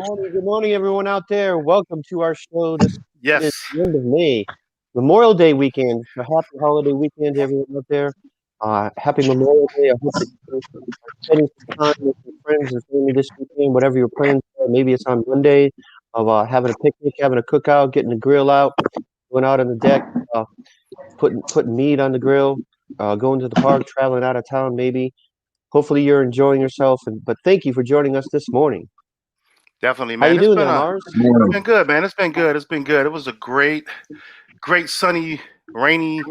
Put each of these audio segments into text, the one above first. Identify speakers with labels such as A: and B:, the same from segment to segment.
A: Good morning, everyone out there. Welcome to our show. This is
B: Yes,
A: the end of May, Memorial Day weekend. So happy holiday weekend to everyone out there. Happy Memorial Day. I hope that you are spending some time with your friends and family this weekend, whatever your plans are. Maybe it's on Monday of having a picnic, having a cookout, getting the grill out, going out on the deck, uh, putting meat on the grill, going to the park, traveling out of town, maybe. Hopefully you're enjoying yourself. But thank you for joining us this morning.
B: definitely,
A: How
B: man.
A: you
B: It's
A: doing
B: been
A: there,
B: a
A: Mars?
B: it's
C: Morning.
B: been good, man. It's been good. It's been good. It was a great sunny, rainy,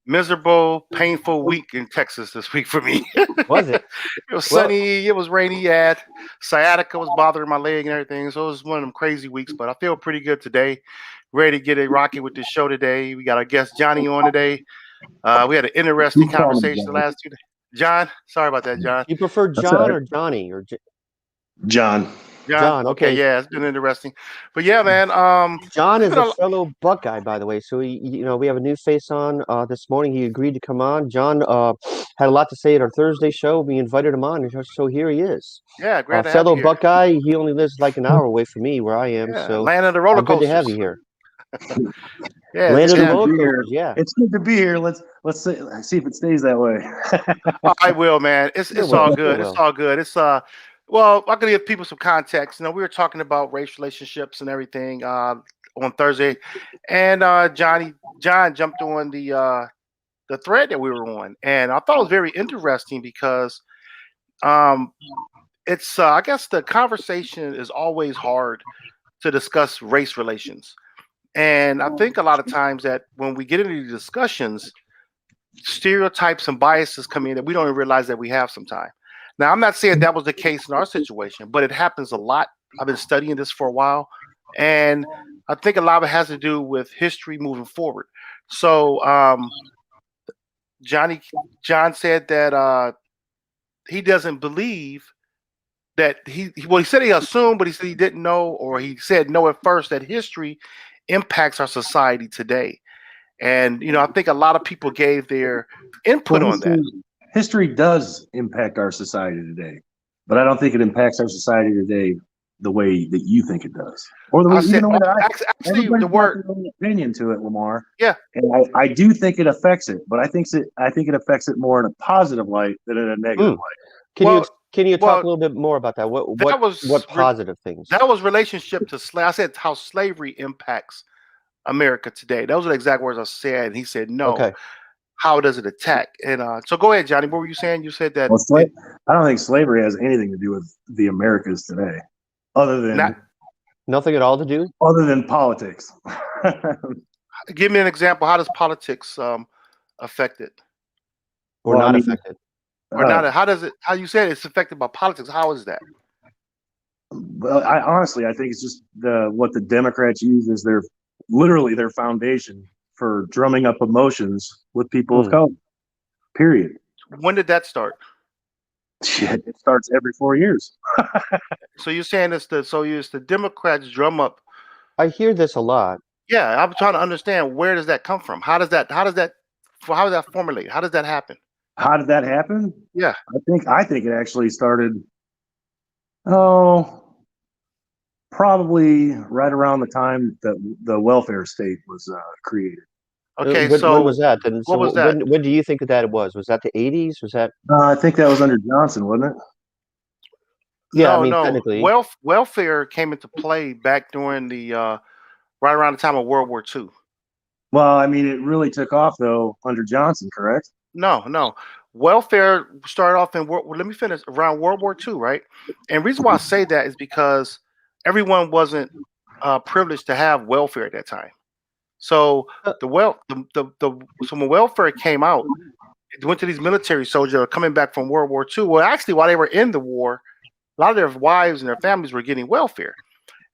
B: miserable, painful week in Texas this week for me.
A: Was it?
B: It was
A: Well,
B: sunny. It was rainy. Yeah, sciatica was bothering my leg and everything. So it was one of them crazy weeks. But I feel pretty good today. Ready to get it rocky with this show today. We got our guest Johnny on today. We had an interesting
C: You call me
B: conversation the
C: John.
B: last 2 days. John, sorry about that, John.
A: you prefer
C: That's all
A: John
C: right.
A: or Johnny or
C: John.
B: John.
A: John?
B: Okay,
A: Okay,
B: yeah, it's been interesting. But yeah, man.
A: John
B: It's
A: is
B: been
A: a
B: a
A: fellow Buckeye, by the way. So we have a new face on this morning. He agreed to come on. John had a lot to say at our Thursday show. We invited him on, and so here he is.
B: Yeah, glad to have you
A: Fellow
B: here.
A: Buckeye. He only lives like an hour away from me, where I am.
B: Yeah,
A: So
B: land of the roller
A: good to have you
B: coasters.
A: here.
B: Yeah,
A: Land
B: good
C: It's
A: of
B: to
A: the
C: good
B: have
C: to
B: you.
A: roller
C: be here.
A: coasters. Yeah,
C: It's good to be here. Let's see if it stays that way.
B: I will, man. It's
A: sure
B: it's all
A: will. Sure
B: good. It's
A: will.
B: all good. Well, I could give people some context. We were talking about race relationships and everything on Thursday, and John jumped on the thread that we were on, and I thought it was very interesting because um it's I guess the conversation is always hard to discuss race relations. And I think a lot of times that when we get into these discussions, stereotypes and biases come in that we don't even realize that we have sometimes. Now, I'm not saying that was the case in our situation, but it happens a lot. I've been studying this for a while, and I think a lot of it has to do with history moving forward. So, Johnny John said that he doesn't believe that well, he said he assumed, but he said he didn't know, or he said no at first, that history impacts our society today. And I think a lot of people gave their input
C: Well,
B: on that.
C: history does impact our society today, but I don't think it impacts our society today the way that you think it does, or
B: I
C: even
B: said,
C: the way that
B: actually,
C: everybody's
B: the
C: got
B: word,
C: their own opinion to it, Lamar.
B: yeah,
C: And I do think it affects it, but I think it affects it more in a positive light than in a negative
A: Mm.
C: light.
A: Can you
B: well,
A: ex- can you talk
B: well,
A: a little bit more about that?
B: that was
A: What positive things?
B: that was relationship to slave. I said how slavery impacts America today. Those are the exact words I said. And he said, no.
A: Okay.
B: How does it attack? And so go ahead, Johnny. What were you saying? You said that
C: Well,
B: it
C: I don't think slavery has anything to do with the Americas today, other
B: not.
C: than
A: Nothing at all to do
C: politics.
B: Give me an example. How does politics affect it,
A: or
C: Well, I
A: not
C: mean,
A: affected?
B: or
C: uh,
B: not? How does it? How you said it's affected by politics? How is that?
C: well, I honestly, I think it's just what the Democrats use as literally their foundation for drumming up emotions with people of
A: Mm.
C: color. Period.
B: When did that start?
C: Shit, it starts every 4 years.
B: So you're saying it's the Democrats drum up.
A: I hear this a lot.
B: Yeah, I'm trying to understand where does that come from? How does that formulate? How does that happen?
C: How did that happen?
B: Yeah.
C: I think it actually started. Oh, probably right around the time that the welfare state was created.
B: Okay.
A: When was
B: So
A: that? And
B: what
A: so
B: was that?
A: when do you think that it was? Was that the 80s? Was that?
C: I think that was under Johnson, wasn't it?
A: Yeah, I
B: No,
A: mean
B: no.
A: technically.
B: Welfare came into play back during the right around the time of World War II.
C: Well, I mean, it really took off though under Johnson, correct?
B: No, no. Welfare started off in World. Well, let me finish around World War II, right? And reason why I say that is because everyone wasn't privileged to have welfare at that time. So
A: Uh,
B: so when welfare came out, it went to these military soldiers that were coming back from World War II. Well, actually, while they were in the war, a lot of their wives and their families were getting welfare,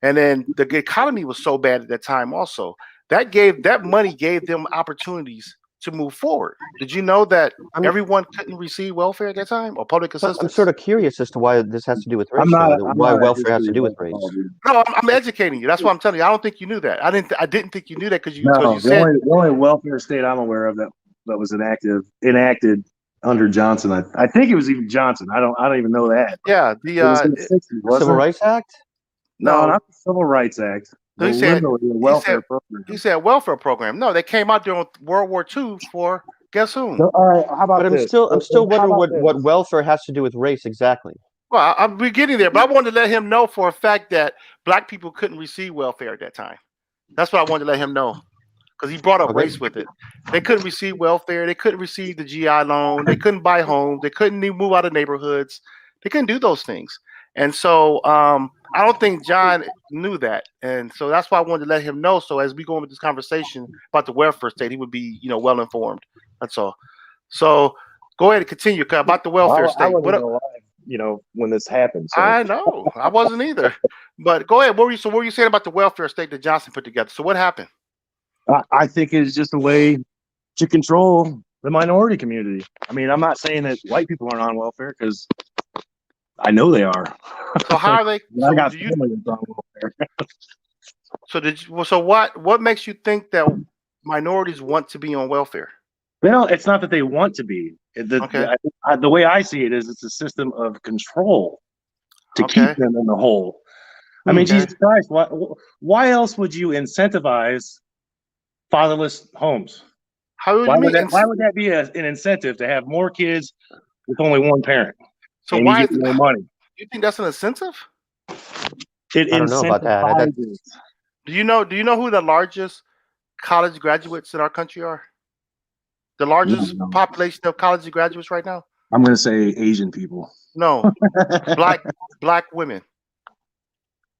B: and then the economy was so bad at that time. Also, that money gave them opportunities to move forward. Did you know that
A: I'm
B: everyone couldn't receive welfare at that time or public
A: I'm sort
B: assistance?
A: of curious as to why this has to do with
C: I'm
A: race,
C: not.
A: though.
C: I'm
A: Why
C: not a
A: welfare has to
C: history
A: do with
C: buff at all,
A: race.
C: dude.
B: No, I'm educating you. That's what I'm telling you. I don't think you knew that. I didn't think you knew that because
C: No,
B: you said
C: the only welfare state I'm aware of that was enacted under Johnson. I think it was even Johnson. I don't even know that.
B: yeah.
C: It was in the '60s,
A: Civil
C: wasn't it?
A: Rights Act?
C: No,
B: No,
C: not the Civil Rights Act.
B: he said
C: Literally the
B: he said
C: welfare program.
B: he said welfare program. No, they came out during World War II for guess whom?
C: So, all right, how
A: But
C: about this?
A: I'm still
C: How
A: wondering
C: about
A: what
C: this?
A: welfare has to do with race exactly.
B: Well, I'm getting there, but I wanted to let him know for a fact that black people couldn't receive welfare at that time. That's what I wanted to let him know because he brought up
A: Okay.
B: race with it. They couldn't receive welfare. They couldn't receive the GI loan. They couldn't buy homes. They couldn't even move out of neighborhoods. They couldn't do those things. And so I don't think John knew that. And so that's why I wanted to let him know. So as we go into this conversation about the welfare state, he would be, well informed. That's all. So go ahead and continue about the welfare
C: Well, I
B: state.
C: wasn't
B: What
C: even alive, when this happened. So
B: I know. I wasn't either. But go ahead. What were you saying about the welfare state that Johnson put together? So what happened?
C: I think it's just a way to control the minority community. I mean, I'm not saying that white people aren't on welfare because I know they are.
B: So how are they?
C: I
B: So
C: got
B: do you?
C: family that's on welfare.
B: So did you? So what makes you think that minorities want to be on welfare?
C: It's not that they want to be.
B: Okay.
C: The way I see it is it's a system of control to keep
B: Okay.
C: them in the hole. I mean,
B: Okay.
C: Jesus Christ, why else would you incentivize fatherless homes?
B: How would you mean?
C: Why would that be an incentive to have more kids with only one parent
B: So
C: and you
B: why
C: get
B: is it?
C: more money?
B: You think that's an incentive?
C: It
A: I don't know about that.
C: incentivizes.
B: Do you know who the largest college graduates in our country are? The largest
C: No,
B: population of college graduates right now?
C: I'm going to say Asian people.
B: No, black women.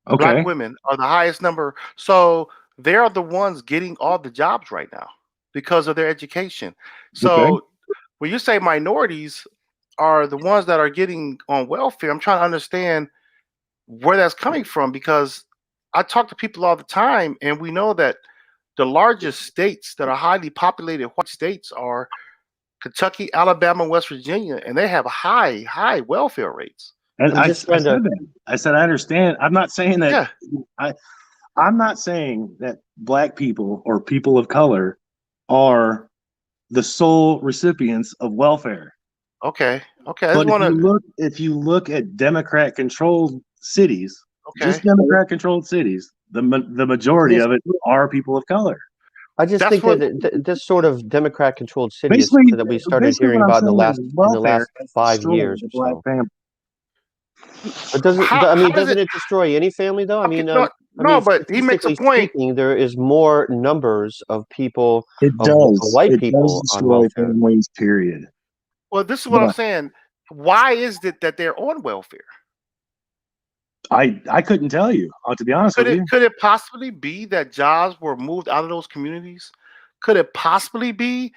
B: Black
C: Okay.
B: women are the highest number. So they're the ones getting all the jobs right now because of their education.
C: Okay.
B: So when you say minorities are the ones that are getting on welfare, I'm trying to understand where that's coming from because I talk to people all the time and we know that the largest states that are highly populated white states are Kentucky, Alabama, West Virginia, and they have high welfare rates.
C: And
A: I'm
C: I
A: just trying
C: said
A: to.
C: that. I said I understand. I'm not saying that.
B: Yeah.
C: I'm not saying that black people or people of color are the sole recipients of welfare.
B: Okay. Okay. I just
C: But
B: want to.
C: if you look at Democrat controlled cities,
B: Okay.
C: just Democrat controlled cities, the majority of it are people of color.
A: I just
B: That's
A: think
B: what.
A: that this sort of Democrat-controlled city is
C: Basically,
A: something that we started hearing
C: what I'm
A: about in the
C: saying
A: last
C: is welfare has
A: 5 years
C: destroyed
A: or
C: the black
A: so.
C: family.
A: But doesn't I
B: How
A: mean
B: does it?
A: doesn't it destroy any family though?
B: Okay, no, no, but he makes a
A: Statistically
B: point.
A: speaking, there is more numbers of people
C: It
A: of
C: does.
A: white
C: It does
A: people on
C: destroy
A: welfare.
C: families, period.
B: Well, this is what I'm
C: But
B: saying. Why is it that they're on welfare?
C: I couldn't tell you, to be honest with you.
B: Could it possibly be that jobs were moved out of those communities? Could it possibly be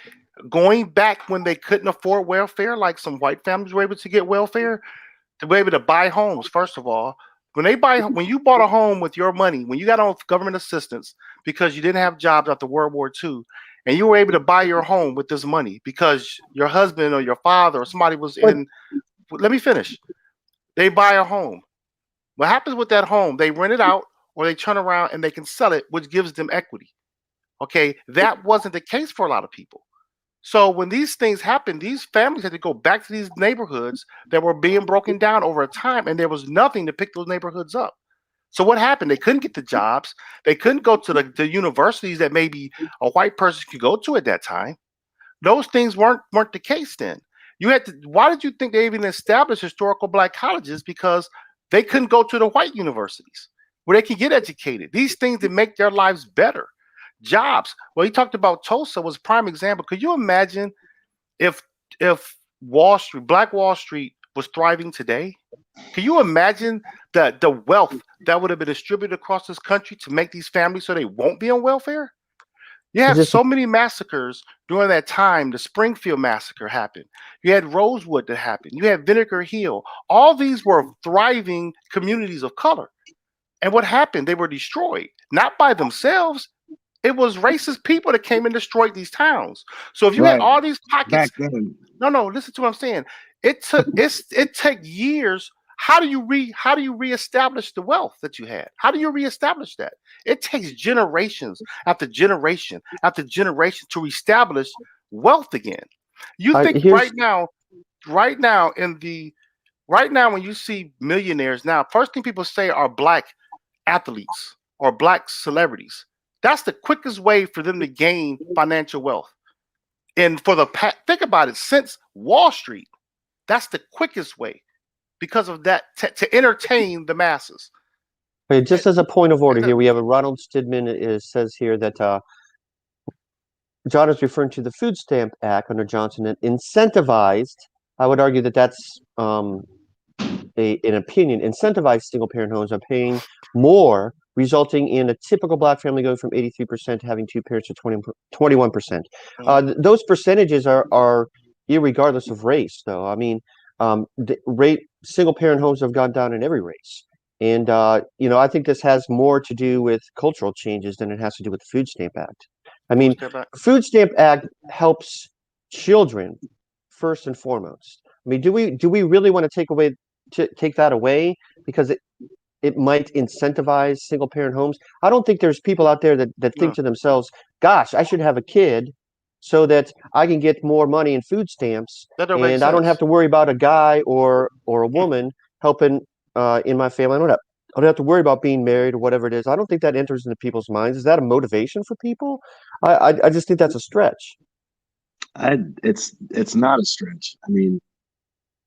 B: going back when they couldn't afford welfare, like some white families were able to get welfare, to be able to buy homes? First of all, when you bought a home with your money, when you got on government assistance because you didn't have jobs after World War II, and you were able to buy your home with this money because your husband or your father or somebody was
A: But
B: in. Let me finish. They buy a home. What happens with that home? They rent it out or they turn around and they can sell it, which gives them equity. Okay, that wasn't the case for a lot of people. So when these things happen, these families had to go back to these neighborhoods that were being broken down over a time, and there was nothing to pick those neighborhoods up. So what happened? They couldn't get the jobs. They couldn't go to the universities that maybe a white person could go to at that time. Those things weren't the case then. You had to. Why did you think they even established historical black colleges? Because they couldn't go to the white universities where they can get educated. These things that make their lives better. Jobs. Well, he talked about Tulsa was a prime example. Could you imagine if Wall Street, Black Wall Street, was thriving today? Can you imagine the wealth that would have been distributed across this country to make these families so they won't be on welfare? You
A: it's
B: have
A: just
B: so many massacres during that time. The Springfield massacre happened. You had Rosewood that happened. You had Vinegar Hill. All these were thriving communities of color. And what happened? They were destroyed, not by themselves. It was racist people that came and destroyed these towns. So if you had
C: Right.
B: all these pockets,
C: Back then.
B: no, listen to what I'm saying. It took years. How do you reestablish the wealth that you had? How do you reestablish that? It takes generations after generation after generation to reestablish wealth again. You think
A: here's
B: right now when you see millionaires now, first thing people say are black athletes or black celebrities. That's the quickest way for them to gain financial wealth. And think about it, since Wall Street, that's the quickest way because of that to entertain the masses.
A: Okay, just as a point of order here, we have a Ronald Stidman says here that John is referring to the Food Stamp Act under Johnson that incentivized. I would argue that that's an opinion. Incentivized single-parent homes are paying more, resulting in a typical black family going from 83% to having two parents to 21%. Those percentages are irregardless of race, though. I mean, single-parent homes have gone down in every race. And, I think this has more to do with cultural changes than it has to do with the Food Stamp Act. I mean, Food Stamp Act helps children first and foremost. I mean, do we really want to take that away because it might incentivize single parent homes? I don't think there's people out there that think to themselves, "Gosh, I should have a kid so that I can get more money in food stamps, and I don't have to worry about a guy or a woman helping in my family. I don't have to worry about being married or whatever it is." I don't think that enters into people's minds. Is that a motivation for people? I just think that's a stretch.
C: It's not a stretch. I mean,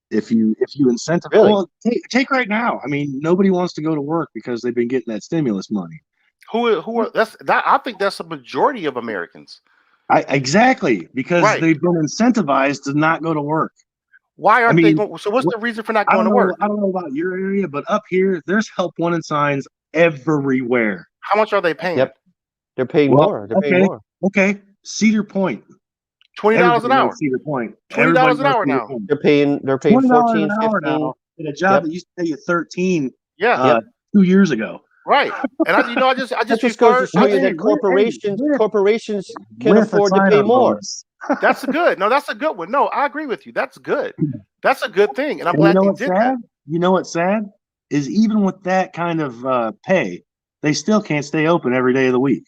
C: if you incentivize,
A: really?
C: Take right now. I mean, nobody wants to go to work because they've been getting that stimulus money.
B: I think that's a majority of Americans.
C: Exactly, because they've been incentivized to not go to work.
B: Why aren't they going? So what's the reason for not going to work?
C: I don't know about your area, but up here, there's help wanted signs everywhere.
B: How much are they paying?
A: Yep, they're paying more. They're paying more.
C: Okay, Cedar Point.
B: $20 an hour.
C: Cedar Point.
B: $20 an hour now.
A: They're paying $14,
C: an hour
A: $15
C: now in a job that used to pay you $13. 2 years ago.
B: Right, and I just
A: goes to show you that corporations can afford to pay more.
B: That's good. No, that's a good one. No, I agree with you. That's good. That's a good thing, and I'm glad they did that.
C: You know what's sad is even with that kind of pay, they still can't stay open every day of the week.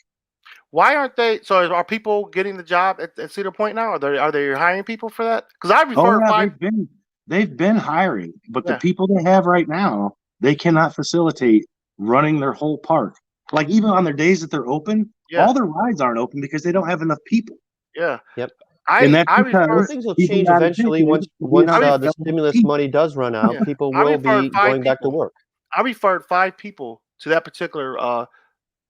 B: Why aren't they? So are people getting the job at Cedar Point now? Are they hiring people for that? Because I referred
C: they've been hiring, but the people they have right now, they cannot facilitate running their whole park. Like even on their days that they're open, all their rides aren't open because they don't have enough people.
B: Yeah.
A: Yep.
B: Things
A: will change eventually once the stimulus money does run out. People will be going back to work.
B: I referred 5 people to that particular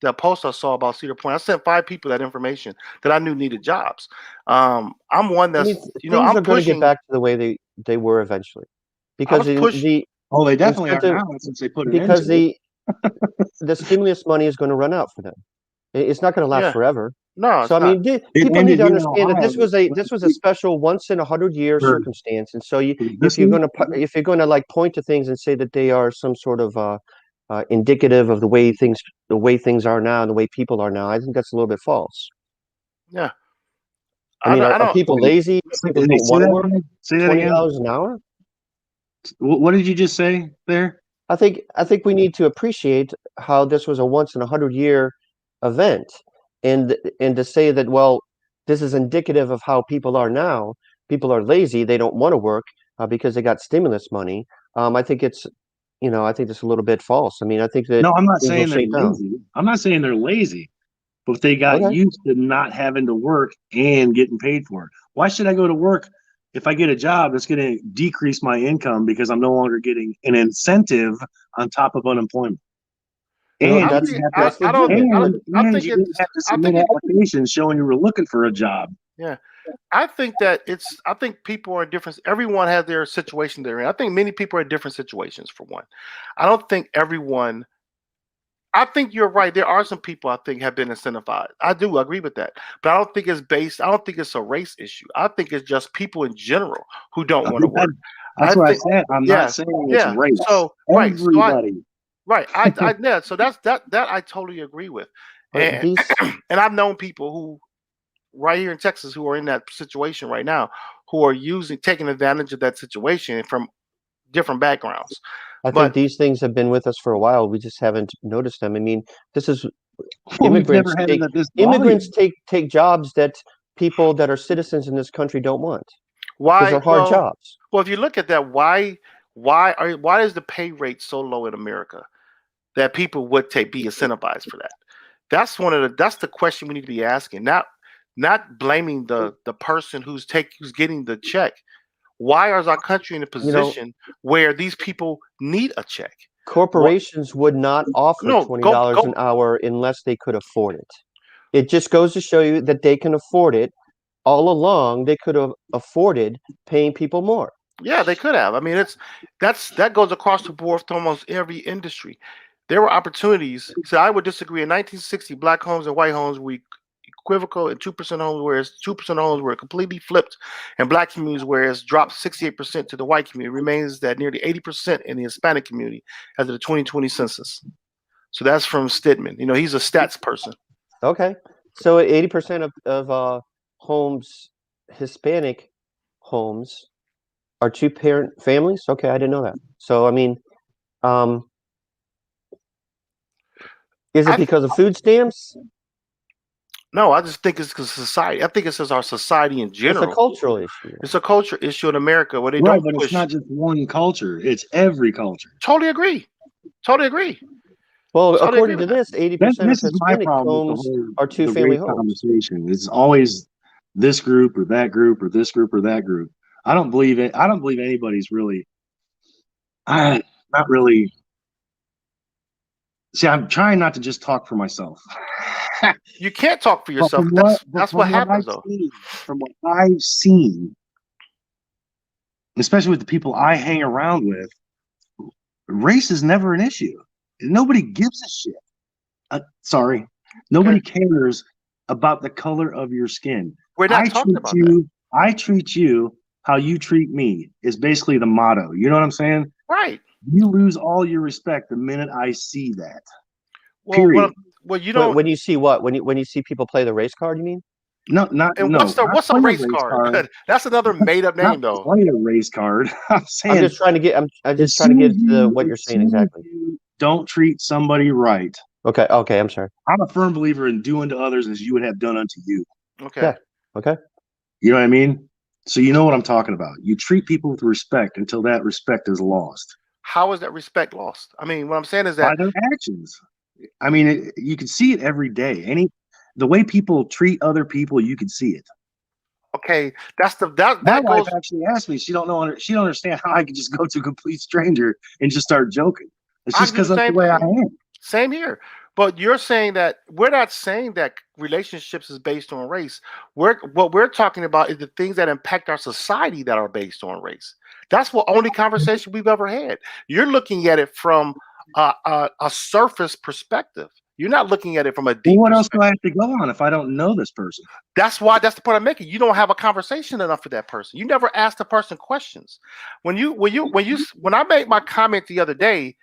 B: that post I saw about Cedar Point. I sent 5 people that information that I knew needed jobs. I'm one that's
A: things are going to get back to the way they were eventually, because
C: they definitely are now since they put it
A: because the stimulus money is going to run out for them. It's not going to last forever.
B: No,
A: so I mean, people need to understand that this was a special once in 100-year circumstance, and so if you're going to like point to things and say that they are some sort of indicative of the way things are now and the way people are now, I think that's a little bit false.
B: Yeah.
A: I mean, are people lazy? People don't want to work? $20 an hour?
C: What did you just say there?
A: I think we need to appreciate how this was a once in 100-year event, and to say that, well, this is indicative of how people are now. People are lazy; they don't want to work because they got stimulus money. I think it's a little bit false. I mean, I think that
C: I'm not saying they're lazy. I'm not saying they're lazy, but they got used to not having to work and getting paid for it. Why should I go to work if I get a job that's going to decrease my income because I'm no longer getting an incentive on top of unemployment? And
B: I
C: you didn't have to submit applications showing you were looking for a job.
B: Yeah. I think people are different. Everyone has their situation they're in. I think many people are in different situations, for one. I don't think everyone. I think you're right. There are some people I think have been incentivized. I do agree with that. But I don't think it's a race issue. I think it's just people in general who don't want to work.
C: That's what I said. I'm not saying it's race.
B: So,
C: everybody.
B: So that's that I totally agree with. And I've known people who right here in Texas who are in that situation right now, who are taking advantage of that situation from different backgrounds.
A: I think these things have been with us for a while. We just haven't noticed them. I mean, this is immigrants take jobs that people that are citizens in this country don't want.
B: Why?
A: Because they're hard jobs.
B: Well, if you look at that, why is the pay rate so low in America? that people would be incentivized for that. That's the question we need to be asking. Not blaming the person who's getting the check. Why is our country in a position where these people need a check?
A: Corporations would not offer
B: No,
A: $20 an hour unless they could afford it. It just goes to show you that they can afford it. All along, they could have afforded paying people more.
B: Yeah, they could have. I mean, that goes across the board to almost every industry. There were opportunities. So I would disagree. In 1960, black homes and white homes were equivocal, and 2% homes, whereas 2% homes were completely flipped, and black communities, whereas dropped 68% to the white community, remains that nearly 80% in the Hispanic community as of the 2020 census. So that's from Stidman. He's a stats person.
A: Okay, so 80% of homes, Hispanic homes, are two-parent families. Okay, I didn't know that. So I mean, is it because of food stamps?
B: No, I just think it's because society. I think it's just our society in general.
A: It's a cultural issue.
B: It's a culture issue in America where they
C: Right,
B: don't
C: but
B: push.
C: it's not just one culture; it's every culture.
B: Totally agree. Totally agree.
A: Well,
B: Totally
A: according
B: agree
A: to
B: with
A: this, 80% of
C: This is my
A: Hispanic
C: problem with
A: homes
C: the
A: are
C: the
A: two-family
C: race
A: homes.
C: conversation. It's always this group or that group or this group or that group. I don't believe it. I don't believe anybody's really. Not really. See, I'm trying not to just talk for myself.
B: You can't talk for
C: But
B: yourself. That's what happens, though.
C: From what I've seen, especially with the people I hang around with, race is never an issue. Nobody gives a shit. Sorry, nobody cares about the color of your skin.
B: We're not talking about that.
C: I treat you how you treat me is basically the motto. You know what I'm saying?
B: Right.
C: You lose all your respect the minute I see that.
B: Well,
C: Period.
B: you don't.
A: When you see what? When you see people play the race card, you mean?
C: No, not
B: And
C: no.
B: what's a race card? That's another made up name, though.
C: Play a race card. I'm saying.
A: I'm just trying to get. I'm just trying to get to what you're saying exactly.
C: You don't treat somebody right.
A: Okay. Okay. I'm sorry.
C: I'm a firm believer in doing to others as you would have done unto you.
B: Okay.
A: Yeah. Okay.
C: You know what I mean? So you know what I'm talking about. You treat people with respect until that respect is lost.
B: How is that respect lost? I mean, what I'm saying is that
C: by their actions. I mean, you can see it every day. The way people treat other people, you can see it.
B: Okay,
C: My wife actually asked me. She don't understand how I could just go to a complete stranger and just start joking. It's just because that's the way I am.
B: Same here. But you're saying that we're not saying that relationships is based on race. What we're talking about is the things that impact our society that are based on race. That's the only conversation we've ever had. You're looking at it from a surface perspective. You're not looking at it from a deep.
C: Well, what else do I have to go on if I don't know this person?
B: That's the point I'm making. You don't have a conversation enough with that person. You never ask the person questions. When I made my comment the other day,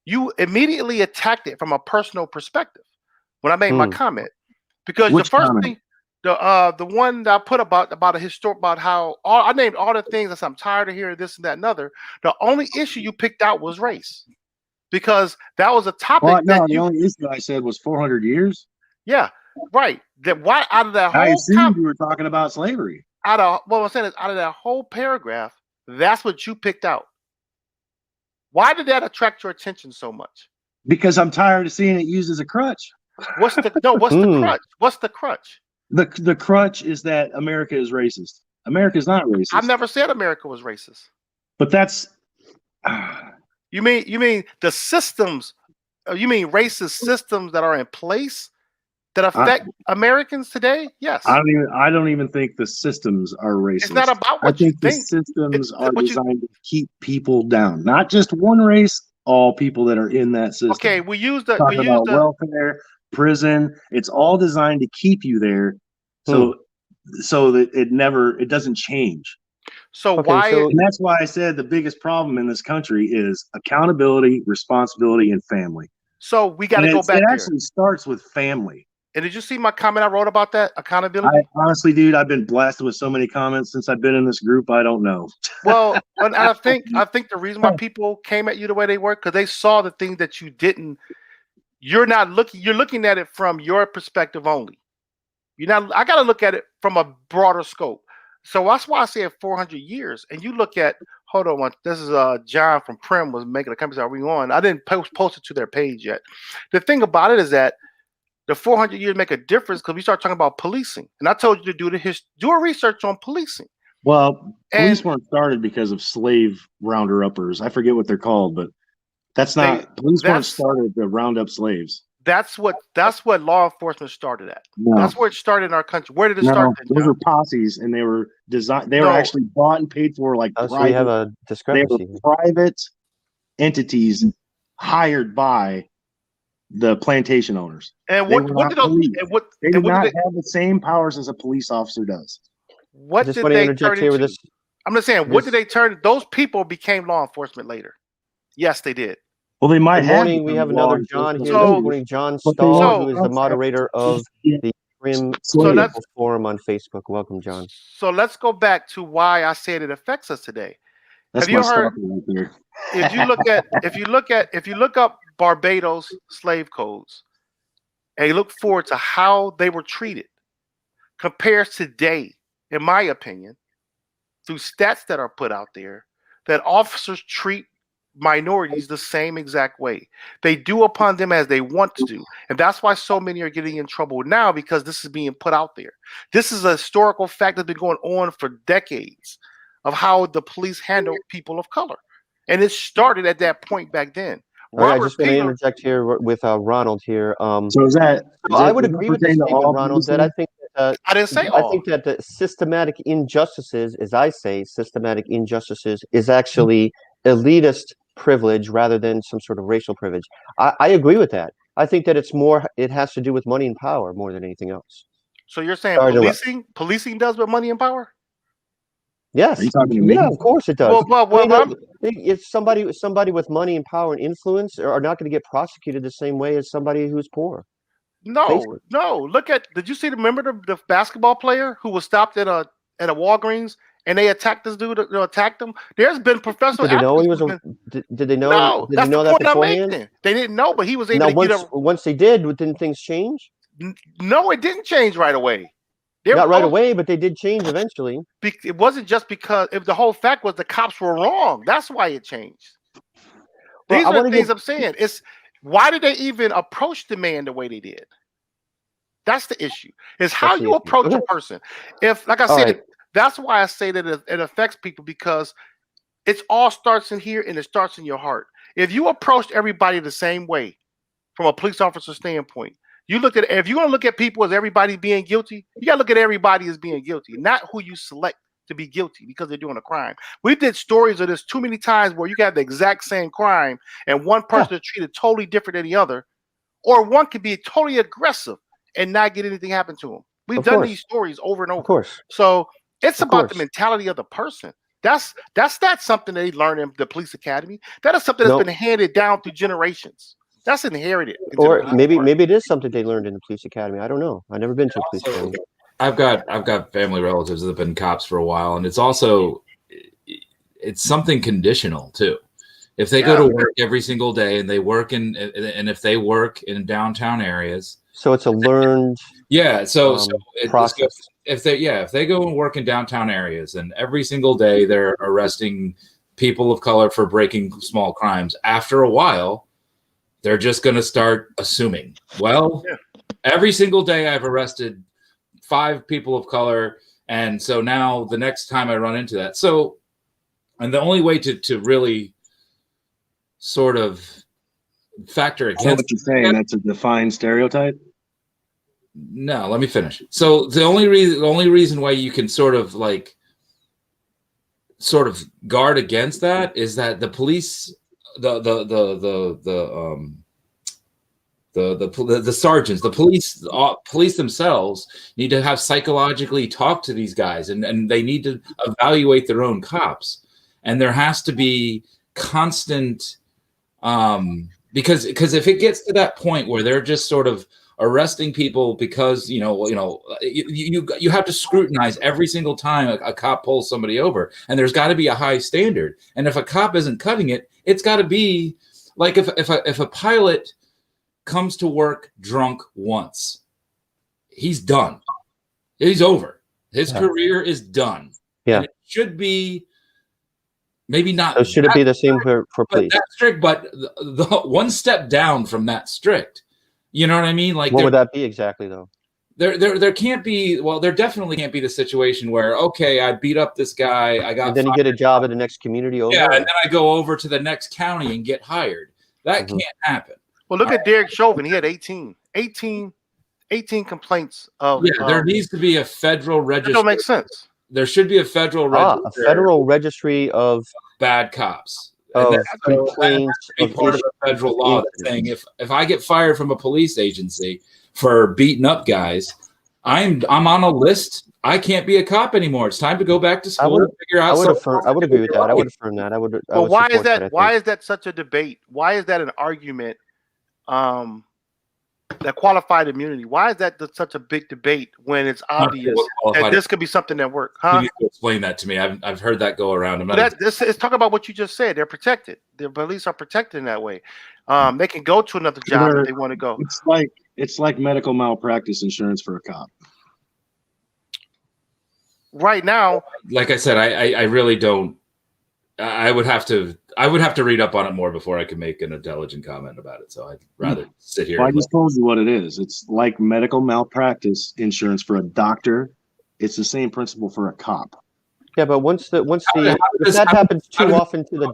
B: you immediately attacked it from a personal perspective. When I made my comment, because the first thing, the one that I put about how I named all the things that I'm tired of hearing this and that and other. The only issue you picked out was race. Because that was a topic.
C: Well, no, the only issue I said was 400 years.
B: Yeah, right. Why out of that whole?
C: I assumed you were talking about slavery.
B: What I'm saying is, out of that whole paragraph, that's what you picked out. Why did that attract your attention so much?
C: Because I'm tired of seeing it used as a crutch.
B: What's the crutch? What's the crutch?
C: The crutch is that America is racist. America is not racist.
B: I've never said America was racist.
C: But that's.
B: You mean the systems? You mean racist systems that are in place that affect Americans today? Yes.
C: I don't even think the systems are racist.
B: It's not about what you think.
C: The systems are designed to keep people down, not just one race. All people that are in that system.
B: Okay, we use
C: welfare, prison. It's all designed to keep you there, so that it doesn't change.
B: So
C: and that's why I said the biggest problem in this country is accountability, responsibility, and family.
B: So we got to go back.
C: It actually starts with family.
B: And did you see my comment I wrote about that accountability?
C: Honestly, dude, I've been blasted with so many comments since I've been in this group. I don't know.
B: Well, and I think the reason why people came at you the way they were because they saw the things that you didn't. You're looking at it from your perspective only. I got to look at it from a broader scope. So that's why I say 400 years. And you look at hold on one. This is John from Prim was making a comment. Are we on? I didn't post it to their page yet. The thing about it is that the 400 years make a difference because we start talking about policing, and I told you to do a research on policing.
C: Well, police
B: And
C: weren't started because of slave rounder-uppers. I forget what they're called, but that's not police weren't started to round up slaves.
B: That's what law enforcement started at.
C: No.
B: That's where it started in our country. Where did it start?
C: Those were posses, and they were designed. They were actually bought and paid for like
A: so we have a discrepancy.
C: They were private entities hired by the plantation owners.
B: And what did
C: they did not have the same powers as a police officer does.
B: What did they turn into? I'm just saying, what did they turn? Those people became law enforcement later. Yes, they did.
C: Well, they might have.
A: We have another John here. Good morning, John Stahl, who is the moderator of the Prim Forum on Facebook. Welcome, John.
B: So let's go back to why I said it affects us today.
C: Have you heard?
B: If you look up Barbados slave codes and you look forward to how they were treated, compares today, in my opinion, through stats that are put out there, that officers treat minorities the same exact way. They do upon them as they want to do. And that's why so many are getting in trouble now, because this is being put out there. This is a historical fact that's been going on for decades of how the police handle people of color. And it started at that point back then.
A: I just want to interject here with Ronald here.
C: So
A: I would agree with this statement, Ronald, that I think
B: I didn't say all.
A: I think that the systematic injustices, as I say, systematic injustices is actually elitist privilege rather than some sort of racial privilege. I agree with that. I think that it has to do with money and power more than anything else.
B: So you're saying policing does with money and power?
A: Yes.
C: Are you talking to me?
A: Yeah, of course it does.
B: Well,
A: if somebody with money and power and influence are not going to get prosecuted the same way as somebody who's poor.
B: No. Did you see the basketball player who was stopped at a Walgreens and they attacked this dude, attacked him? There's been professional.
A: Did they know he was did they know?
B: No,
A: did
B: that's
A: they know
B: the
A: that
B: point I'm
A: beforehand?
B: making. They didn't know, but he was able to get up.
A: Once they did, didn't things change?
B: No, it didn't change right away.
A: Not right away, but they did change eventually.
B: It wasn't just because if the whole fact was the cops were wrong. That's why it changed. These are the things I'm saying. It's why did they even approach the man the way they did? That's the issue. Is how you approach a person. If, like I said, that's why I say that it affects people, because it all starts in here and it starts in your heart. If you approach everybody the same way from a police officer standpoint, if you want to look at people as everybody being guilty, you got to look at everybody as being guilty, not who you select to be guilty because they're doing a crime. We did stories of this too many times where you got the exact same crime and one person is treated totally different than the other, or one could be totally aggressive and not get anything happen to them. We've done these stories over and over.
A: Of course.
B: So it's about the mentality of the person. That's not something they learn in the police academy. That is something that's been handed down through generations. That's inherited.
A: Or maybe it is something they learned in the police academy. I don't know. I've never been to a police academy.
D: I've got family relatives that have been cops for a while, and it's something conditional too. If they go to work every single day and they work and if they work in downtown areas,
A: so it's a learned
D: process. If they go and work in downtown areas and every single day they're arresting people of color for breaking small crimes, after a while they're just going to start assuming, every single day I've arrested 5 people of color, and so now the next time I run into that. So, and the only way to really sort of factor against
C: what you're saying, that's a defined stereotype.
D: No, let me finish. So the only reason why you can sort of guard against that is that the police, the sergeants, the police themselves need to have psychologically talk to these guys, and they need to evaluate their own cops, and there has to be constant because if it gets to that point where they're just sort of arresting people because you have to scrutinize every single time a cop pulls somebody over, and there's got to be a high standard, and if a cop isn't cutting it, it's got to be like if a pilot comes to work drunk once, he's done. He's over. His career is done.
A: Yeah.
D: And it should be Maybe not.
A: So should it be the same for
D: but
A: police?
D: that strict, but the one step down from that strict. You know what I mean? Like,
A: What would that be exactly, though?
D: There can't be. Well, there definitely can't be the situation where, okay, I beat up this guy, I got
A: And then you get a job at the next community over.
D: yeah, and then I go over to the next county and get hired. That can't happen.
B: Well, look at Derek Chauvin. He had 18 complaints of.
D: Yeah, there needs to be a federal registry.
B: That don't make sense.
D: There should be a federal registry.
A: A federal registry of
D: bad cops.
A: of
D: And
A: complaints
D: be
A: of
D: part of a federal law that's saying if I get fired from a police agency for beating up guys, I'm on a list. I can't be a cop anymore. It's time to go back to school and figure out.
A: I would agree with that. I would affirm that.
B: But why is that? Why is that such a debate? Why is that an argument? That qualified immunity. Why is that such a big debate when it's obvious that this could be something that works?
D: Huh? You need to explain that to me. I've heard that go around.
B: It's talking about what you just said. They're protected. The police are protected in that way. They can go to another job if they want to go.
C: It's like medical malpractice insurance for a cop.
B: Right now,
D: like I said, I really don't. I would have to read up on it more before I could make an intelligent comment about it. So I'd rather sit here.
C: Well, I just told you what it is. It's like medical malpractice insurance for a doctor. It's the same principle for a cop.
A: Yeah, but if that happens too often to the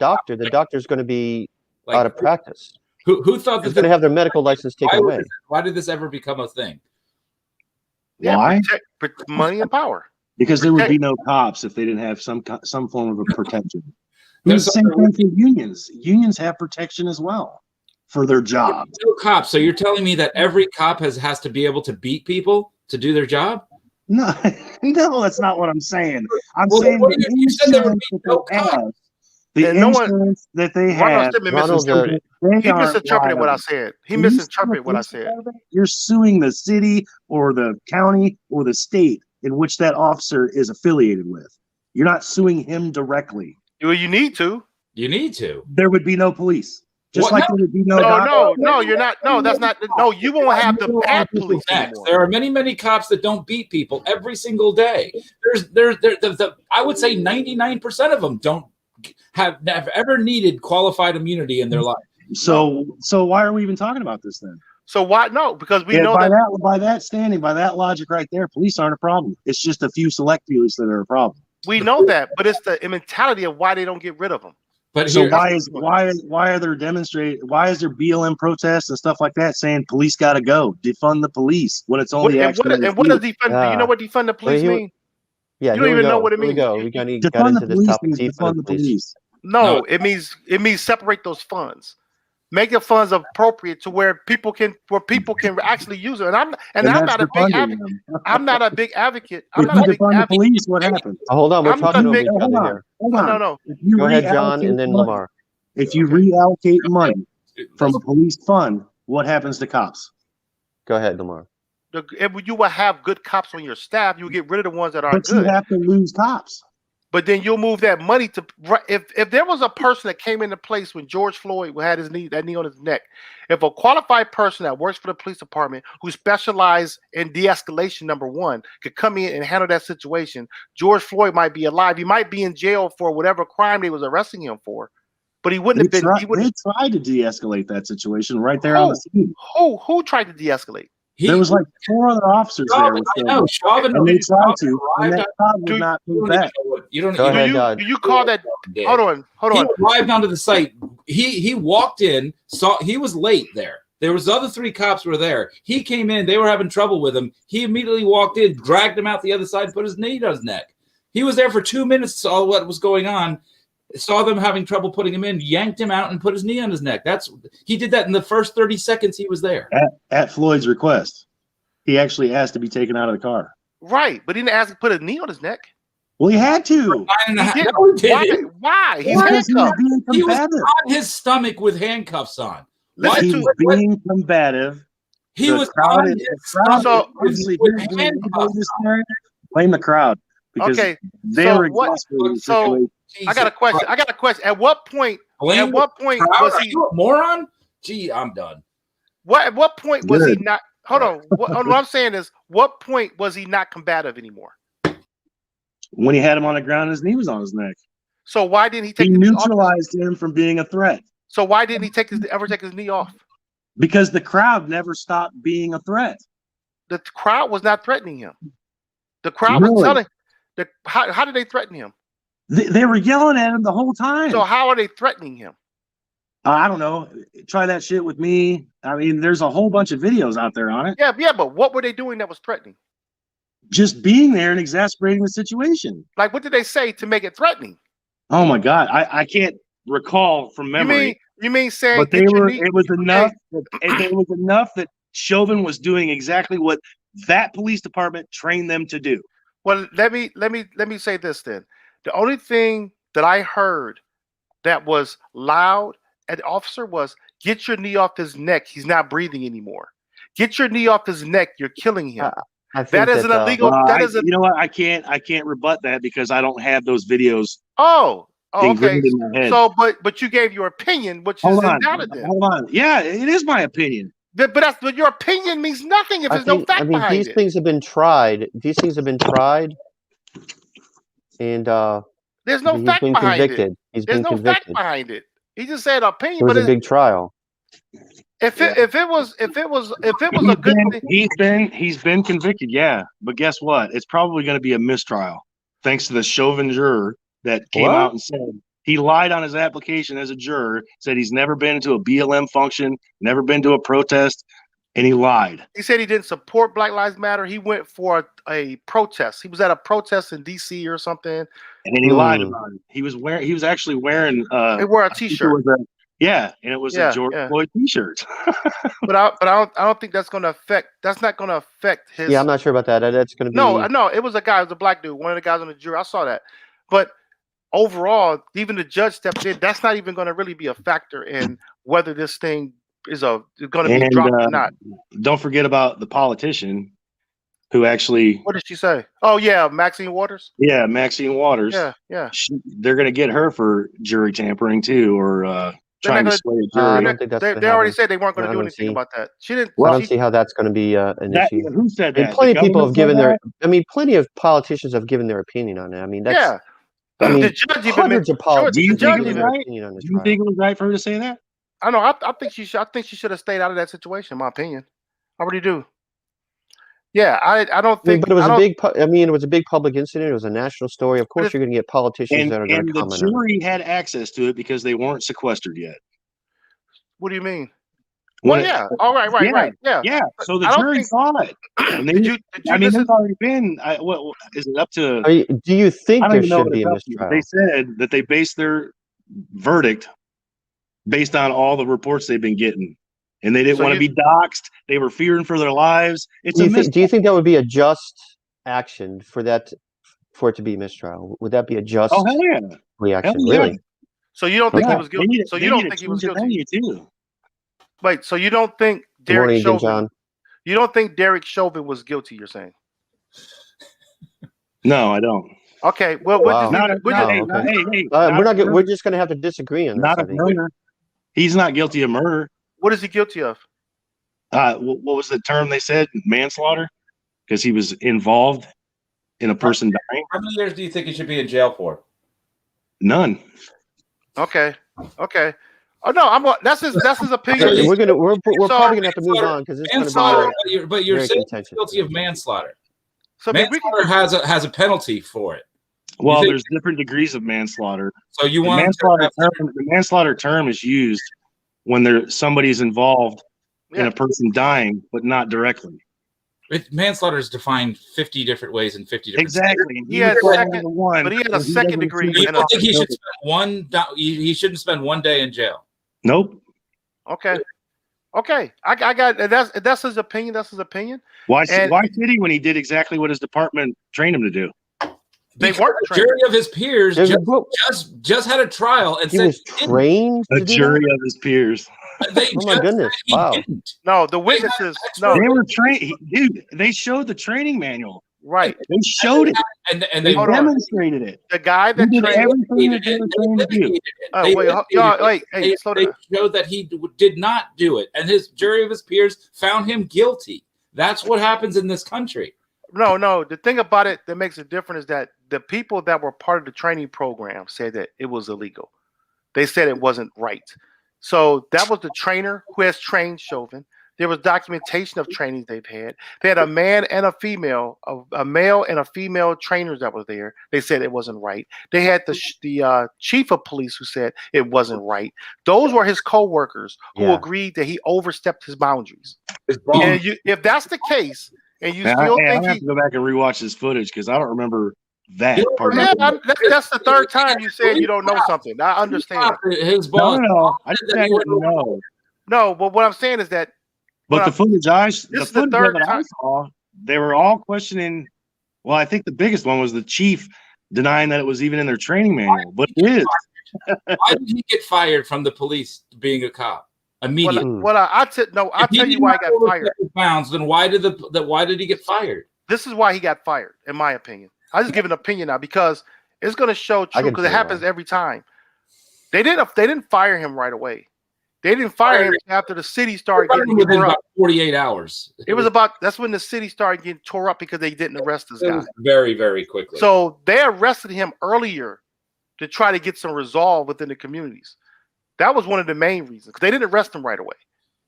A: doctor's going to be out of practice.
D: Who thought that
A: going to have their medical license taken away?
D: Why did this ever become a thing?
B: Yeah,
C: why?
B: Protect money and power.
C: Because there would be no cops if they didn't have some form of a protection. There's the same thing for unions. Unions have protection as well for their job.
D: No cops. So you're telling me that every cop has to be able to beat people to do their job?
C: No, no, that's not what I'm saying. I'm saying
D: you said there would be no cops.
C: The insurance that they have.
B: He misinterpreted what I said. He misinterpreted what I said.
C: You're suing the city or the county or the state in which that officer is affiliated with. You're not suing him directly.
B: Well, you need to.
D: You need to.
C: There would be no police. Just like there would be no.
B: No, you're not. No, that's not. No, you won't have the bad police anymore.
D: There are many cops that don't beat people every single day. I would say 99% of them don't have ever needed qualified immunity in their life.
C: So why are we even talking about this then?
B: So why? No, because we know
C: by that logic right there, police aren't a problem. It's just a few select police that are a problem.
B: We know that, but it's the mentality of why they don't get rid of them.
C: But so why is there BLM protests and stuff like that saying police got to go, defund the police when it's only
B: what does defund? Do you know what defund the police mean?
A: Yeah,
B: you don't even know what it means.
A: We got into this topic.
C: Defund the police.
B: No, it means separate those funds. Make the funds appropriate to where people can actually use it. And I'm not a big advocate. I'm not a big advocate.
C: Police, what happens?
A: Hold on, we're talking over each other here.
B: No.
A: Go ahead, John, and then Lamar.
C: If you reallocate money from a police fund, what happens to cops?
A: Go ahead, Lamar.
B: You will have good cops on your staff. You'll get rid of the ones that aren't good.
C: But you have to lose cops.
B: But then you'll move that money to if there was a person that came into place when George Floyd had that knee on his neck, if a qualified person that works for the police department who specialized in de-escalation, number one, could come in and handle that situation, George Floyd might be alive. He might be in jail for whatever crime they was arresting him for, but he wouldn't have been.
C: They tried to de-escalate that situation right there on the scene.
B: Who tried to de-escalate?
C: There was like 4 other officers there. And they tried to, and that cop would not move back.
B: Do you call that? Hold on.
D: He arrived onto the site. He walked in, he was late there. There was other 3 cops were there. He came in. They were having trouble with him. He immediately walked in, dragged him out the other side, put his knee on his neck. He was there for 2 minutes, saw what was going on, saw them having trouble putting him in, yanked him out, and put his knee on his neck. He did that in the first 30 seconds he was there.
C: At Floyd's request. He actually asked to be taken out of the car.
B: Right, but he didn't ask to put a knee on his neck.
C: Well, he had to.
B: Why? He's handcuffed.
D: He was on his stomach with handcuffs on.
C: He's being combative.
D: He was on his stomach with handcuffs on.
C: Blame the crowd. Because they were exasperated.
B: So I got a question. At what point was he
D: a moron? Gee, I'm done.
B: At what point was he not? Hold on. What I'm saying is, what point was he not combative anymore?
C: When he had him on the ground, his knee was on his neck.
B: So why didn't he
C: He
B: take the knee off?
C: neutralized him from being a threat
B: So why didn't he ever take his knee off?
C: because the crowd never stopped being a threat.
B: The crowd was not threatening him. The crowd was
C: Really?
B: telling. How did they threaten him?
C: They were yelling at him the whole time.
B: So how are they threatening him?
C: I don't know. Try that shit with me. I mean, there's a whole bunch of videos out there on it.
B: Yeah, but what were they doing that was threatening?
C: Just being there and exasperating the situation.
B: Like, what did they say to make it threatening?
C: Oh my God, I can't recall from memory.
B: You mean saying?
C: But they were. It was enough. It was enough that Chauvin was doing exactly what that police department trained them to do.
B: Well, let me say this then. The only thing that I heard that was loud at the officer was, "Get your knee off his neck. He's not breathing anymore. Get your knee off his neck. You're killing him."
A: I think
B: That is an illegal. That is a.
C: You know what? I can't rebut that because I don't have those videos.
B: Oh, okay.
C: Ingrained in my head.
B: So, but you gave your opinion, which is invalid. Then.
C: Hold on. Yeah, it is my opinion.
B: But your opinion means nothing if there's no fact behind
A: these
B: it.
A: things have been tried. These things have been tried, and
B: there's no
A: he's
B: fact
A: been
B: behind
A: convicted.
B: it.
A: He's
B: There's
A: been
B: no
A: convicted.
B: fact behind it. He just said opinion.
A: It was
B: but
A: a big trial.
B: If it was a good thing,
C: He's been convicted, yeah. But guess what? It's probably going to be a mistrial, thanks to the Chauvin juror that came out and said he lied on his application as a juror. Said he's never been to a BLM function, never been to a protest, and he lied.
B: He said he didn't support Black Lives Matter. He went for a protest. He was at a protest in D.C. or something,
C: and he lied about it. He was actually wearing.
B: He wore a T-shirt.
C: Yeah, and it was a George Floyd T-shirt.
B: but I don't think that's going to affect. That's not going to affect his.
A: Yeah, I'm not sure about that. That's going to be.
B: No. It was a guy. It was a black dude. One of the guys on the jury. I saw that. But overall, even the judge stepped in. That's not even going to really be a factor in whether this thing is going to be dropped or not.
C: Don't forget about the politician who actually.
B: What did she say? Oh yeah, Maxine Waters.
C: Yeah, Maxine Waters.
B: Yeah.
C: They're going to get her for jury tampering too, or. Trying to sway a jury.
B: They already said they weren't going to do anything about that. She didn't.
A: I don't see how that's going to be an issue.
C: Who said that?
A: And plenty of people have given their. I mean, plenty of politicians have given their opinion on it. I mean, that's. I mean,
B: the judge even
A: hundreds of politicians.
C: Do you think
A: it
C: was right for her to say that?
B: I know. I think she should. I think she should have stayed out of that situation. In my opinion, I really do. Yeah, I don't think.
A: But it was a big. I mean, it was a big public incident. It was a national story. Of course, you're going to get politicians that are going to comment.
C: And the jury had access to it because they weren't sequestered yet.
B: What do you mean? Well, yeah. All right. Yeah.
C: Yeah. So the jury saw it. And there's already been. What is it up to?
A: Do you think there should be a mistrial?
C: They said that they based their verdict based on all the reports they've been getting, and they didn't want to be doxxed. They were fearing for their lives.
A: Do you think that would be a just action for it to be mistrial? Would that be a just reaction?
C: Hell yeah.
A: Really?
B: So you don't think he was guilty? So you don't think he was guilty? Wait, so you don't think Derek Chauvin? You don't think Derek Chauvin was guilty? You're saying?
C: No, I don't.
B: Okay, well,
A: we're just going to have to disagree on this.
C: Not a murder. He's not guilty of murder.
B: What is he guilty of?
C: What was the term they said? Manslaughter, because he was involved in a person dying.
D: How many years do you think he should be in jail for?
C: None.
B: Okay. Oh no, that's his opinion.
A: We're probably gonna have to move on because it's
D: manslaughter. But you're saying he's guilty of manslaughter. So manslaughter has a penalty for it.
C: Well, there's different degrees of manslaughter.
D: So you want
C: the manslaughter term is used when somebody's involved in a person dying, but not directly.
D: Manslaughter is defined 50 different ways in 50 different
C: exactly.
B: He had a second degree.
D: You don't think he should spend he shouldn't spend 1 day in jail?
C: Nope.
B: Okay. I got that's his opinion. That's his opinion.
C: Why should he when he did exactly what his department trained him to do?
B: They weren't
D: trained. A jury of his peers just had a trial and said
A: was trained.
C: A jury of his peers.
A: Oh my goodness! Wow.
B: No, the witnesses. No,
C: they were trained, dude. They showed the training manual.
B: Right.
C: They showed it,
D: and they
C: demonstrated it.
B: The guy that
C: trained everything that they were trained to do.
B: They
D: showed that he did not do it, and his jury of his peers found him guilty. That's what happens in this country.
B: No. The thing about it that makes it different is that the people that were part of the training program said that it was illegal. They said it wasn't right. So that was the trainer who has trained Chauvin. There was documentation of trainings they've had. They had a man and a female, a male and a female trainers that were there. They said it wasn't right. They had the chief of police who said it wasn't right. Those were his co-workers who agreed that he overstepped his boundaries. And if that's the case, and you still think
C: I have to go back and rewatch this footage because I don't remember that part.
B: Yeah, that's the third time you said you don't know something. I understand.
D: His boss.
C: No. I didn't say I didn't know.
B: No, but what I'm saying is that.
C: But the footage that I saw, they were all questioning. Well, I think the biggest one was the chief denying that it was even in their training manual, but it is.
D: Why did he get fired from the police being a cop immediately?
B: I'll tell you why he got fired.
D: Pounds, then why did he get fired?
B: This is why he got fired, in my opinion. I just give an opinion now because it's going to show true because it happens every time. They didn't fire him right away. They didn't fire him after the city started getting
D: within
B: tore up.
D: about 48 hours.
B: That's when the city started getting tore up because they didn't arrest this guy.
D: Very, very quickly.
B: So they arrested him earlier to try to get some resolve within the communities. That was one of the main reasons because they didn't arrest him right away.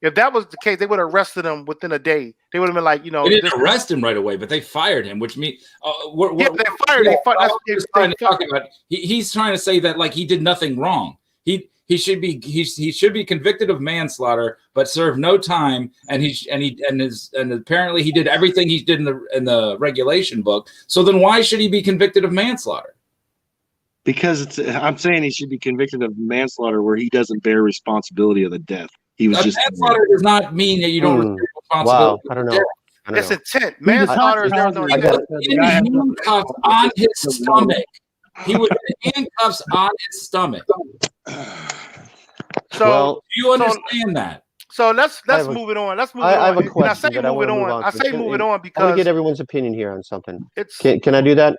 B: If that was the case, they would have arrested him within a day. They would have been like,
D: they didn't arrest him right away, but they fired him, which means
B: they fired.
D: He's trying to say that like he did nothing wrong. He should be convicted of manslaughter, but serve no time. And apparently he did everything he did in the regulation book. So then why should he be convicted of manslaughter?
C: Because I'm saying he should be convicted of manslaughter where he doesn't bear responsibility of the death. He was just
D: manslaughter does not mean that you don't receive responsibility.
A: Wow, I don't know.
B: It's intent. Manslaughter is no intent.
D: In handcuffs on his stomach. He was in handcuffs on his stomach.
B: So
D: do you understand that?
B: So let's move it on. Let's move it on.
A: I have a question that I want to move on.
B: I say move it on because
A: I want to get everyone's opinion here on something. Can I do that?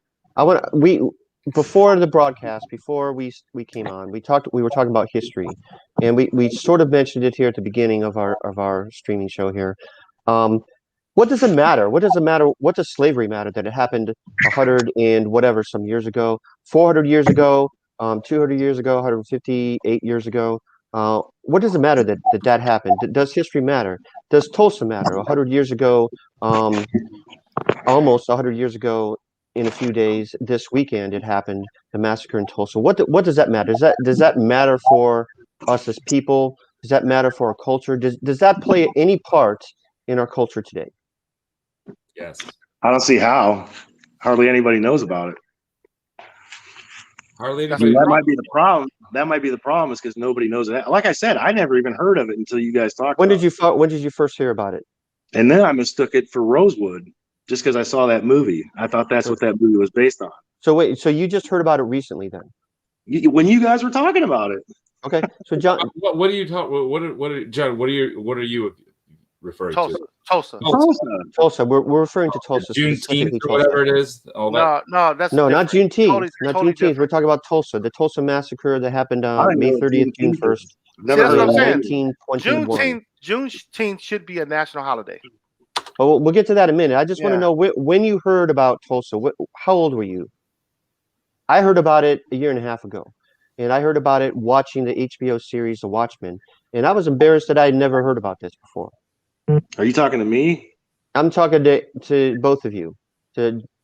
A: Before the broadcast, before we came on, we were talking about history, and we sort of mentioned it here at the beginning of our streaming show here. What does it matter? What does slavery matter that it happened 100 and whatever some years ago, 400 years ago, 200 years ago, 158 years ago? What does it matter that happened? Does history matter? Does Tulsa matter? 100 years ago, almost 100 years ago, in a few days, this weekend, it happened, the massacre in Tulsa. What does that matter? Does that matter for us as people? Does that matter for our culture? Does that play any part in our culture today?
D: Yes.
C: I don't see how. Hardly anybody knows about it.
D: Hardly
C: anybody. That might be the problem. That might be the problem is because nobody knows it. Like I said, I never even heard of it until you guys talked.
A: When did you first hear about it?
C: And then I mistook it for Rosewood just because I saw that movie. I thought that's what that movie was based on.
A: So wait, so you just heard about it recently then?
C: When you guys were talking about it.
A: Okay. So John,
D: what are you talking? John, what are you referring to?
B: Tulsa.
A: We're referring to Tulsa.
D: Juneteenth or whatever it is.
B: No, that's
A: not Juneteenth.
B: Totally
A: not Juneteenth.
B: different.
A: We're talking about Tulsa. The Tulsa massacre that happened on May 30th, June 1st.
B: Never heard of
A: 1921.
B: Juneteenth should be a national holiday.
A: Oh, we'll get to that in a minute. I just want to know when you heard about Tulsa. How old were you? I heard about it a year and a half ago, and I heard about it watching the HBO series The Watchmen, and I was embarrassed that I had never heard about this before.
C: Are you talking to me?
A: I'm talking to both of you.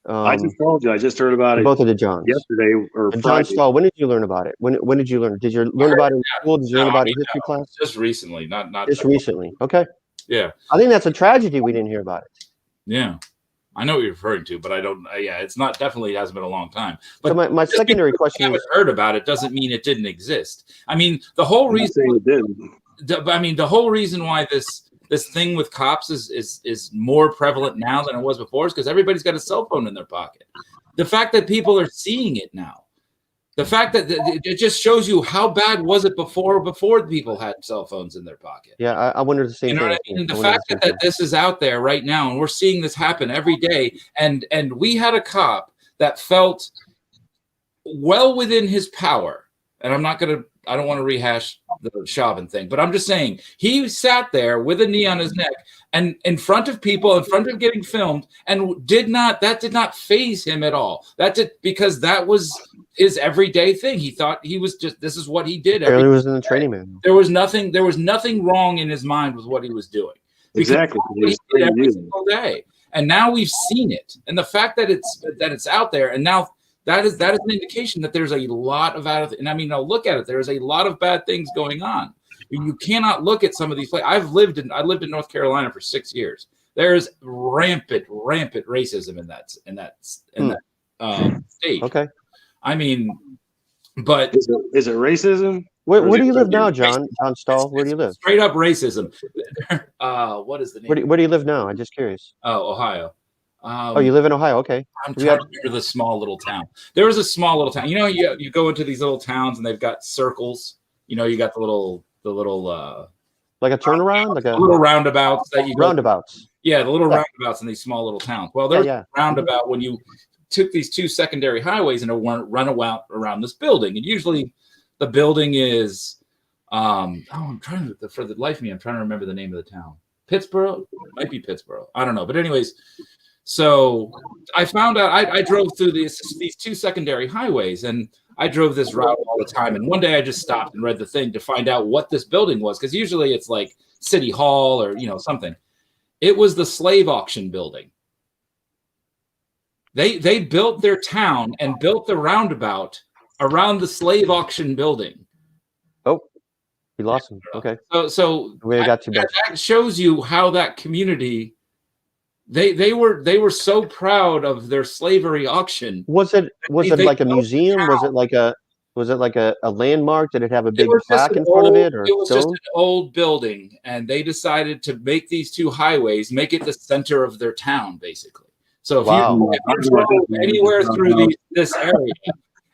C: I just told you. I just heard about it.
A: Both of the Johns.
C: Yesterday or
A: and
C: Friday.
A: John Stahl, when did you learn about it? When did you learn? Did you learn about it in school? Did you learn about it in history class?
D: Just recently, not
A: just recently. Okay.
D: Yeah.
A: I think that's a tragedy we didn't hear about it.
D: Yeah. I know what you're referring to, but I don't. It's not. Definitely hasn't been a long time. But
A: so my secondary question
D: is: heard about it doesn't mean it didn't exist. I mean, the whole reason
C: it did.
D: I mean, the whole reason why this thing with cops is more prevalent now than it was before is because everybody's got a cell phone in their pocket. The fact that people are seeing it now, the fact that it just shows you how bad was it before people had cell phones in their pocket.
A: Yeah, I wonder the same thing.
D: What I mean? The fact that this is out there right now and we're seeing this happen every day, and we had a cop that felt well within his power, and I'm not gonna don't want to rehash the Chauvin thing, but I'm just saying he sat there with a knee on his neck and in front of people, in front of getting filmed, and did not faze him at all. Because that was his everyday thing. He thought he was this is what he did.
A: Apparently it was in the training manual.
D: There was nothing wrong in his mind with what he was doing.
C: Exactly.
D: He did every single day. And now we've seen it. And the fact that it's out there, and now that is an indication that there's a lot of look at it. There's a lot of bad things going on. You cannot look at some of these places. I lived in North Carolina for 6 years. There is rampant racism in that state.
A: Okay.
D: I mean, but
C: is it racism?
A: Where do you live now, John Stahl? Where do you live?
D: Straight up racism. What is the name?
A: Where do you live now? I'm just curious.
D: Oh, Ohio.
A: You live in Ohio? Okay.
D: I'm trying to remember the small little town. There was a small little town. You go into these little towns and they've got circles. You got the little
A: like a turnaround, like a
D: little roundabouts that you
A: roundabouts.
D: Yeah, the little roundabouts in these small little towns. Well, there's a roundabout when you took these two secondary highways and run around this building, and usually the building is I'm trying to for the life of me, I'm trying to remember the name of the town. Pittsburgh? It might be Pittsburgh. I don't know. But anyways, so I found out I drove through these two secondary highways, and I drove this route all the time. And one day I just stopped and read the thing to find out what this building was, because usually it's like City Hall or something. It was the slave auction building. They built their town and built the roundabout around the slave auction building.
A: Oh, we lost him. Okay.
D: So
A: we got too bad.
D: That shows you how that community they were so proud of their slavery auction.
A: Was it like a museum? Was it like a landmark? Did it have a big plaque in front of it, or
D: it was just an old building, and they decided to make these two highways, make it the center of their town, basically. So if you drove anywhere through this area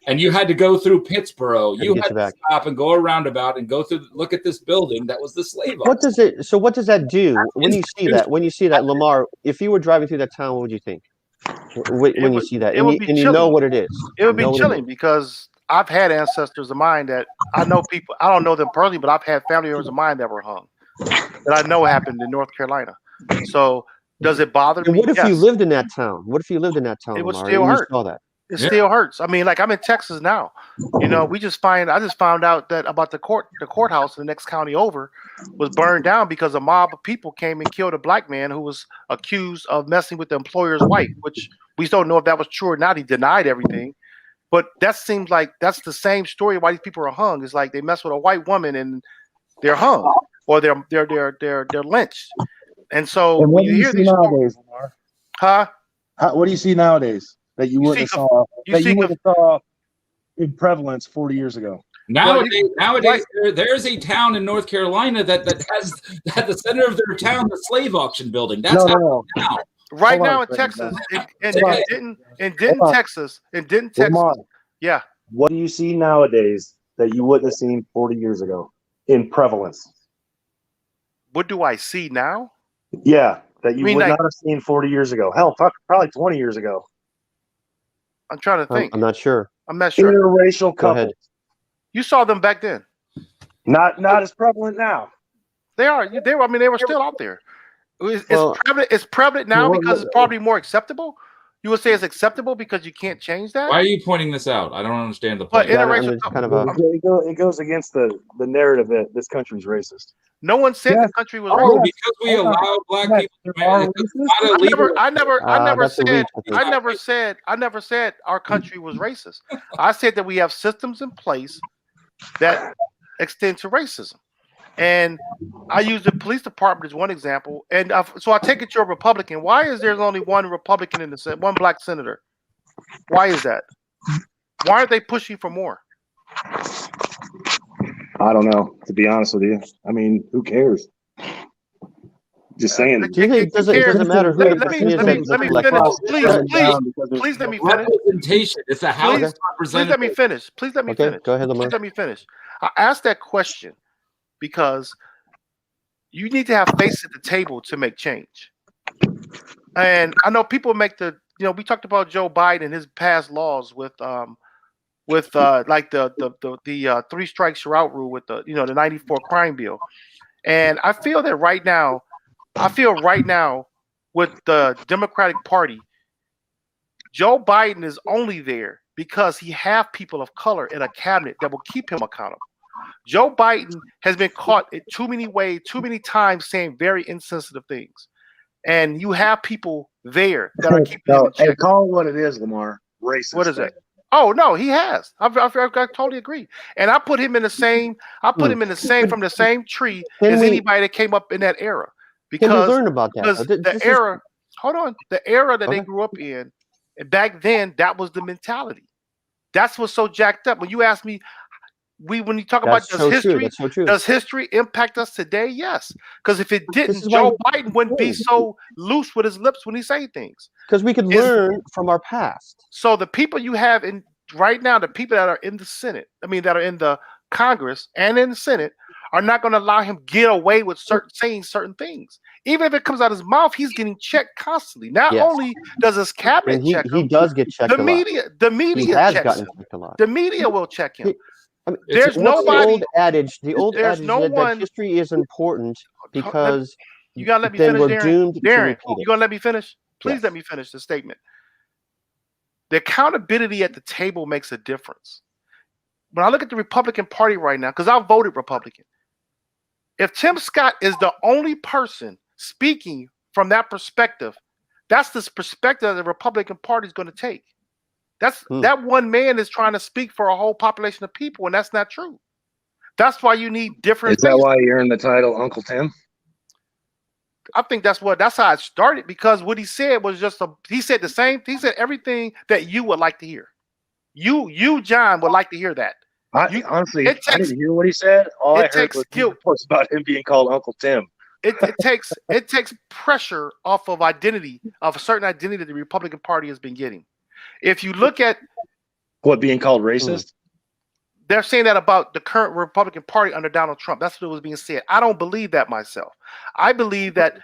D: and you had to go through Pittsburgh, you had to stop and go a roundabout and look at this building that was the slave auction.
A: What does that do when you see that? When you see that, Lamar, if you were driving through that town, what would you think? When you see that, and you know what it is?
B: It would be chilling, because I've had ancestors of mine that I know people. I don't know them personally, but I've had family members of mine that were hung that I know happened in North Carolina. So does it bother me?
A: What if you lived in that town? What if you lived in that town?
B: It would still hurt. It still hurts. I mean, like, I'm in Texas now. I just found out that about the courthouse in the next county over was burned down because a mob of people came and killed a black man who was accused of messing with the employer's wife, which we don't know if that was true or not. He denied everything. But that seems like that's the same story why these people are hung. It's like they mess with a white woman and they're hung, or they're lynched. And so
E: what
B: when
E: do
B: you hear these
E: nowadays, Lamar? What do you see nowadays that you wouldn't have saw in prevalence 40 years ago?
D: Nowadays, there's a town in North Carolina that has at the center of their town the slave auction building. That's now.
B: Right now in Texas, in Denton, Texas. Yeah.
E: What do you see nowadays that you wouldn't have seen 40 years ago in prevalence?
B: What do I see now?
E: Yeah, that you would not have seen 40 years ago. Hell, probably 20 years ago.
B: I'm trying to think.
A: I'm not sure.
E: Interracial couples.
B: You saw them back then.
E: Not as prevalent now.
B: They are. They were still out there. It's prevalent now because it's probably more acceptable. You would say it's acceptable because you can't change that.
D: Why are you pointing this out? I don't understand the point.
B: But interracial
E: it goes against the narrative that this country's racist.
B: No one said the country was racist.
D: Because we allow black people to marry.
B: I never said our country was racist. I said that we have systems in place that extend to racism. And I use the police department as one example. And so I take it you're a Republican. Why is there only one Republican in the Senate, one black senator? Why is that? Why aren't they pushing for more?
E: I don't know, to be honest with you. I mean, who cares? Just saying.
A: Do you think it doesn't matter who the person is?
B: Let me finish. Please let me finish.
D: Representation. It's a house representative.
B: Please let me finish. Please let me finish.
A: Go ahead, Lamar.
B: Please let me finish. I asked that question because you need to have face at the table to make change. And I know people make we talked about Joe Biden and his past laws with like the three strikes you're out rule with the the 94 crime bill. And I feel right now with the Democratic Party, Joe Biden is only there because he have people of color in a cabinet that will keep him accountable. Joe Biden has been caught in too many times saying very insensitive things. And you have people there that are keeping him in check.
E: Hey, call it what it is, Lamar. Racist.
B: What is it? Oh no, he has. I totally agree. And I put him in the same. From the same tree as anybody that came up in that era. Because
A: can we learn about that?
B: Because the era. Hold on, the era that they grew up in, back then, that was the mentality. That's what's so jacked up. When you ask me, when you talk about does history impact us today? Yes, because if it didn't, Joe Biden wouldn't be so loose with his lips when he say things.
A: Because we could learn from our past.
B: So the people you have in right now, the people that are in the Senate, that are in the Congress and in the Senate, are not going to allow him get away with saying certain things. Even if it comes out of his mouth, he's getting checked constantly. Not only does his cabinet check him,
A: he does get checked.
B: The media checks him. The media will check him.
A: There's nobody. The old adage that history is important because
B: you gotta let me finish. Darren, you gonna let me finish? Please let me finish the statement. The accountability at the table makes a difference. When I look at the Republican Party right now, because I voted Republican, if Tim Scott is the only person speaking from that perspective, that's the perspective the Republican Party is going to take. That one man is trying to speak for a whole population of people, and that's not true. That's why you need different.
E: Is that why you're in the title, Uncle Tim?
B: I think that's how it started, because what he said was he said the same. He said everything that you would like to hear. You, John, would like to hear that.
E: Honestly, I didn't hear what he said. All I heard was about him being called Uncle Tim.
B: It takes pressure off of a certain identity that the Republican Party has been getting. If you look at
E: what being called racist,
B: they're saying that about the current Republican Party under Donald Trump. That's what was being said. I don't believe that myself. I believe that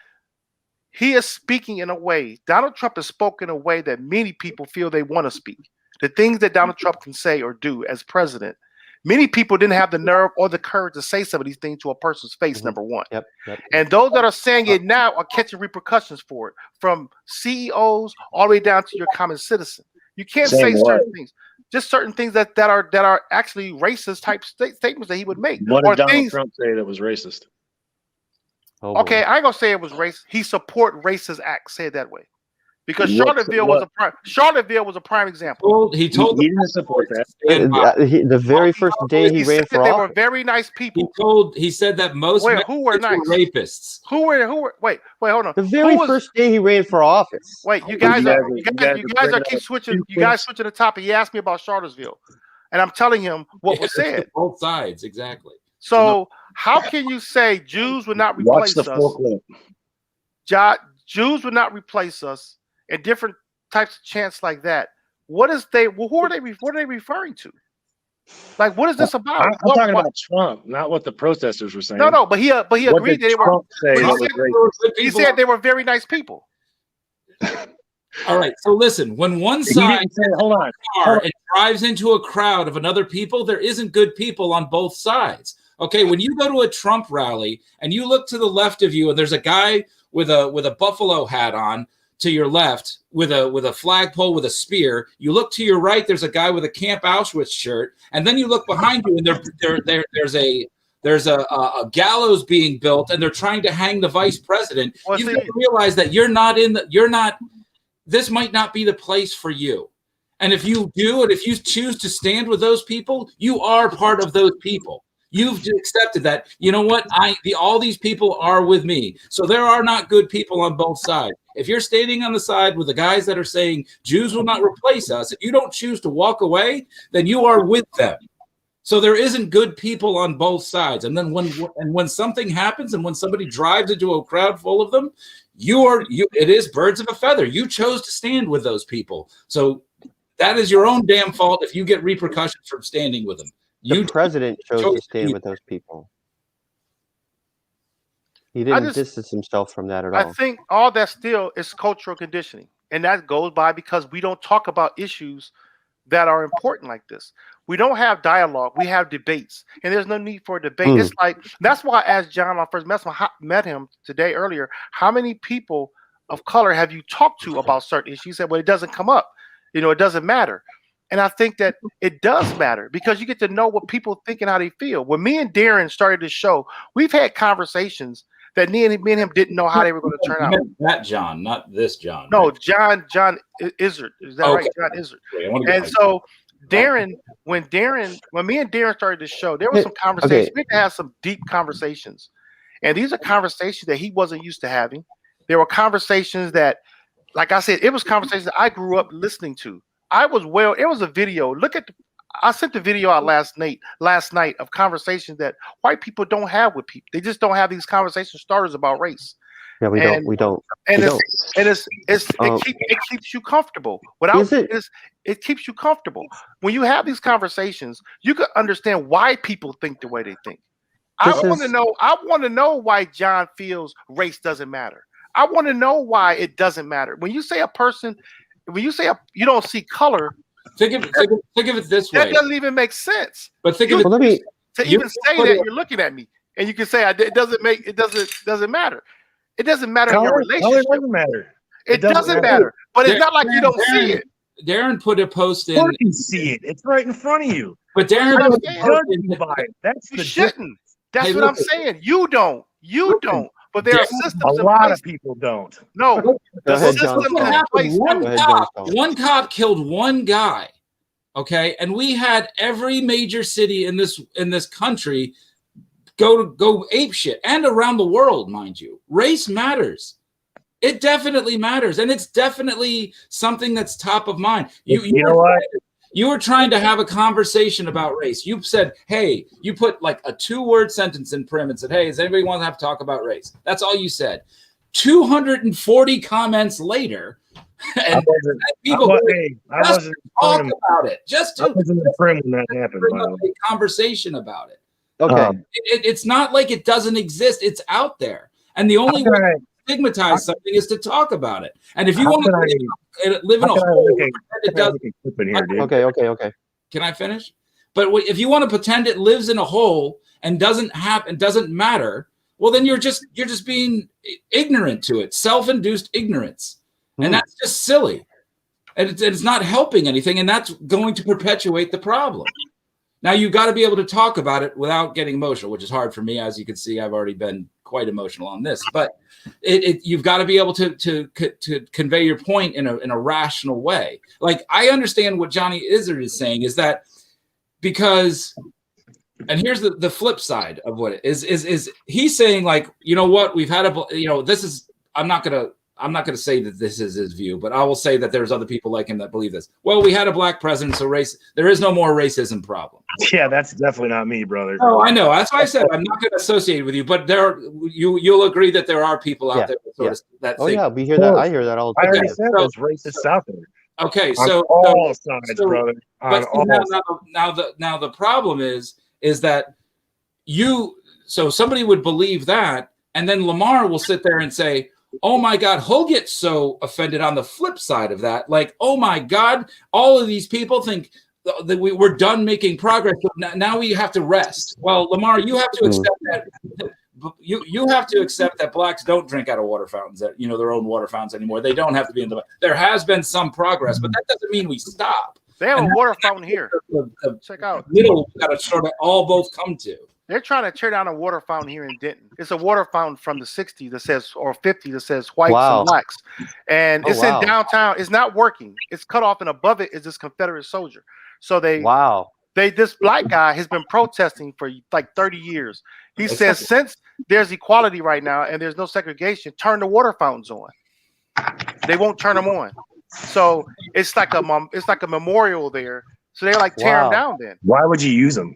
B: he is speaking in a way. Donald Trump has spoken in a way that many people feel they want to speak. The things that Donald Trump can say or do as president, many people didn't have the nerve or the courage to say some of these things to a person's face, number one.
A: Yep.
B: And those that are saying it now are catching repercussions for it, from CEOs all the way down to your common citizen. You can't say certain things, just certain things that are actually racist type statements that he would make.
E: What did Donald Trump say that was racist?
B: Okay, I ain't gonna say it was racist. He support racist acts. Say it that way. Because Charlottesville was a prime example.
D: He didn't
E: support that.
A: The very first day he ran for office,
B: they were very nice people.
D: He said that most
B: who were nice
D: rapists.
B: Who were wait, hold on.
A: The very first day he ran for office.
B: Wait, you guys keep switching. You guys switching the topic. He asked me about Charlottesville, and I'm telling him what was said.
D: Both sides, exactly.
B: So how can you say Jews would not replace us? Jews would not replace us. And different types of chants like that. Who are they referring to? Like, what is this about?
E: I'm talking about Trump, not what the protesters were saying.
B: No, but he agreed he said they were very nice people.
D: All right, so listen, when one side and drives into a crowd of another people, there isn't good people on both sides. Okay, when you go to a Trump rally and you look to the left of you and there's a guy with a buffalo hat on to your left with a flagpole with a spear, you look to your right, there's a guy with a Camp Auschwitz shirt, and then you look behind you and there's a gallows being built and they're trying to hang the vice president. You have to realize that this might not be the place for you. And if you do, and if you choose to stand with those people, you are part of those people. You've accepted that, you know what, all these people are with me. So there are not good people on both sides. If you're standing on the side with the guys that are saying Jews will not replace us, if you don't choose to walk away, then you are with them. So there isn't good people on both sides. And then when something happens and when somebody drives into a crowd full of them, it is birds of a feather. You chose to stand with those people. So that is your own damn fault if you get repercussions from standing with them.
A: The president chose to stand with those people. He didn't distance himself from that at all.
B: I think all that still is cultural conditioning. And that goes by because we don't talk about issues that are important like this. We don't have dialogue. We have debates, and there's no need for a debate. It's like that's why I asked John when I first met him today earlier. How many people of color have you talked to about certain issues? He said, "Well, it doesn't come up. It doesn't matter." And I think that it does matter because you get to know what people think and how they feel. When me and Darren started this show, we've had conversations that me and him didn't know how they were going to turn out.
D: That John, not this John.
B: No,
D: right?
B: John Izzard. Is that right? John Izzard. And so Darren, when me and Darren started this show, there was some conversations. We had some deep conversations. And these are conversations that he wasn't used to having. There were conversations that, like I said, it was conversations that I grew up listening to. It was a video. I sent the video out last night of conversations that white people don't have with people. They just don't have these conversation starters about race.
A: Yeah, we don't.
B: And it keeps you comfortable. It keeps you comfortable. When you have these conversations, you can understand why people think the way they think. I want to know why John feels race doesn't matter. I want to know why it doesn't matter. When you say you don't see color,
D: think of it this way.
B: That doesn't even make sense.
D: But think of it.
B: Even say that you're looking at me, and you can say it doesn't matter. It doesn't matter in your relationship.
E: Color doesn't matter.
B: It doesn't matter. But it's not like you don't see it.
D: Darren put a post in.
E: You can see it. It's right in front of you.
D: But Darren
B: you shouldn't. That's what I'm saying. You don't. But there are systems.
E: A lot of people don't.
B: No, the system
D: in place. One cop killed one guy. Okay, and we had every major city in this country go apeshit, and around the world, mind you. Race matters. It definitely matters, and it's definitely something that's top of mind. You know what? You were trying to have a conversation about race. You said, hey, you put like a 2-word sentence in prim and said, hey, does anybody want to have to talk about race? That's all you said. 240 comments later, and people
E: I wasn't
D: talk about it. Just to
E: bring that happened,
D: bring up a conversation about it.
A: Okay.
D: It's not like it doesn't exist. It's out there. And the only way to stigmatize something is to talk about it. And if you want to live in a hole, it does.
A: Okay.
D: Can I finish? But if you want to pretend it lives in a hole and doesn't matter, well, then you're just being ignorant to it, self-induced ignorance, and that's just silly, and it's not helping anything, and that's going to perpetuate the problem. Now you've got to be able to talk about it without getting emotional, which is hard for me, as you can see. I've already been quite emotional on this, but you've got to be able to convey your point in a rational way. Like, I understand what Johnny Izzard is saying is that because, and here's the flip side of what it is he's saying, like, you know what, we've had this is, I'm not gonna say that this is his view, but I will say that there's other people like him that believe this. Well, we had a black president, so there is no more racism problem.
E: Yeah, that's definitely not me, brother.
D: Oh, I know. That's why I said I'm not going to associate with you, but you'll agree that there are people out there that think.
A: Yeah, we hear that. I hear that all the time.
E: I already said there's racists out there.
D: Okay,
E: so all sides, brother.
D: But now the problem is that somebody would believe that, and then Lamar will sit there and say, oh my God, he'll get so offended on the flip side of that. Like, oh my God, all of these people think that we're done making progress. Now we have to rest. Well, Lamar, you have to accept that. You have to accept that blacks don't drink out of water fountains, their own water fountains anymore. They don't have to be in the. There has been some progress, but that doesn't mean we stop.
B: They have a water fountain here. Check out.
D: Middle got to sort of all both come to.
B: They're trying to tear down a water fountain here in Denton. It's a water fountain from the 60s that says, or 50s that says whites and blacks. And it's in downtown. It's not working. It's cut off, and above it is this Confederate soldier. So this black guy has been protesting for like 30 years. He says, since there's equality right now and there's no segregation, turn the water fountains on. They won't turn them on. So it's like a memorial there. So they're like tear them down then.
E: Why would you use them?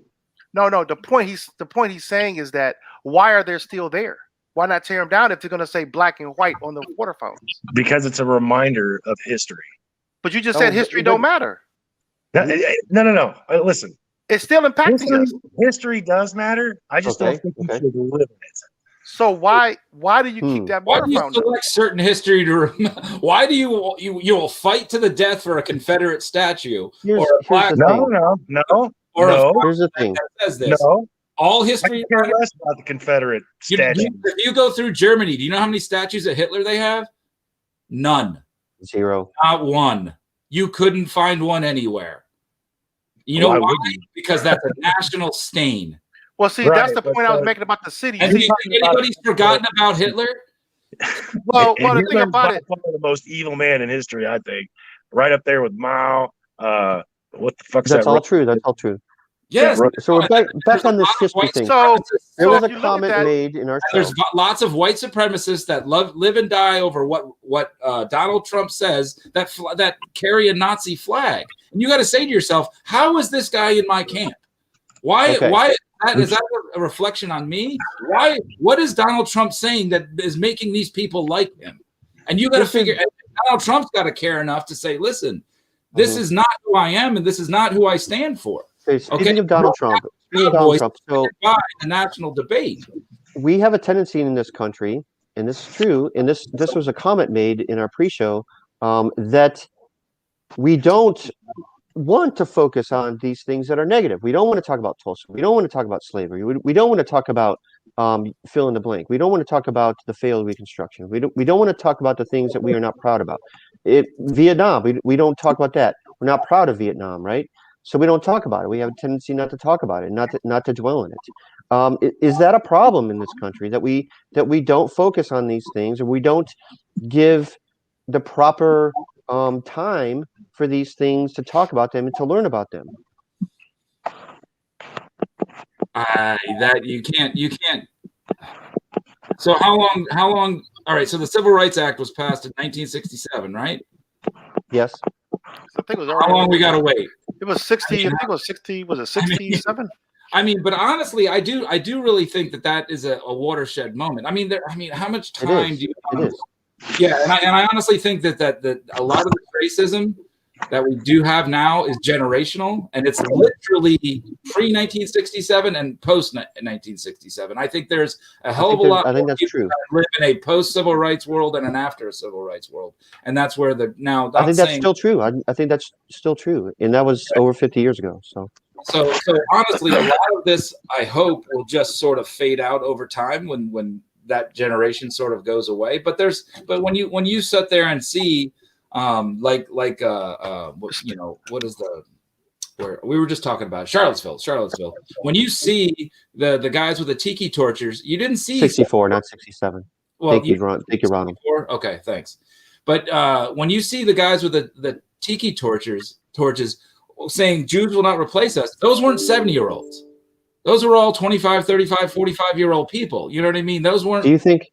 B: No. The point he's saying is that why are they still there? Why not tear them down if they're going to say black and white on the water fountains?
E: Because it's a reminder of history.
B: But you just said history don't matter.
E: No. Listen,
B: it's still impacting us.
E: History does matter. I just don't think we should live in it.
B: So why do you keep that
D: Why
B: water
D: do you
B: fountain?
D: select certain history to? Why do you will fight to the death for a Confederate statue
A: Here's
D: or a plaque?
A: the thing. Here's the thing.
D: That says this.
E: No.
D: All
E: I
D: history.
E: care less about the Confederate statue.
D: If you go through Germany, do you know how many statues of Hitler they have? None.
A: 0.
D: Not one. You couldn't find one anywhere. You know why? Because that's a national stain.
B: Well, see, that's the point I was making about the city.
D: And anybody's forgotten about Hitler?
B: Well, the thing about it,
E: one of the most evil man in history, I think, right up there with Mao. What the fuck's that?
A: That's all true. That's all true.
D: Yes.
A: So we're back on this history thing.
B: So
A: there was a comment made in our show.
D: There's lots of white supremacists that live and die over what Donald Trump says that carry a Nazi flag, and you got to say to yourself, how is this guy in my camp? Why?
A: Okay.
D: Why is that a reflection on me? Why? What is Donald Trump saying that is making these people like him? And you got to figure. Donald Trump's got to care enough to say, listen, this is not who I am, and this is not who I stand for.
A: Okay, speaking of Donald Trump, so
D: the national debate.
A: We have a tendency in this country, and this is true, and this was a comment made in our pre-show, that we don't want to focus on these things that are negative. We don't want to talk about Tulsa. We don't want to talk about slavery. We don't want to talk about fill in the blank. We don't want to talk about the failed Reconstruction. We don't want to talk about the things that we are not proud about. Vietnam, we don't talk about that. We're not proud of Vietnam, right? So we don't talk about it. We have a tendency not to talk about it, not to dwell in it. Is that a problem in this country that we don't focus on these things, or we don't give the proper time for these things to talk about them and to learn about them?
D: That you can't. So how long? All right. So the Civil Rights Act was passed in 1967, right?
A: Yes.
B: I think it was
D: how long we got to wait?
B: It was 60. I think it was 60. Was it 67?
D: I mean, but honestly, I do really think that is a watershed moment. I mean, how much time do you?
A: It is.
D: Yeah, and I honestly think that a lot of the racism that we do have now is generational, and it's literally pre-1967 and post-1967. I think there's a hell of a lot.
A: I think that's true.
D: Live in a post-civil rights world and an after-civil rights world, and that's where
A: I think that's still true. I think that's still true, and that was over 50 years ago. So
D: honestly, a lot of this, I hope, will just sort of fade out over time when that generation sort of goes away. But when you sit there and see. What is where we were just talking about Charlottesville. When you see the guys with the tiki torches, you didn't see
A: 64, not 67.
D: Well,
A: thank you, Ronald.
D: Okay, thanks. But when you see the guys with the tiki torches saying Jews will not replace us, those weren't 70-year-olds. Those were all 25, 35, 45-year-old people. You know what I mean? Those weren't.
A: Do you think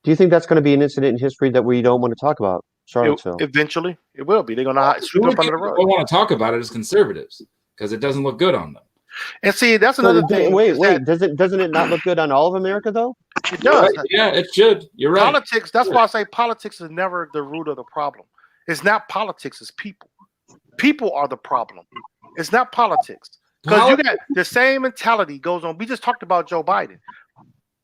A: that's going to be an incident in history that we don't want to talk about? Charlottesville.
B: Eventually, it will be. They're going to sweep up under the rug.
D: We want to talk about it as conservatives because it doesn't look good on them.
B: And see, that's another thing.
A: Wait. Doesn't it not look good on all of America though?
B: It does.
D: Right? Yeah, it should. You're right.
B: Politics. That's why I say politics is never the root of the problem. It's not politics. It's people. People are the problem. It's not politics. Because you got the same mentality goes on. We just talked about Joe Biden.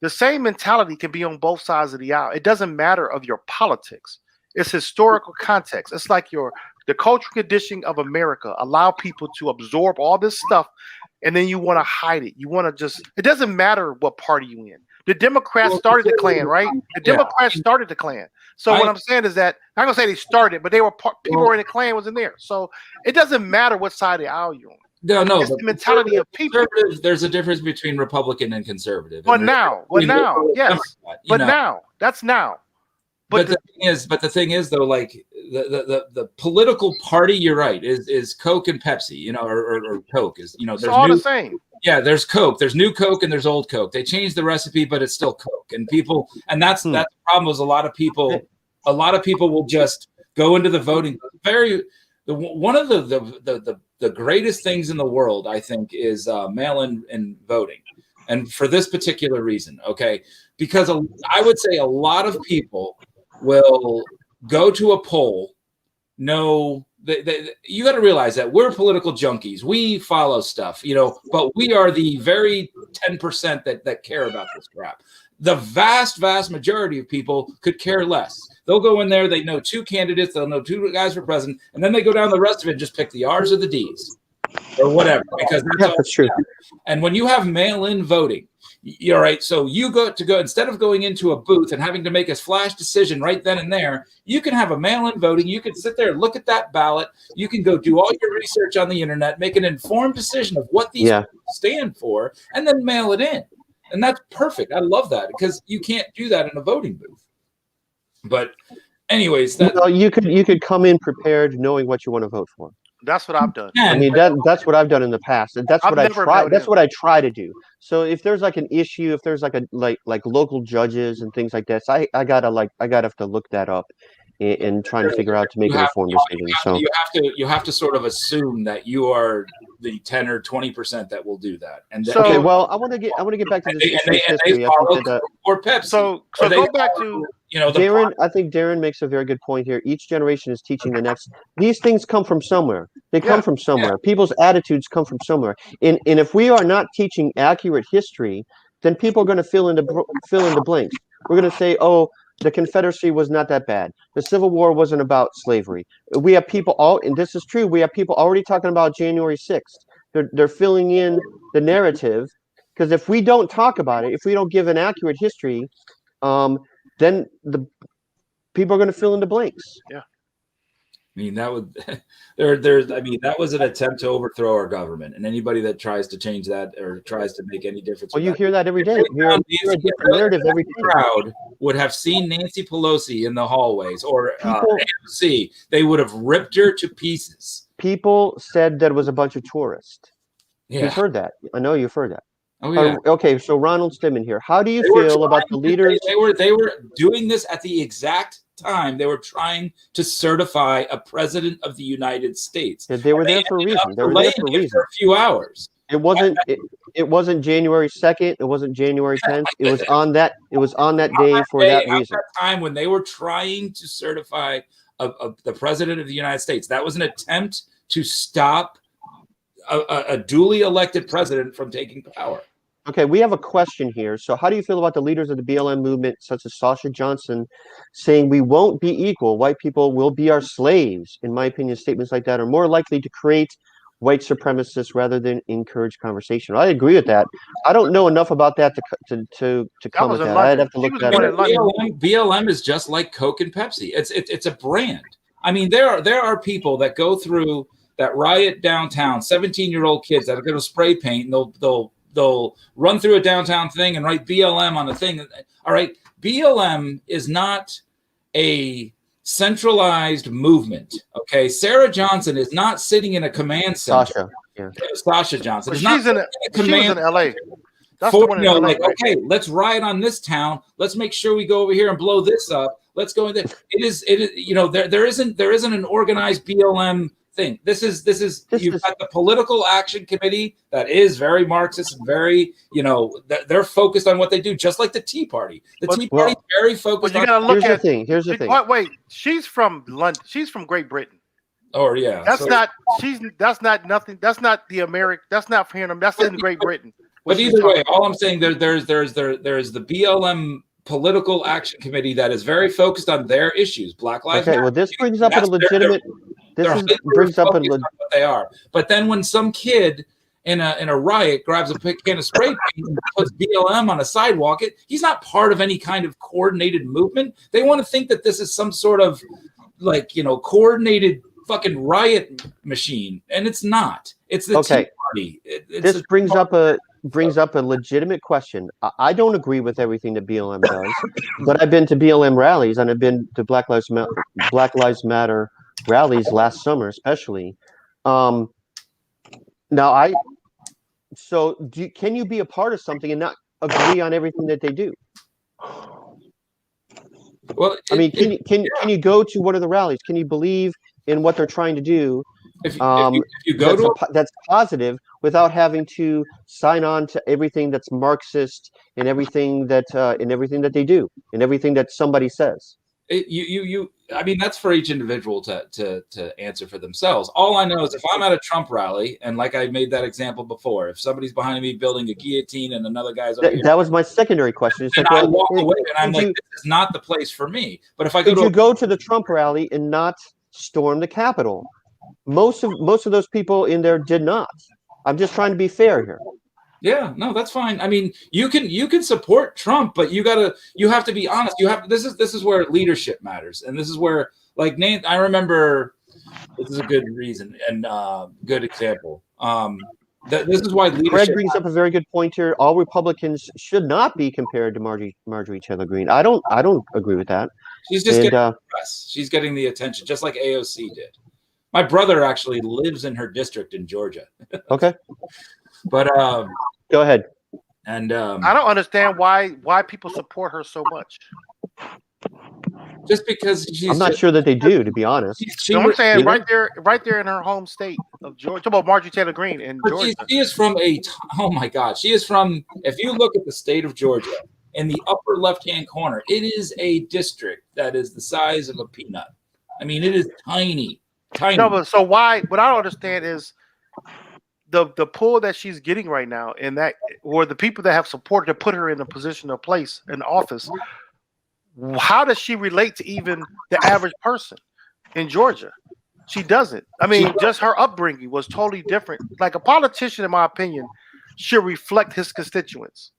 B: The same mentality can be on both sides of the aisle. It doesn't matter of your politics. It's historical context. It's like the cultural conditioning of America allow people to absorb all this stuff, and then you want to hide it. You want to it doesn't matter what party you in. The Democrats started the Klan, right? The Democrats started the Klan. So what I'm saying is that I'm not gonna say they started, but they were people were in the Klan was in there. So it doesn't matter what side of the aisle you're on.
D: No,
B: it's the mentality of people.
D: There's a difference between Republican and conservative.
B: But now, yes. But now, that's now.
D: But the thing is though, like the political party, you're right, is Coke and Pepsi, or Coke is, there's
B: all the same.
D: Yeah, there's Coke, there's new Coke and there's old Coke. They changed the recipe, but it's still Coke. And that's the problem is a lot of people will just go into the voting. One of the greatest things in the world, I think, is mail-in voting. And for this particular reason, okay, because I would say a lot of people will go to a poll. No, you got to realize that we're political junkies. We follow stuff, but we are the very 10% that care about this crap. The vast majority of people could care less. They'll go in there, they know 2 candidates, they'll know 2 guys for president, and then they go down the rest of it and just pick the R's or the D's or whatever, because
A: that's true.
D: And when you have mail-in voting, you're right. So you go instead of going into a booth and having to make a flash decision right then and there, you can have a mail-in voting. You can sit there, look at that ballot. You can go do all your research on the internet, make an informed decision of what these stand for, and then mail it in. And that's perfect. I love that, because you can't do that in a voting booth. But anyways,
A: you could come in prepared, knowing what you want to vote for.
B: That's what I've done.
A: I mean, that's what I've done in the past, and that's what I try. That's what I try to do. So if there's like an issue, if there's like like local judges and things like that, so I gotta have to look that up and trying to figure out to make an informed decision. So
D: you have to sort of assume that you are the 10 or 20% that will do that. And
B: so,
A: okay, well, I want to get back to this history.
D: Or Pepsi.
B: So go back to
A: Darren. I think Darren makes a very good point here. Each generation is teaching the next. These things come from somewhere. They come from somewhere. People's attitudes come from somewhere. And if we are not teaching accurate history, then people are going to fill in the blanks. We're going to say, oh, the Confederacy was not that bad. The Civil War wasn't about slavery. We have people and this is true. We have people already talking about January 6th. They're filling in the narrative, because if we don't talk about it, if we don't give an accurate history, then the people are going to fill in the blanks.
B: Yeah.
D: I mean, that would that was an attempt to overthrow our government, and anybody that tries to change that or tries to make any difference.
A: Well, you hear that every day. You hear a different narrative every day.
D: Crowd would have seen Nancy Pelosi in the hallways or AMC. They would have ripped her to pieces.
A: People said that it was a bunch of tourists.
D: Yeah.
A: You've heard that. I know you've heard that.
D: Oh, yeah.
A: Okay, so Ronald Stedman here. How do you feel about the leaders?
D: They were doing this at the exact time they were trying to certify a president of the United States.
A: They were there for a reason. They were there for a reason.
D: For a few hours.
A: It wasn't January 2nd. It wasn't January 10th. It was on that day for that reason.
D: At that time when they were trying to certify the president of the United States, that was an attempt to stop a duly elected president from taking power.
A: Okay, we have a question here. So how do you feel about the leaders of the BLM movement, such as Sasha Johnson, saying we won't be equal, white people will be our slaves? In my opinion, statements like that are more likely to create white supremacists rather than encourage conversation. I agree with that. I don't know enough about that to comment that. I'd have to look that up.
D: BLM is just like Coke and Pepsi. It's a brand. I mean, there are people that go through that riot downtown, 17-year-old kids that are going to spray paint, and they'll run through a downtown thing and write BLM on a thing. All right, BLM is not a centralized movement. Okay, Sarah Johnson is not sitting in a command center. Sasha Johnson.
B: She was in LA. That's
D: for,
B: the one in LA,
D: like,
B: right?
D: okay, let's riot on this town. Let's make sure we go over here and blow this up. Let's go in there. It is, there isn't an organized BLM thing. This is you've got the political action committee that is very Marxist and very, they're focused on what they do, just like the Tea Party. The Tea Party is very focused on.
A: Here's the thing. Here's the thing.
B: Wait, she's from London. She's from Great Britain.
D: Oh yeah.
B: That's not nothing. That's not the American. That's not for him. That's in Great Britain.
D: But either way, all I'm saying there's the BLM political action committee that is very focused on their issues. Black Lives Matter.
A: Okay, well, this brings up a legitimate.
D: What they are. But then when some kid in a riot grabs a can of spray paint and puts BLM on a sidewalk, he's not part of any kind of coordinated movement. They want to think that this is some sort of coordinated fucking riot machine, and it's not. It's the Tea Party.
A: This brings up a legitimate question. I don't agree with everything that BLM does, but I've been to BLM rallies and I've been to Black Lives Matter rallies last summer, especially. Can you be a part of something and not agree on everything that they do?
D: Well,
A: can you go to one of the rallies? Can you believe in what they're trying to do?
D: If you go
A: that's positive without having to sign on to everything that's Marxist and everything that they do and everything that somebody says.
D: I mean, that's for each individual to answer for themselves. All I know is if I'm at a Trump rally, and like I made that example before, if somebody's behind me building a guillotine and another guy's over here,
A: that was my secondary question. It's like,
D: I
A: well,
D: walk away and I'm like, this is not the place for me. But if I go
A: did you go to the Trump rally and not storm the Capitol? Most of those people in there did not. I'm just trying to be fair here.
D: Yeah, no, that's fine. I mean, you can support Trump, but you have to be honest. This is where leadership matters, and this is where, like, Nate, I remember this is a good reason and good example. This is why leadership.
A: Greg brings up a very good point here. All Republicans should not be compared to Marjorie Taylor Greene. I don't agree with that.
D: She's just getting the press. She's getting the attention, just like AOC did. My brother actually lives in her district in Georgia.
A: Okay.
D: But
A: go ahead.
B: And I don't understand why people support her so much.
D: Just because she's.
A: I'm not sure that they do, to be honest.
B: I'm saying right there in her home state of Georgia. Talk about Marjorie Taylor Greene in Georgia.
D: She is from oh my God, she is from. If you look at the state of Georgia, in the upper left-hand corner, it is a district that is the size of a peanut. I mean, it is tiny.
B: No, but so why? What I don't understand is the pull that she's getting right now, and that, or the people that have supported to put her in a position of place in office. How does she relate to even the average person in Georgia? She doesn't. I mean, just her upbringing was totally different. Like a politician, in my opinion, should reflect his constituents.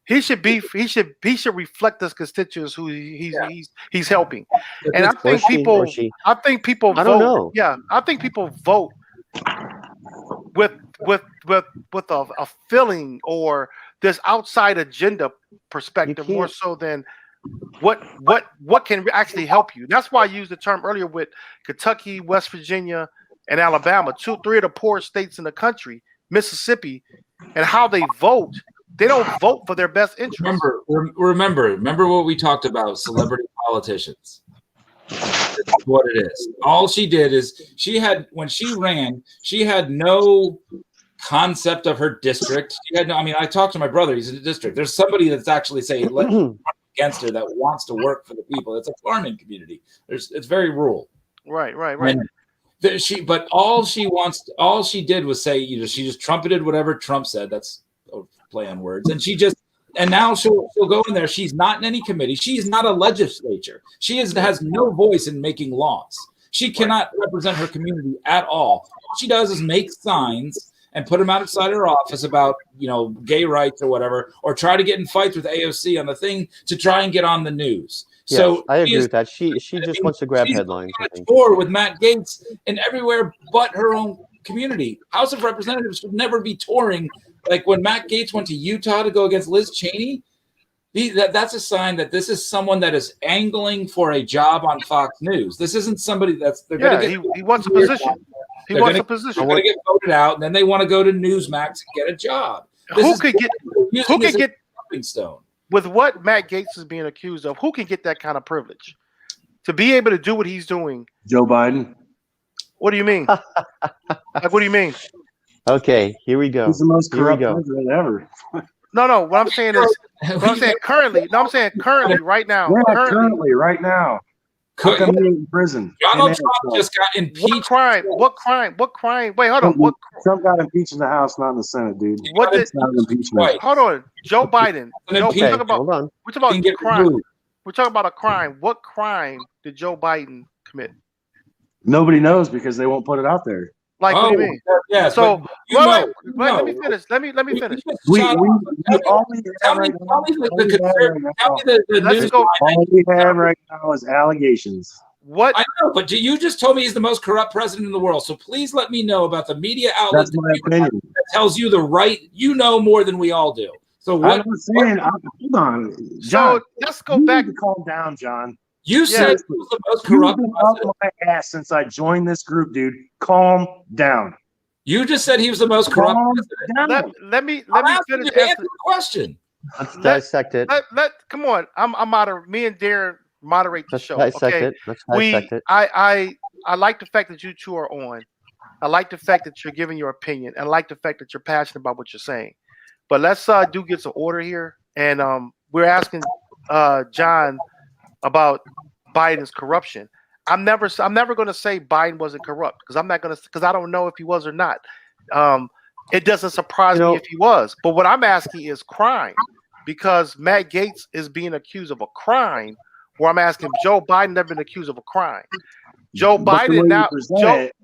B: He should reflect his constituents who he's helping. And I think people vote.
A: I don't know.
B: Yeah, I think people vote with a feeling or this outside agenda perspective more so than what can actually help you. That's why I used the term earlier with Kentucky, West Virginia, and Alabama, three of the poorest states in the country, Mississippi, and how they vote. They don't vote for their best interest.
D: Remember what we talked about, celebrity politicians. This is what it is. All she did is when she ran, she had no concept of her district. She had no, I mean, I talked to my brother, he's in the district. There's somebody that's actually saying, let's run against her that wants to work for the people. It's a farming community. It's very rural.
B: Right.
D: But all she did was say, she just trumpeted whatever Trump said. That's a play on words. And now she'll go in there. She's not in any committee. She's not a legislature. She has no voice in making laws. She cannot represent her community at all. All she does is make signs and put them outside her office about, gay rights or whatever, or try to get in fights with AOC on the thing to try and get on the news.
A: Yes, so I agree with that. She just wants to grab headlines.
D: On a tour with Matt Gaetz and everywhere but her own community. House of Representatives should never be touring. Like when Matt Gaetz went to Utah to go against Liz Cheney, that's a sign that this is someone that is angling for a job on Fox News. This isn't somebody
B: he wants a position. He wants a position.
D: They're going to get voted out, and then they want to go to Newsmax and get a job.
B: Who could get
D: stepping stone
B: with what Matt Gaetz is being accused of? Who can get that kind of privilege to be able to do what he's doing?
C: Joe Biden.
B: What do you mean? What do you mean?
A: Okay, here we go.
C: He's the most corrupt president ever.
B: No. What I'm saying is, currently. No, I'm saying currently, right now.
C: Yeah, currently, right now. How come he in prison?
D: Donald Trump just got impeached.
B: What crime? Wait, hold on.
C: Trump got impeached in the House, not in the Senate, dude.
B: Impeachment? Hold on. Joe Biden. We're talking about crime. We're talking about a crime. What crime did Joe Biden commit?
C: Nobody knows because they won't put it out there.
B: Like, what do you mean?
D: Yeah.
B: So, wait, let me finish. Let me finish.
C: All we have right now is allegations.
B: What?
D: I know, but you just told me he's the most corrupt president in the world. So please let me know about the media outlet that tells you the right. You know more than we all do. So what?
C: I'm saying, hold on, John.
B: So let's go back.
C: Calm down, John.
D: You said he was the most corrupt president.
C: Up my ass since I joined this group, dude. Calm down.
D: You just said he was the most corrupt president.
B: Let me finish
D: answering the question.
A: Let's dissect it.
B: Come on. I'm me and Darren moderate the show.
A: Let's dissect it.
B: I like the fact that you two are on. I like the fact that you're giving your opinion. I like the fact that you're passionate about what you're saying. But let's get some order here. And we're asking John about Biden's corruption. I'm never going to say Biden wasn't corrupt because I don't know if he was or not. It doesn't surprise me if he was. But what I'm asking is crime, because Matt Gaetz is being accused of a crime. Where I'm asking, Joe Biden never been accused of a crime. Joe Biden now.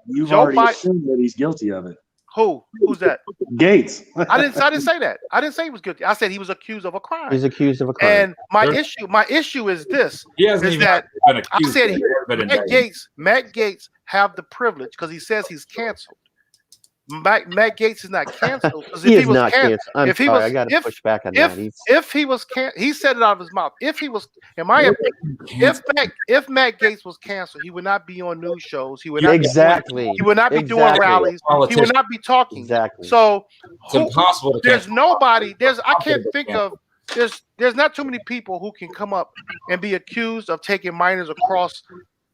C: You've already assumed that he's guilty of it.
B: Who's that?
C: Gaetz.
B: I didn't say that. I didn't say he was guilty. I said he was accused of a crime.
A: He's accused of a crime.
B: And my issue is this:
D: is
B: that I said Matt Gaetz have the privilege because he says he's canceled. Matt Gaetz is not canceled.
A: He is not canceled. I'm sorry, I got to push back on that.
B: If he was he said it out of his mouth. If he was, in my opinion, if Matt Gaetz was canceled, he would not be on news shows. He would not he would not be doing rallies. He would not be talking.
A: Exactly.
B: So
D: it's impossible.
B: There's nobody. I can't think of. There's not too many people who can come up and be accused of taking minors across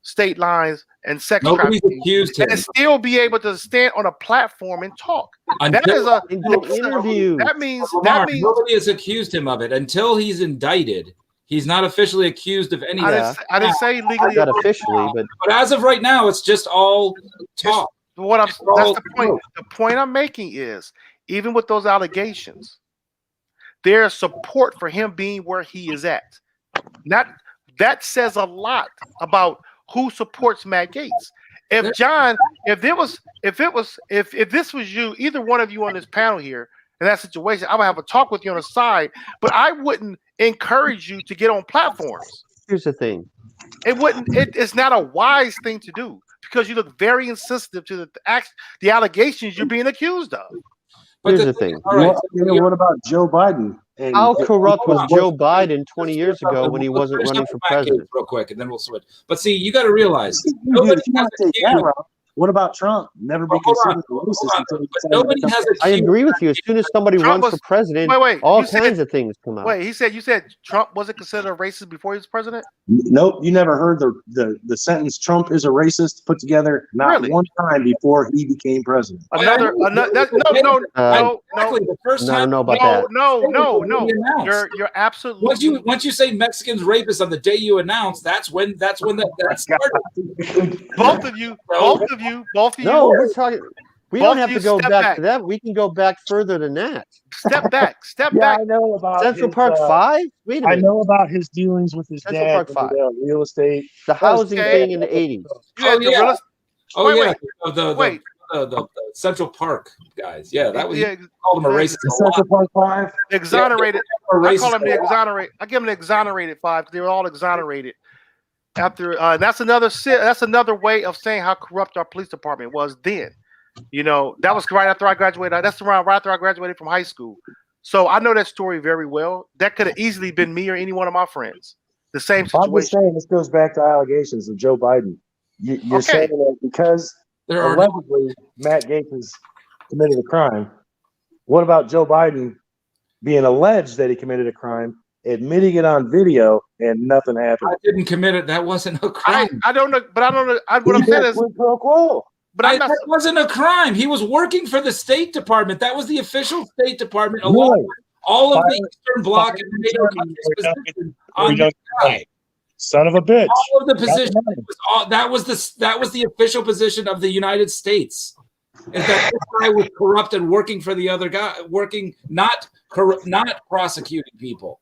B: state lines and sex trafficking and still be able to stand on a platform and talk. That is a
A: interview.
B: That means
D: nobody has accused him of it until he's indicted. He's not officially accused of anything.
B: I didn't say legally.
A: Not officially, but
D: as of right now, it's just all talk.
B: That's the point. The point I'm making is, even with those allegations, there's support for him being where he is at. That says a lot about who supports Matt Gaetz. If this was you, either one of you on this panel here in that situation, I would have a talk with you on the side, but I wouldn't encourage you to get on platforms.
A: Here's the thing.
B: It's not a wise thing to do because you look very insensitive to the allegations you're being accused of.
A: Here's the thing.
C: What about Joe Biden?
A: How corrupt was Joe Biden 20 years ago when he wasn't running for president?
D: Real quick, and then we'll switch. But see, you got to realize.
C: What about Trump? Never be considered racist until
D: nobody has.
A: I agree with you. As soon as somebody runs for president, all kinds of things come out.
B: Wait, you said Trump wasn't considered a racist before he was president?
C: Nope, you never heard the sentence "Trump is a racist" put together not one time before he became president.
B: No.
A: I don't know about that.
B: No. You're absolutely.
D: Once you say Mexicans rapists on the day you announce, that's when that started.
B: Both of you.
A: No, we're talking. We don't have to go back to that. We can go back further than that.
B: Step back.
E: I know about
A: Central Park 5. Wait a minute.
E: I know about his dealings with his dad.
A: Park 5.
E: Real estate,
A: the housing thing in the 80s.
D: The Central Park guys. Yeah, that was called him a racist.
C: Central Park 5
B: exonerated. I call them the exonerated. I give them the exonerated 5 because they were all exonerated. After that's another way of saying how corrupt our police department was then. That was right after I graduated. That's right after I graduated from high school. So I know that story very well. That could have easily been me or any one of my friends. The same situation.
C: I'm just saying this goes back to allegations of Joe Biden. You're saying that because allegedly Matt Gaetz has committed a crime. What about Joe Biden being alleged that he committed a crime, admitting it on video, and nothing happened?
D: I didn't commit it. That wasn't a crime.
B: I don't know, but I don't know. What I'm saying is,
D: but that wasn't a crime. He was working for the State Department. That was the official State Department, along with all of the Eastern Bloc and NATO countries' on the side.
E: Son of a bitch!
D: All of the positions. That was the official position of the United States. In fact, this guy was corrupt and working for the other guy, not prosecuting people.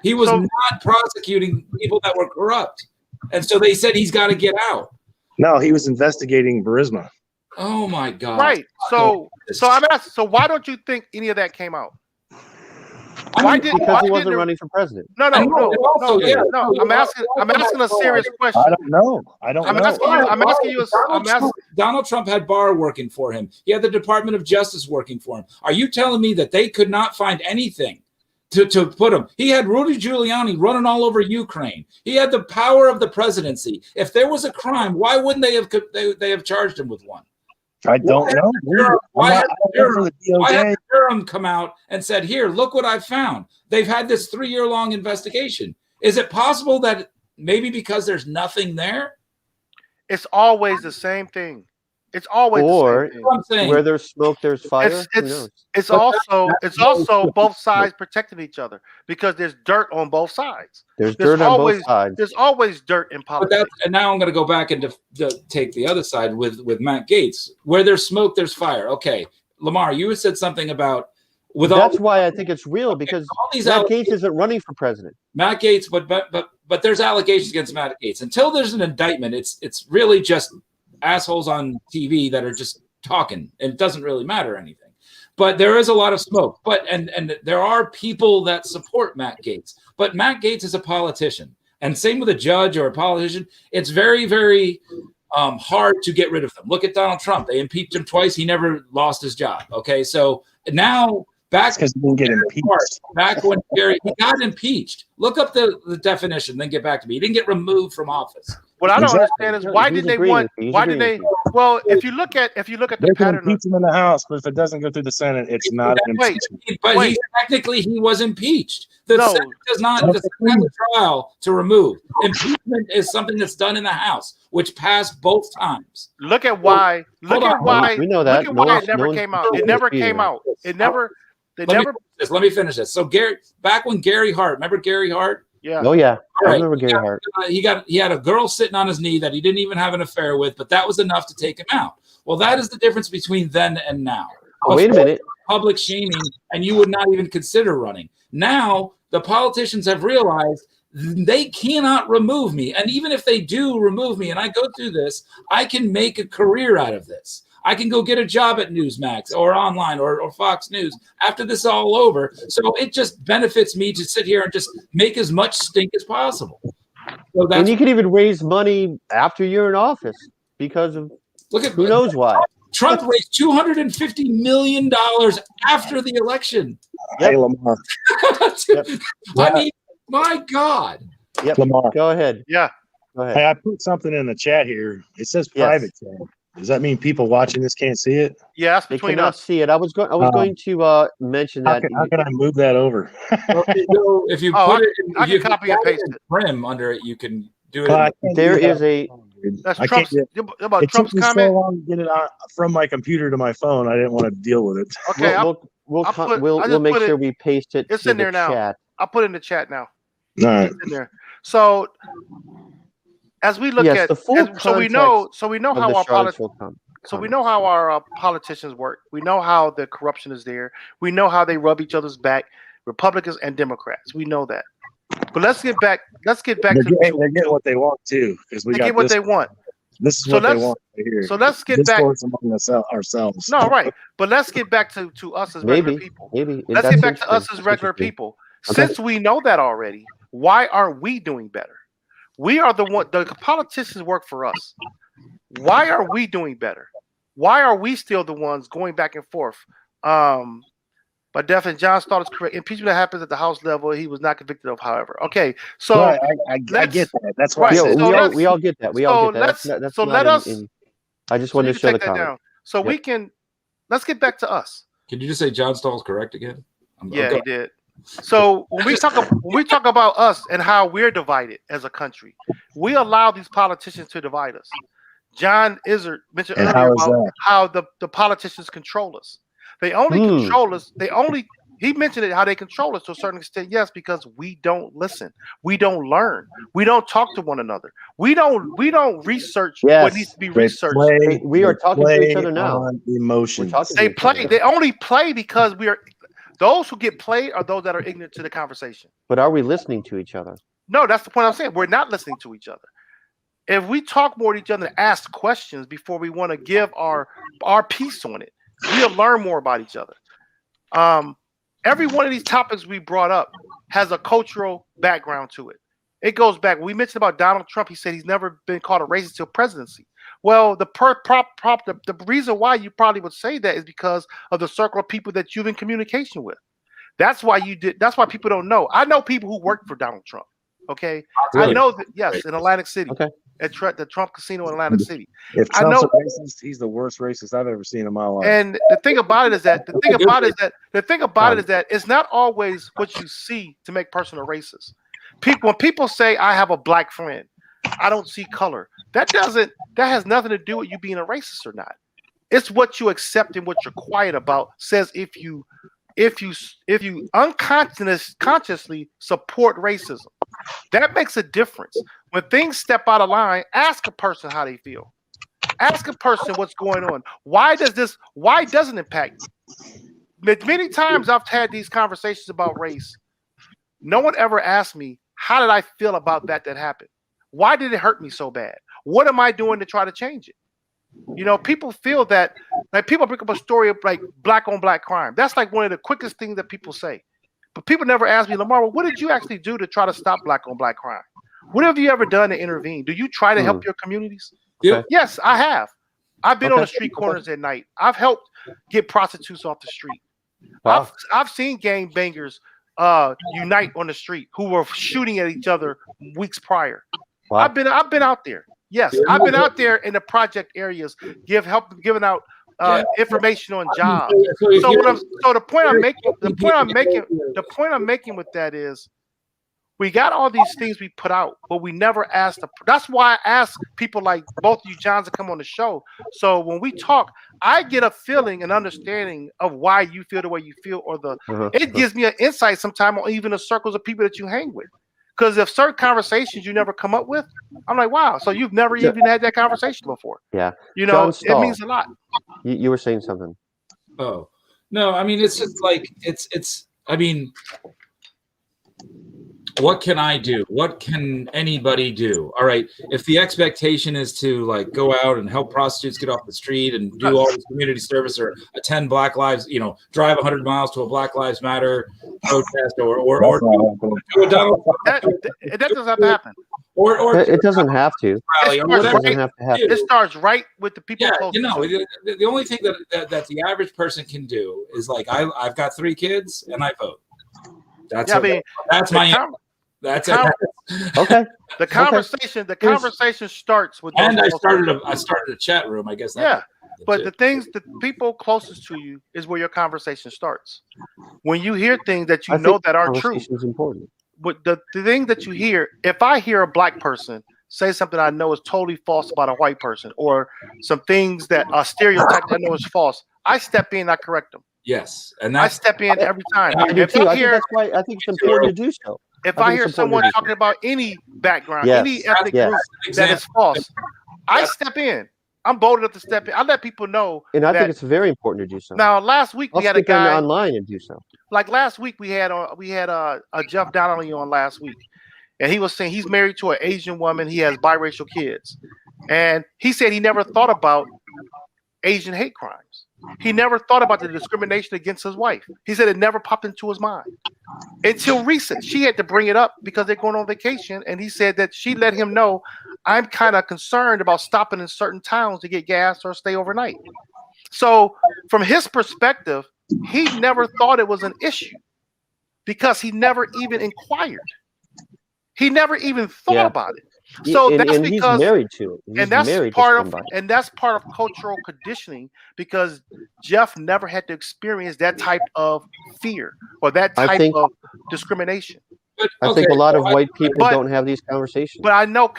D: He was not prosecuting people that were corrupt, and so they said he's got to get out.
C: No, he was investigating Burisma.
D: Oh my God!
B: Right. So I'm asking. So why don't you think any of that came out?
A: Because he wasn't running for president.
B: No. I'm asking a serious question.
C: I don't know.
B: I'm asking you.
D: Donald Trump had Barr working for him. He had the Department of Justice working for him. Are you telling me that they could not find anything to put him? He had Rudy Giuliani running all over Ukraine. He had the power of the presidency. If there was a crime, why wouldn't they have charged him with one?
C: I don't know.
D: Why had Durham come out and said, "Here, look what I found"? They've had this 3-year-long investigation. Is it possible that maybe because there's nothing there?
B: It's always the same thing. It's always
A: Or
B: the same
D: What I'm saying,
A: where there's smoke, there's fire. Who
B: It's
A: knows?
B: it's
D: But
B: also both sides protecting each other because there's dirt on both sides.
A: There's dirt on both sides.
B: There's always dirt in
D: but
B: politics.
D: and now I'm going to go back and take the other side with Matt Gaetz. Where there's smoke, there's fire. Okay, Lamar, you said something about
A: That's why I think it's real, because
D: all these
A: Matt Gaetz isn't running for president.
D: Matt Gaetz, but there's allegations against Matt Gaetz. Until there's an indictment, it's really just assholes on TV that are just talking, and it doesn't really matter anything. But there is a lot of smoke. But and there are people that support Matt Gaetz. But Matt Gaetz is a politician, and same with a judge or a politician. It's very, very hard to get rid of them. Look at Donald Trump. They impeached him twice. He never lost his job. Okay, so now back
E: because he didn't get impeached.
D: Back when he got impeached. Look up the definition, then get back to me. He didn't get removed from office.
B: What I don't
E: Exactly.
B: understand is why did they want? Why did they? Well, if you look at
E: They
B: the
E: can
B: pattern,
E: impeach him in the House, but if it doesn't go through the Senate, it's not an
B: Wait.
E: impeachment.
D: But
B: Wait.
D: technically he was impeached. The
B: No.
D: Senate does not the Senate has a trial to remove. Impeachment is something that's done in the House, which passed both times.
B: look at why. Look
D: Hold
B: at
D: on.
B: why.
A: We know that.
B: Look at
A: No
B: why
A: one's-
B: it never
A: no one's
B: came out. It
A: supposed
B: never
A: to be
B: came
A: there.
B: out. It never. They
D: Let
B: never.
D: Let me finish this. So back when Gary Hart, remember Gary Hart?
B: Yeah.
A: Oh yeah, I
D: Right.
A: remember Gary Hart.
D: He had a girl sitting on his knee that he didn't even have an affair with, but that was enough to take him out. Well, that is the difference between then and now.
A: Oh, wait a
D: Before,
A: minute.
D: public shaming, and you would not even consider running. Now the politicians have realized they cannot remove me, and even if they do remove me, and I go through this, I can make a career out of this. I can go get a job at Newsmax or online or Fox News after this is all over. So it just benefits me to sit here and just make as much stink as possible. So that's,
A: And you can even raise money after you're in office because of
D: look at
A: who knows why.
D: Trump raised $250 million after the election.
E: Hey, Lamar.
D: I mean, my God.
A: Yep.
E: Lamar.
A: Go ahead.
B: Yeah.
A: Go ahead.
E: Hey, I put something in the chat here. It says private chat. Does that mean people watching this can't see it?
B: Yeah. That's
A: They
B: between
A: cannot
B: us.
A: see it. I was going to mention
E: How
A: that.
E: can I move that over?
D: If you
B: Oh,
D: put it,
B: I
D: if you
B: can copy and paste it.
D: Trim under it, you can do it.
E: Well, I can't
A: There
E: do that.
A: is a
B: That's
E: I
B: Trump's.
E: can't get,
B: About
E: it
B: Trump's
E: took me so
B: comment.
E: long to get it on, from my computer to my phone. I didn't want to deal with it.
B: Okay.
A: we'll
B: I
A: we'll
B: just
A: make
B: put
A: sure
B: it-
A: we paste it
B: it's
A: to
B: in
A: the
B: there now.
A: chat.
B: I'll put it in the chat now.
E: All right.
B: It's in there. So as we look
A: Yes,
B: at,
A: the full
B: so we know
A: Of
B: how
A: the
B: our
A: Charlottesville
B: so we know how our politicians work. We know how the corruption is there. We know how they rub each other's back, Republicans and Democrats. We know that. But let's get back. Let's get back
E: They're
B: to
E: getting what they want too, because we
B: they
E: got
B: get what
E: this.
B: they want.
E: This is
B: So
E: what they
B: let's-
E: want to hear.
B: So let's get back.
E: Discourse among ourselves.
B: No, right. But let's get back to us as regular
A: Maybe,
B: people.
A: maybe.
B: Let's
A: That's
B: get back to us
A: interesting.
B: as regular
A: Interesting.
B: people.
A: Okay.
B: Since we know that already, why aren't we doing better? We are the politicians work for us. Why are we doing better? Why are we still the ones going back and forth? But definitely, John's thought is correct. Impeachment that happens at the House level, he was not convicted of, however. Okay, so
E: Right, I
B: let's-
E: get that. That's why
B: right,
E: I
A: Yeah,
E: said
B: so let's-
A: we all get that. We all get that. That's
B: so
A: not
B: let us-
A: I just
B: so
A: wanted
B: you
A: to
B: can
A: show the
B: take that
A: comment.
B: down. So we can let's get back to us.
D: Can you just say John Stahl's correct again?
B: Yeah, he did. So when we talk about us and how we're divided as a country, we allow these politicians to divide us. John Izzard mentioned
E: And
B: earlier
E: how is
B: about
E: that?
B: how the politicians control us. They only control us. He mentioned it how they control us to a certain extent. Yes, because we don't listen. We don't learn. We don't talk to one another. We don't research what
A: Yes.
B: needs to be
E: They
B: researched.
E: play-
A: We are
E: they
A: talking to each
E: play
A: other now.
E: on emotions.
A: We're talking to
B: They
A: each
B: play.
A: other.
B: They only play because we are. Those who get played are those that are ignorant to the conversation.
A: But are we listening to each other?
B: No, that's the point I'm saying. We're not listening to each other. If we talk more to each other and ask questions before we want to give our piece on it, we'll learn more about each other. Every one of these topics we brought up has a cultural background to it. It goes back. We mentioned about Donald Trump. He said he's never been called a racist till presidency. Well, the reason why you probably would say that is because of the circle of people that you've in communication with. That's why you did. That's why people don't know. I know people who worked for Donald Trump. Okay,
D: Really?
B: I know that. Yes, in Atlantic City.
A: Okay.
B: At the Trump Casino in Atlantic City.
E: If
B: I
E: Trump's
B: know-
E: a racist, he's the worst racist I've ever seen in my life.
B: And the thing about it is that it's not always what you see to make person a racist. When people say I have a black friend, I don't see color. That has nothing to do with you being a racist or not. It's what you accept and what you're quiet about says if you consciously support racism. That makes a difference. When things step out of line, ask a person how they feel. Ask a person what's going on. Why doesn't it impact you? Many times I've had these conversations about race. No one ever asked me, how did I feel about that happened? Why did it hurt me so bad? What am I doing to try to change it? You know, people feel that, like, people bring up a story of like black on black crime. That's like one of the quickest things that people say. But people never ask me, Lamar, well, what did you actually do to try to stop black on black crime? What have you ever done to intervene? Do you try to help your communities?
D: Okay.
B: Yes, I have. I've been on the street corners at night. I've helped get prostitutes off the street.
A: Wow.
B: I've seen gang bangers unite on the street who were shooting at each other weeks prior. Wow. I've been out there. Yes, I've been out there in the project areas, giving out information on jobs. So the point I'm making with that is, we got all these things we put out, but we never asked. That's why I ask people like both of you, Johns, to come on the show. So when we talk, I get a feeling and understanding of why you feel the way you feel, or it gives me an insight sometimes on even the circles of people that you hang with. Because if certain conversations you never come up with, I'm like, wow, so you've never even had that conversation before.
A: Yeah.
B: You know, it means a lot.
A: You were saying something.
D: Oh, no, I mean, it's just like, I mean, what can I do? What can anybody do? All right. If the expectation is to like go out and help prostitutes get off the street and do all this community service, or attend Black Lives, drive 100 miles to a Black Lives Matter protest, or do a Donald
B: that doesn't have to happen.
D: Or
A: it doesn't have to.
B: It starts right with the people.
D: Yeah, the only thing that the average person can do is like, I've got 3 kids and I vote. That's my. That's it.
A: Okay.
B: The conversation starts with.
D: And I started a chat room. I guess.
B: But the people closest to you is where your conversation starts. When you hear things that you know that are true,
A: is important.
B: But the thing that you hear, if I hear a black person say something I know is totally false about a white person, or some things that are stereotyped I know is false, I step in, I correct them.
D: Yes, and
B: I step in every time.
A: I think that's why I think it's important to do so.
B: If I hear someone talking about any background, any ethnic group that is false, I step in. I'm bold enough to step in. I let people know.
A: And I think it's very important to do so.
B: Now, last week we had a guy
A: online and do so.
B: Like last week we had a Jeff Donnelly on last week, and he was saying he's married to an Asian woman. He has biracial kids, and he said he never thought about Asian hate crimes. He never thought about the discrimination against his wife. He said it never popped into his mind until recent. She had to bring it up because they're going on vacation, and he said that she let him know, I'm kind of concerned about stopping in certain towns to get gas or stay overnight. So from his perspective, he never thought it was an issue because he never even inquired. He never even thought about it. So that's because
A: he's married to it.
B: And that's part of cultural conditioning, because Jeff never had to experience that type of fear or that type of discrimination.
A: I think a lot of white people don't have these conversations.
B: But I know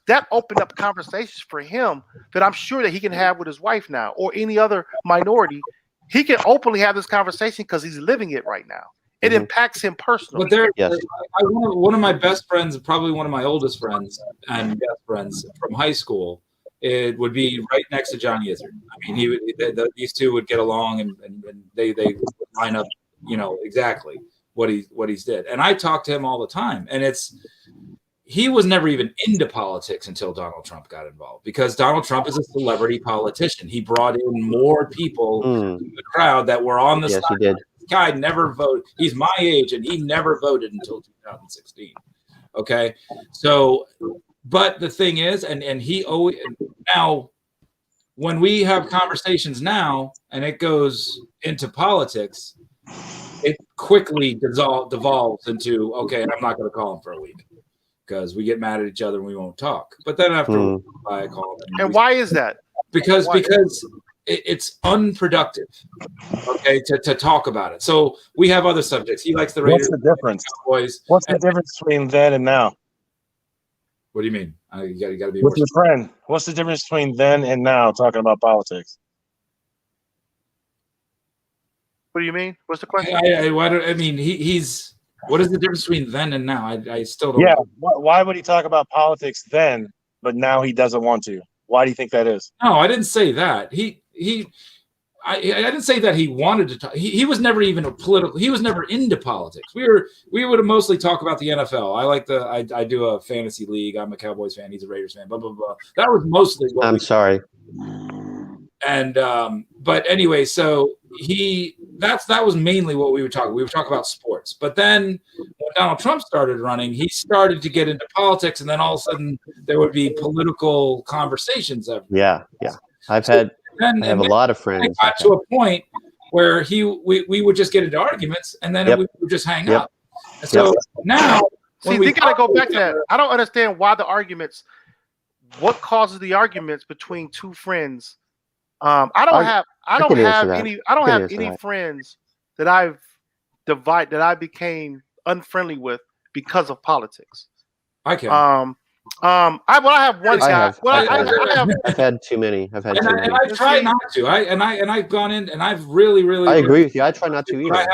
B: that opened up conversations for him that I'm sure that he can have with his wife now, or any other minority. He can openly have this conversation because he's living it right now. It impacts him personally.
D: But one of my best friends, probably one of my oldest friends and best friends from high school, it would be right next to John Izzard. I mean, these two would get along, and they would line up, exactly what he's did. And I talk to him all the time, and he was never even into politics until Donald Trump got involved, because Donald Trump is a celebrity politician. He brought in more people to the crowd that were on the side.
A: He did.
D: Guy never voted. He's my age, and he never voted until 2016. Okay, so, but the thing is, and he always, now, when we have conversations now, and it goes into politics, it quickly devolves into, okay, I'm not going to call him for a week because we get mad at each other and we won't talk. But then after a week, I call him.
B: And why is that?
D: Because it's unproductive, okay, to talk about it. So we have other subjects. He likes the Raiders.
E: What's the difference?
D: Cowboys.
E: What's the difference between then and now?
D: What do you mean? You got to be
E: With
D: more
E: your friend, what's the difference between then and now talking about politics?
B: What do you mean? What's the question?
D: I mean, he's. What is the difference between then and now? I still don't.
E: Yeah. Why would he talk about politics then, but now he doesn't want to? Why do you think that is?
D: No, I didn't say that. I didn't say that he wanted to talk. He was never even he was never into politics. We would mostly talk about the NFL. I do a fantasy league. I'm a Cowboys fan. He's a Raiders fan. Blah blah blah. That was mostly what
A: I'm sorry.
D: And but anyway, so that was mainly what we would talk. We would talk about sports. But then when Donald Trump started running, he started to get into politics, and then all of a sudden there would be political conversations.
A: Yeah. I have a lot of friends.
D: It got to a point where we would just get into arguments, and then we would just hang up. So now,
B: see, we got to go back to that. I don't understand why the arguments. What causes the arguments between two friends? I don't have any friends that I became unfriendly with because of politics.
D: I can.
B: I have one guy.
A: I've had too many. And
D: I try not to. I've gone in and I've really.
A: I agree with you. I try not to either.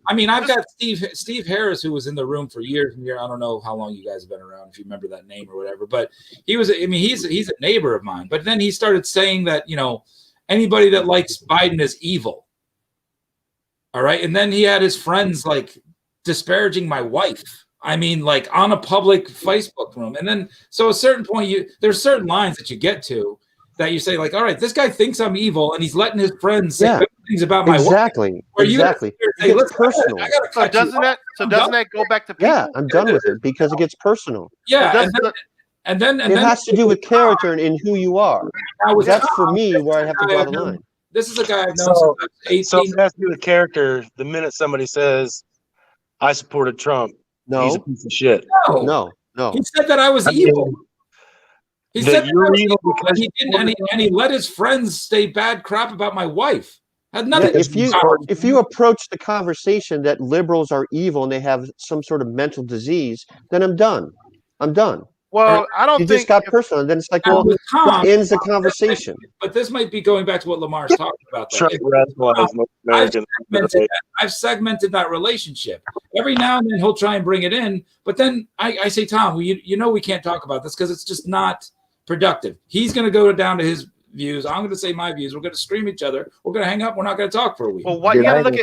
D: I mean, I've got Steve Harris, who was in the room for years and years. I don't know how long you guys have been around, if you remember that name or whatever. But he's a neighbor of mine. But then he started saying that, anybody that likes Biden is evil. All right. And then he had his friends like disparaging my wife. I mean, like on a public Facebook room. And then, so at a certain point, there's certain lines that you get to that you say, like, all right, this guy thinks I'm evil, and he's letting his friends say things about my wife.
A: Exactly. It gets personal.
B: So doesn't that go back to people?
A: Yeah, I'm done with it because it gets personal.
D: Yeah, and then
A: it has to do with character and who you are. That's for me where I have to draw the line.
D: This is a guy I've known since I was 18.
E: So it has to do with character. The minute somebody says, I supported Trump, he's a piece of shit.
A: No.
D: He said that I was evil. He said
E: you're evil because
D: he didn't, and he let his friends say bad crap about my wife. Had nothing.
A: If you approach the conversation that liberals are evil and they have some sort of mental disease, then I'm done.
B: Well, I don't think
A: you just got personal. And then it's like, what ends the conversation?
D: But this might be going back to what Lamar's talking about. I've segmented that relationship. Every now and then he'll try and bring it in, but then I say, Tom, we can't talk about this because it's just not productive. He's going to go down to his views. I'm going to say my views. We're going to scream each other. We're going to hang up. We're not going to talk for a week.
B: Well, we got to look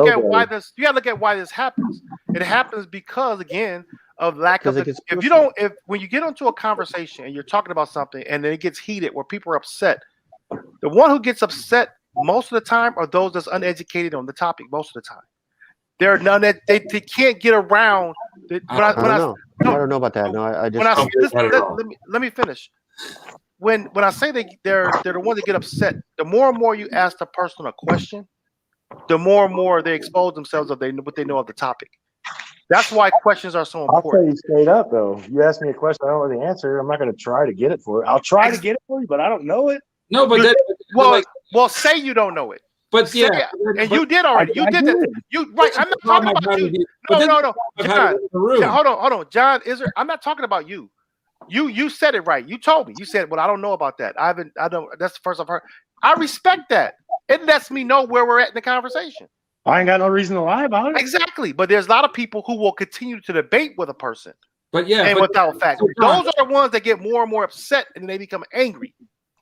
B: at why this. You got to look at why this happens. It happens because, again, of lack of. When you get into a conversation and you're talking about something and then it gets heated where people are upset, the one who gets upset most of the time are those that's on the topic. Most of the time, there are none that they can't get around.
A: I don't know about that. No, I just.
B: Let me finish. When I say they're the ones that get upset, the more and more you ask the person a question, the more and more they expose themselves of what they know of the topic. That's why questions are so important.
E: I'll tell you straight up, though. You ask me a question, I don't know the answer. I'm not going to try to get it for you. I'll try to get it for you, but I don't know it.
D: No, but
B: say you don't know it.
D: But
B: you did already. You did that. You right. I'm not talking about you. No. John, hold on. John, I'm not talking about you. You said it right. You told me. You said, "Well, I don't know about that. I don't. That's the first I've heard." I respect that. It lets me know where we're at in the conversation.
E: I ain't got no reason to lie about it.
B: Exactly. But there's a lot of people who will continue to debate with a person.
D: And
B: without facts. Those are the ones that get more and more upset and they become angry.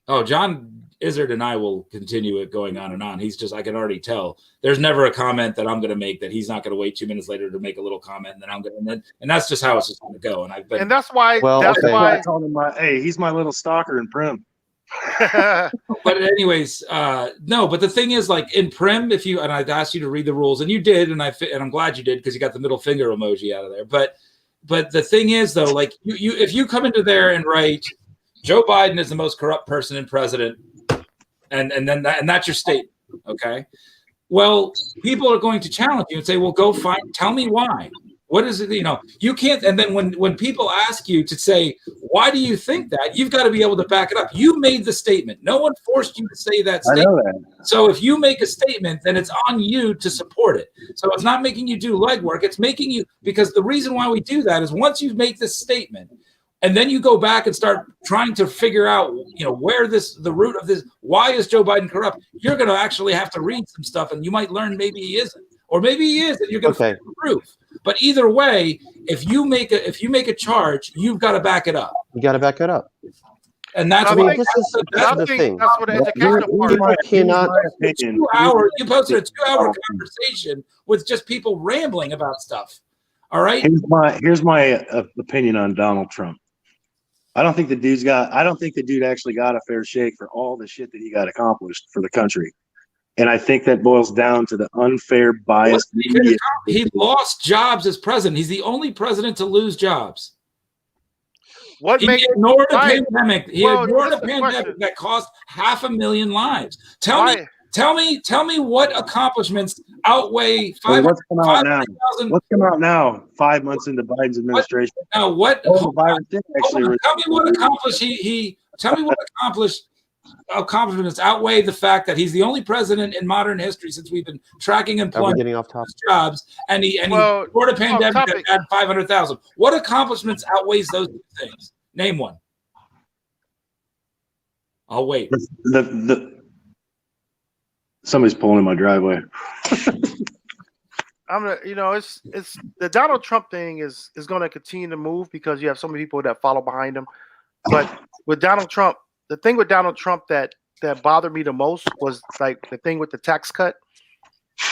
D: Oh, John Izzard and I will continue it going on and on. He's just, I can already tell. There's never a comment that I'm going to make that he's not going to wait 2 minutes later to make a little comment, and then I'm going to, and that's just how it's just going to go. And
B: that's why.
E: I told him, hey, he's my little stalker in Prim.
D: But anyways, no. But the thing is, like in Prim, and I'd asked you to read the rules, and you did, and I'm glad you did because you got the middle finger emoji out of there. But the thing is, though, like you if you come into there and write, Joe Biden is the most corrupt person in president, and that's your statement, okay? Well, people are going to challenge you and say, well, tell me why. What is it? You can't. And then when people ask you to say, why do you think that? You've got to be able to back it up. You made the statement. No one forced you to say that statement.
E: I know that.
D: So if you make a statement, then it's on you to support it. So it's not making you do legwork. It's making you, because the reason why we do that is once you make this statement, and then you go back and start trying to figure out, where the root of this, why is Joe Biden corrupt? You're going to actually have to read some stuff, and you might learn maybe he isn't, or maybe he is, and you're going to prove. But either way, if you make a charge, you've got to back it up.
A: You got to back it up.
D: And that's
A: this is the thing.
B: That's what the educational part is.
A: Cannot.
D: You posted a 2-hour conversation with just people rambling about stuff. All right.
C: Here's my opinion on Donald Trump. I don't think the dude actually got a fair shake for all the shit that he got accomplished for the country. And I think that boils down to the unfair, biased media.
D: He lost jobs as president. He's the only president to lose jobs. He ignored a pandemic. He ignored a pandemic that cost 500,000 lives. Tell me what accomplishments outweigh 500,000.
C: What's come out now? 5 months into Biden's administration.
D: Tell me what accomplished Tell me what accomplishments outweigh the fact that he's the only president in modern history since we've been tracking employment jobs, and he ignored a pandemic that had 500,000. What accomplishments outweighs those two things? Name one. I'll wait.
C: Somebody's pulling in my driveway.
B: It's the Donald Trump thing is going to continue to move because you have so many people that follow behind him. But with Donald Trump, the thing with Donald Trump that bothered me the most was like the thing with the tax cut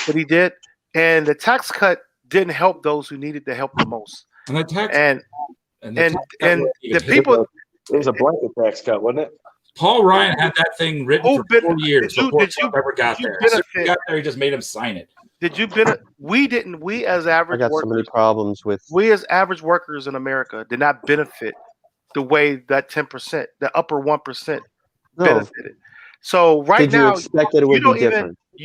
B: that he did, and the tax cut didn't help those who needed the help the most.
D: And the tax
B: the people.
E: It was a blanket tax cut, wasn't it?
D: Paul Ryan had that thing written for 4 years before Trump ever got there. As soon as he got there, he just made him sign it.
B: We as average
A: I got
B: workers,
A: so many problems with.
B: We as average workers in America did not benefit the way that 10%, the upper 1% benefited. So right now,
A: did you expect that it would be different?
B: I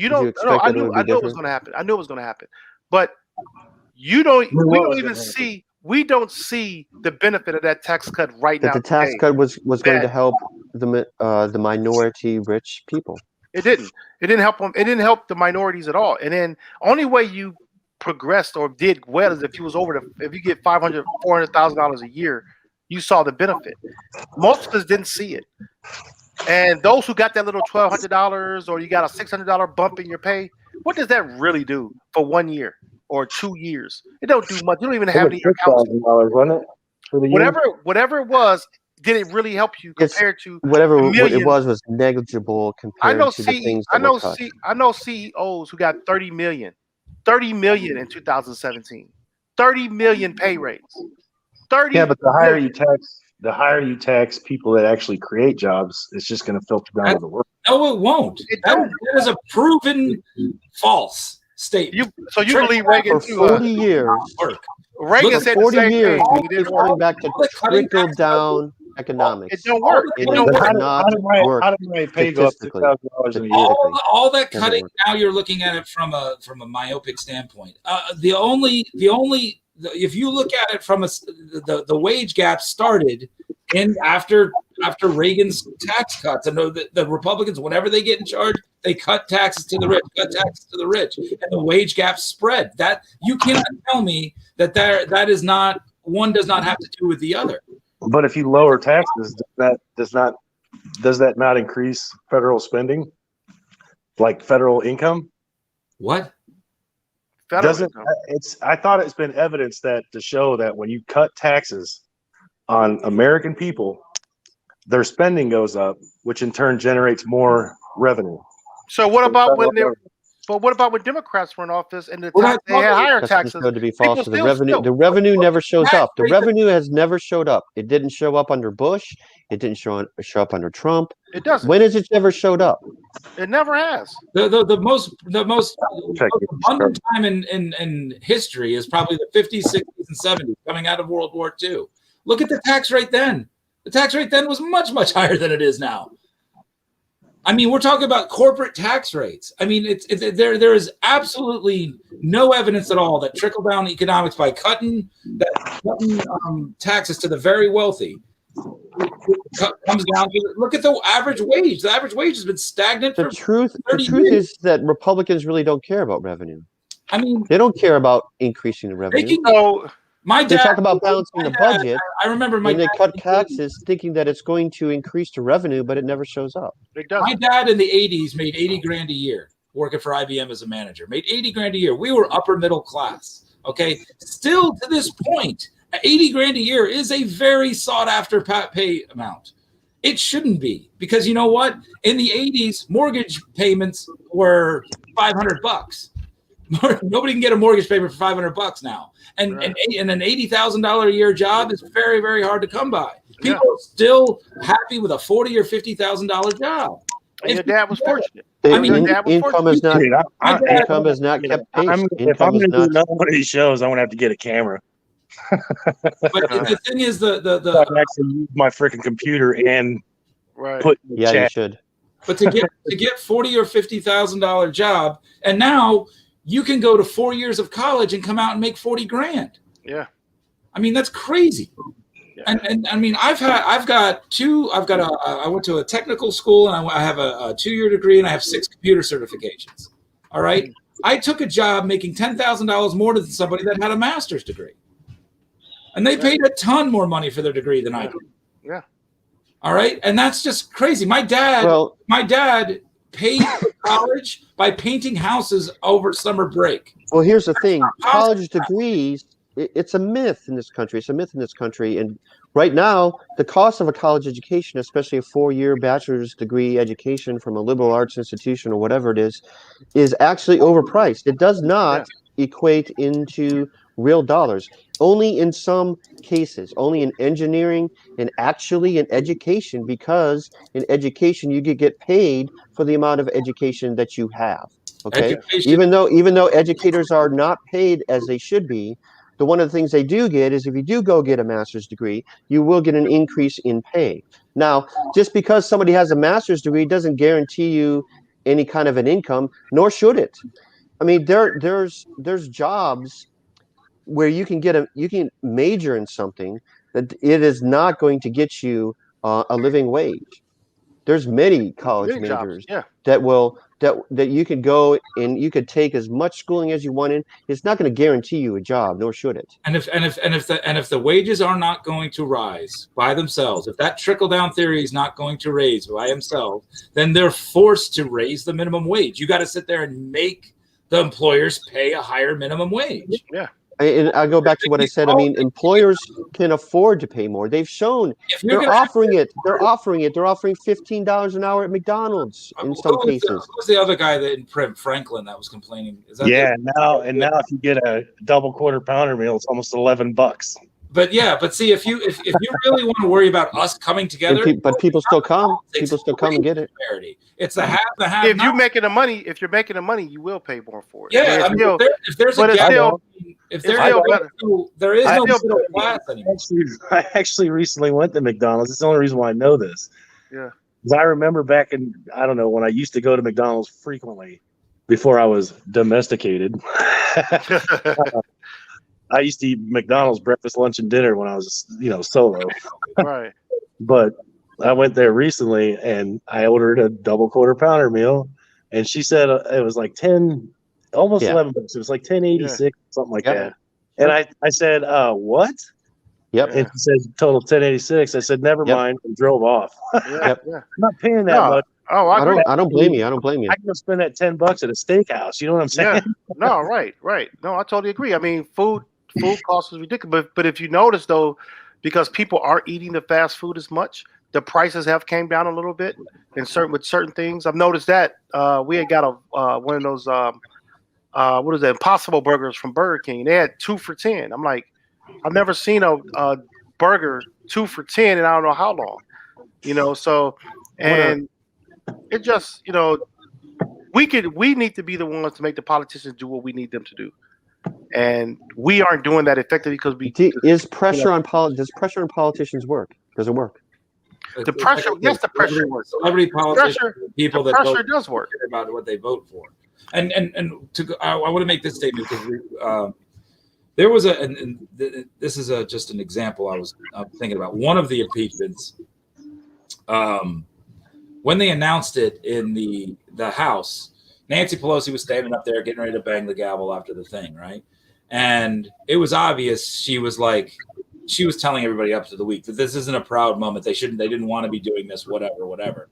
B: knew it was going to happen. I knew it was going to happen. But we don't see the benefit of that tax cut right now.
A: The tax cut was going to help the minority rich people.
B: It didn't. It didn't help them. It didn't help the minorities at all. And then only way you progressed or did well is if you get $500,000, $400,000 a year, you saw the benefit. Most of us didn't see it. And those who got that little $1,200 or you got a $600 bump in your pay, what does that really do for 1 year or 2 years? It don't do much. You don't even have any accounts.
E: Wasn't it? For the
B: whatever it was, did it really help you compared to
A: whatever it was negligible compared to the things that were cut.
B: I know CEOs who got $30 million in 2017, 30 million pay raise. 30.
E: Yeah, but the higher you tax people that actually create jobs, it's just going to filter down to the work.
D: No, it won't. That is a proven false statement.
B: So you believe Reagan
A: for 40 years?
B: Reagan said
A: 40
B: the same
A: years.
B: thing.
A: We're going back to trickle down economics.
B: It don't work.
E: How did my pay go up $2,000 a year?
D: All that cutting. Now you're looking at it from a myopic standpoint. The only if you look at it from the wage gap started in after Reagan's tax cuts, and the Republicans, whenever they get in charge, they cut taxes to the rich, and the wage gap spread. That you cannot tell me that is not, one does not have to do with the other.
E: But if you lower taxes, does that not increase federal spending, like federal income?
D: What?
E: I thought it's been evidence to show that when you cut taxes on American people, their spending goes up, which in turn generates more revenue.
B: So what about when Democrats were in office and they had higher taxes?
A: That's to be false. The revenue never shows up. The revenue has never showed up. It didn't show up under Bush. It didn't show up under Trump.
B: It doesn't.
A: When has it ever showed up?
B: It never has.
D: The most abundant time in history is probably the 50s, 60s, and 70s, coming out of World War II. Look at the tax rate then. The tax rate then was much, much higher than it is now. I mean, we're talking about corporate tax rates. I mean, there is absolutely no evidence at all that trickle down economics by cutting taxes to the very wealthy comes down to look at the average wage. The average wage has been stagnant for 30
A: truth
D: years.
A: is that Republicans really don't care about revenue.
D: I mean,
A: they don't care about increasing the revenue. They talk about balancing the budget.
D: I remember
A: and they cut taxes thinking that it's going to increase the revenue, but it never shows up.
D: My dad in the 80s made 80 grand a year working for IBM as a manager, made 80 grand a year. We were upper middle class. Okay. Still to this point, 80 grand a year is a very sought after pay amount. It shouldn't be, because you know what? In the 80s, mortgage payments were $500. Nobody can get a mortgage payment for $500 now. And an $80,000 a year job is very, very hard to come by. People are still happy with a $40,000 or $50,000 job.
B: And your dad was fortunate.
A: Income is not kept pace.
E: If I'm going to do another one of these shows, I'm going to have to get a camera.
D: But the thing is, I
E: actually use my freaking computer and put in the chat.
A: You should.
D: But to get $40,000 or $50,000 job, and now you can go to 4 years of college and come out and make 40 grand.
B: Yeah.
D: I mean, that's crazy. Yeah. And I mean, I went to a technical school, and I have a 2-year degree, and I have 6 computer certifications. All right. I took a job making $10,000 more than somebody that had a master's degree. And they paid a ton more money for their degree than I did.
B: Yeah.
D: All right. And that's just crazy. My dad paid for college by painting houses over summer break.
A: Well, here's the thing. College degrees, it's a myth in this country. It's a myth in this country. And right now, the cost of a college education, especially a 4-year bachelor's degree education from a liberal arts institution or whatever it is actually overpriced. It does not equate into real dollars. Only in some cases, only in engineering and actually in education, because in education you get paid for the amount of education that you have. Okay, even though educators are not paid as they should be, one of the things they do get is if you do go get a master's degree, you will get an increase in pay. Now, just because somebody has a master's degree doesn't guarantee you any kind of an income, nor should it. I mean, there's jobs where you can major in something that it is not going to get you a living wage. There's many college majors that you could go and you could take as much schooling as you want in. It's not going to guarantee you a job, nor should it.
D: And if the wages are not going to rise by themselves, if that trickle down theory is not going to raise by themselves, then they're forced to raise the minimum wage. You got to sit there and make the employers pay a higher minimum wage.
B: Yeah.
A: And I go back to what I said. I mean, employers can afford to pay more. They've shown they're offering it. They're offering $15 an hour at McDonald's in some cases.
D: Who was the other guy that in Franklin that was complaining?
E: Now if you get a double quarter pounder meal, it's almost $11.
D: But see, if you really want to worry about us coming together,
A: but people still come. People still come and get it.
D: It's the have.
B: If you're making the money, you will pay more for it.
D: Yeah, if there's a gap, there is no middle class anymore.
E: I actually recently went to McDonald's. It's the only reason why I know this.
B: Yeah,
E: because I remember back in when I used to go to McDonald's frequently before I was domesticated. I used to eat McDonald's breakfast, lunch, and dinner when I was, solo.
B: Right.
E: But I went there recently and I ordered a double quarter pounder meal, and she said it was like $11. It was like $10.86, something like that. And I said, what?
A: Yep.
E: And she said total $10.86. I said, never mind, and drove off.
B: Yeah.
E: I'm not paying that much.
B: Oh,
A: I don't blame you. I don't blame you.
E: I can spend that $10 at a steakhouse. You know what I'm saying?
B: Yeah. No, right. No, I totally agree. I mean, food costs is ridiculous. But if you notice though, because people aren't eating the fast food as much, the prices have came down a little bit with certain things. I've noticed that we had got one of those what is that, Impossible burgers from Burger King. They had 2 for $10. I'm like, I've never seen a burger 2 for $10 in I don't know how long. So and it just we need to be the ones to make the politicians do what we need them to do. And we aren't doing that effectively because
A: does pressure on politicians work? Does it work?
B: The pressure, yes, the pressure works.
D: Celebrity politicians, people that
B: pressure does work
D: about what they vote for. And I want to make this statement because there was this is just an example I was thinking about. One of the impeachments, when they announced it in the House, Nancy Pelosi was standing up there getting ready to bang the gavel after the thing, right? And it was obvious she was telling everybody up to the week that this isn't a proud moment. They didn't want to be doing this, whatever.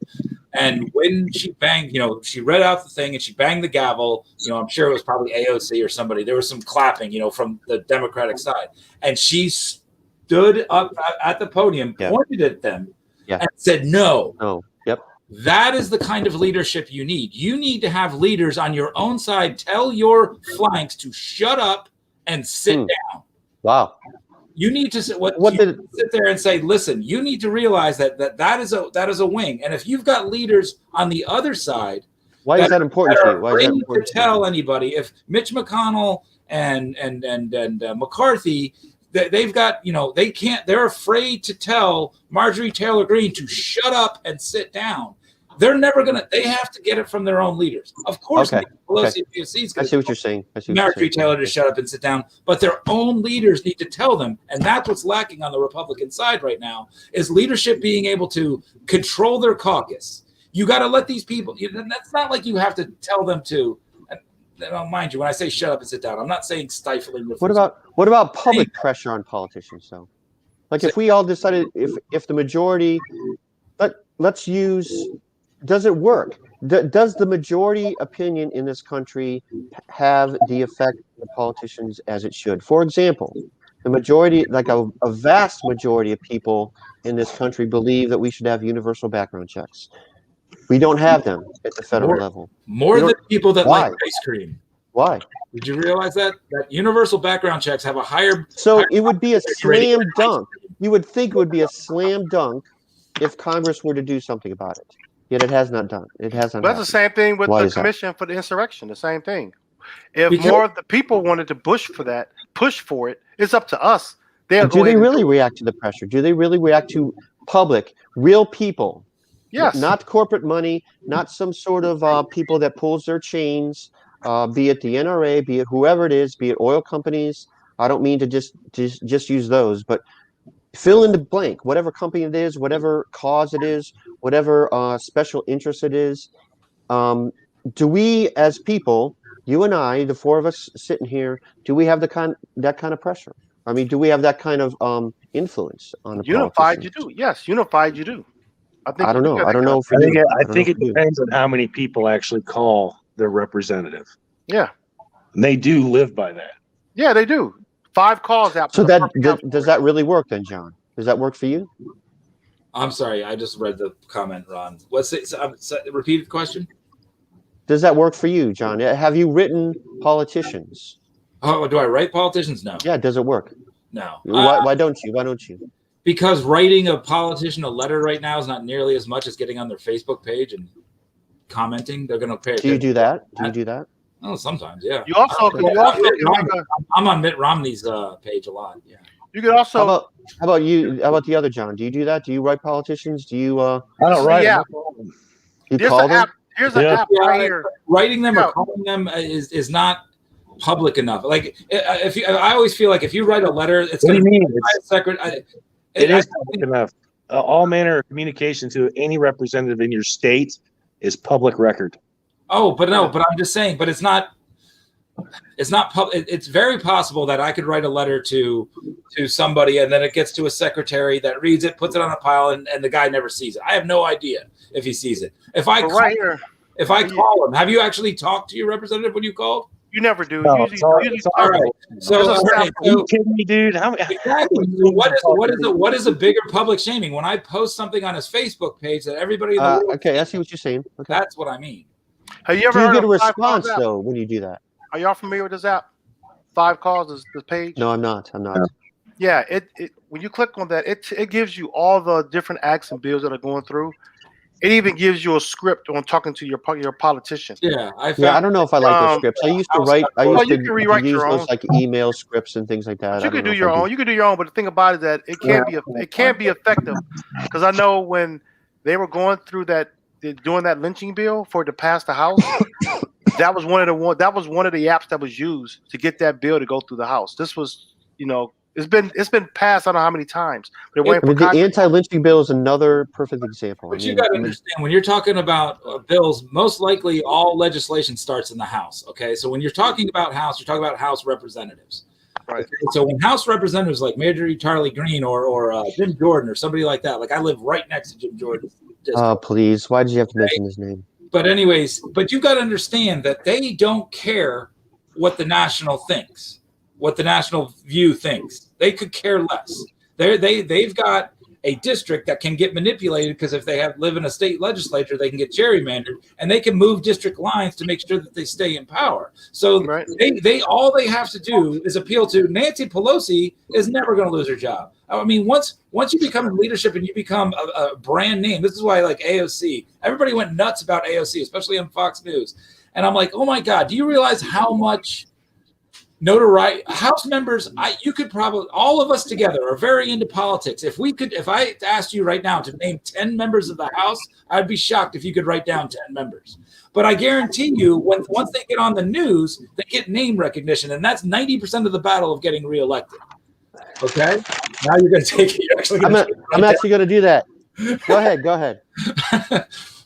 D: And when she banged, she read out the thing and she banged the gavel, I'm sure it was probably AOC or somebody. There was some clapping, from the Democratic side. And she stood up at the podium, pointed at them, and said, no.
A: No. Yep.
D: That is the kind of leadership you need. You need to have leaders on your own side. Tell your flanks to shut up and sit down.
A: Wow.
D: You need to sit there and say, listen, you need to realize that is a wing. And if you've got leaders on the other side,
A: why is that important to you? Why is that important
D: to tell anybody? If Mitch McConnell and McCarthy, they've got, they're afraid to tell Marjorie Taylor Greene to shut up and sit down. They're never they have to get it from their own leaders. Of course, Pelosi,
A: I see what you're saying.
D: Marjorie Taylor to shut up and sit down, but their own leaders need to tell them. And that's what's lacking on the Republican side right now is leadership being able to control their caucus. You got to let these people, that's not like you have to tell them to, mind you, when I say shut up and sit down, I'm not saying stifling.
A: What about public pressure on politicians though? Like if we all decided, if the majority, let's use, does it work? Does the majority opinion in this country have the effect of the politicians as it should? For example, the majority, like a vast majority of people in this country believe that we should have universal background checks. We don't have them at the federal level.
D: More than people that like ice cream.
A: Why?
D: Did you realize that universal background checks have a higher?
A: So it would be a slam dunk. You would think it would be a slam dunk if Congress were to do something about it. Yet it has not done. It hasn't.
B: That's the same thing with the Commission for the Insurrection. The same thing. If more of the people wanted to push for it, it's up to us.
A: Do they really react to the pressure? Do they really react to public, real people?
B: Yes.
A: Not corporate money, not some sort of people that pulls their chains, be it the NRA, be it whoever it is, be it oil companies. I don't mean to just use those, but fill in the blank, whatever company it is, whatever cause it is, whatever special interest it is. Do we as people, you and I, the four of us sitting here, do we have that kind of pressure? I mean, do we have that kind of influence on the
B: unified? You do. Yes, unified. You do.
A: I don't know. I don't know if
E: I think it depends on how many people actually call their representative.
B: Yeah.
E: And they do live by that.
B: Yeah, they do. 5 calls out.
A: So does that really work then, John? Does that work for you?
D: I'm sorry, I just read the comment, Ron. Repeat the question.
A: Does that work for you, John? Have you written politicians?
D: Oh, do I write politicians? No.
A: Yeah, does it work?
D: No.
A: Why don't you? Why don't you?
D: Because writing a politician a letter right now is not nearly as much as getting on their Facebook page and commenting. They're going to pay.
A: Do you do that?
D: Oh, sometimes, yeah.
B: You also
D: I'm on Mitt Romney's page a lot. Yeah.
B: You could also.
A: How about you? How about the other John? Do you do that? Do you write politicians? Do you?
E: I don't write.
B: Yeah.
A: You call them?
B: Here's an app right here.
D: Writing them or calling them is not public enough. Like I always feel like if you write a letter, it's going to be a secret.
E: It is public enough. All manner of communication to any representative in your state is public record.
D: Oh, but I'm just saying. But it's not. It's not public. It's very possible that I could write a letter to somebody, and then it gets to a secretary that reads it, puts it on a pile, and the guy never sees it. I have no idea if he sees it. If I call him, have you actually talked to your representative when you called?
B: You never do.
E: No,
B: usually,
E: it's all right.
B: So,
E: are you kidding me, dude?
D: Exactly. What is a bigger public shaming? When I post something on his Facebook page that everybody in the world
A: okay, I see what you're saying. Okay.
D: That's what I mean.
B: Have you ever
A: do you
B: heard
A: get a
B: of
A: response though when you do that?
B: Are y'all familiar with this app? 5 calls is the page.
A: No, I'm not.
B: Yeah, it when you click on that, it gives you all the different acts and bills that are going through, It even gives you a script on talking to your politician.
D: Yeah,
A: I don't know if I like those scripts. I used to write. I used
B: you can rewrite
A: to use
B: your
A: those
B: own.
A: like email scripts and things like that.
B: But you can do your own. You can do your own. But the thing about it is that it can be effective, because I know when they were going through doing that lynching bill for it to pass the House, that was one of the apps that was used to get that bill to go through the House. This was, it's been passed. I don't know how many times. But
A: the anti-lynching bill is another perfect example.
D: But you got to understand, when you're talking about bills, most likely all legislation starts in the House. Okay, so when you're talking about House, you're talking about House representatives.
B: Right.
D: Okay? So when House representatives like Marjorie Taylor Greene or Jim Jordan or somebody like that, like I live right next to Jim Jordan.
A: Oh, please! Why did you have to mention his name?
D: But anyways, you've got to understand that they don't care what the national thinks, what the national view thinks. They could care less. They've got a district that can get manipulated, because if they live in a state legislature, they can get gerrymandered, and they can move district lines to make sure that they stay in power. So all they have to do is appeal to Nancy Pelosi is never going to lose her job. I mean, once you become in leadership and you become a brand name, this is why I like AOC. Everybody went nuts about AOC, especially on Fox News. And I'm like, oh my God, do you realize how much notoriety House members? You could probably, all of us together are very into politics. If I asked you right now to name 10 members of the House, I'd be shocked if you could write down 10 members. But I guarantee you, once they get on the news, they get name recognition, and that's 90% of the battle of getting reelected. Okay, now you're going to take it.
A: I'm actually going to do that. Go ahead.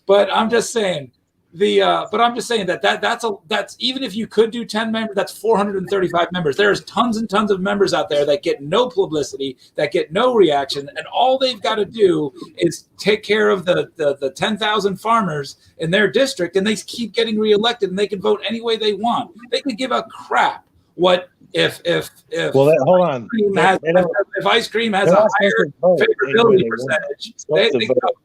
D: But I'm just saying that's even if you could do 10 members, that's 435 members. There's tons and tons of members out there that get no publicity, that get no reaction, and all they've got to do is take care of the 10,000 farmers in their district, and they keep getting reelected, and they can vote any way they want. They could give a crap what if
E: hold on.
D: If ice cream has a higher favorability percentage,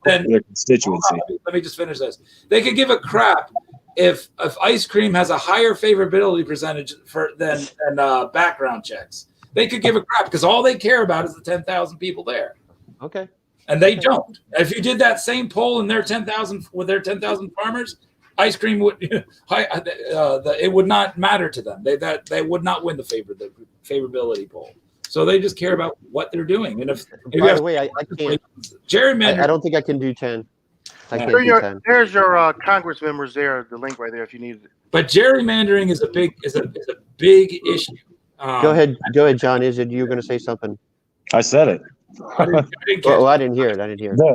D: then
E: their constituency.
D: Let me just finish this. They could give a crap if ice cream has a higher favorability percentage than background checks. They could give a crap because all they care about is the 10,000 people there.
A: Okay.
D: And they don't. If you did that same poll in their 10,000 with their 10,000 farmers, ice cream would it would not matter to them. They would not win the favorability poll. So they just care about what they're doing. And
A: by the way, I can't.
D: Gerrymander.
A: I don't think I can do 10. I can't do 10.
B: There's your Congress members there. The link right there if you need it.
D: But gerrymandering is a big issue.
A: Go ahead, John. Is it you going to say something?
E: I said it.
D: I didn't
A: well, I didn't hear it.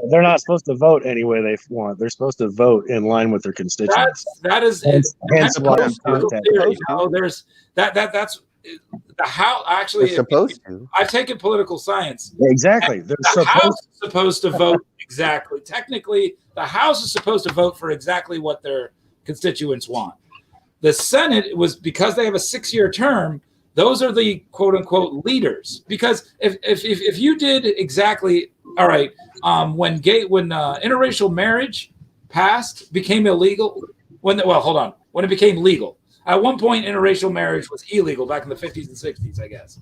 E: They're not supposed to vote any way they want. They're supposed to vote in line with their constituents.
D: That's the House. Actually,
A: they're supposed to.
D: I've taken political science.
E: Exactly.
D: The House is supposed to vote exactly. Technically, the House is supposed to vote for exactly what their constituents want. The Senate was, because they have a 6-year term. Those are the quote unquote leaders. Because if you did exactly all right, when interracial marriage became illegal. When it became legal. At one point, interracial marriage was illegal back in the 50s and 60s, I guess.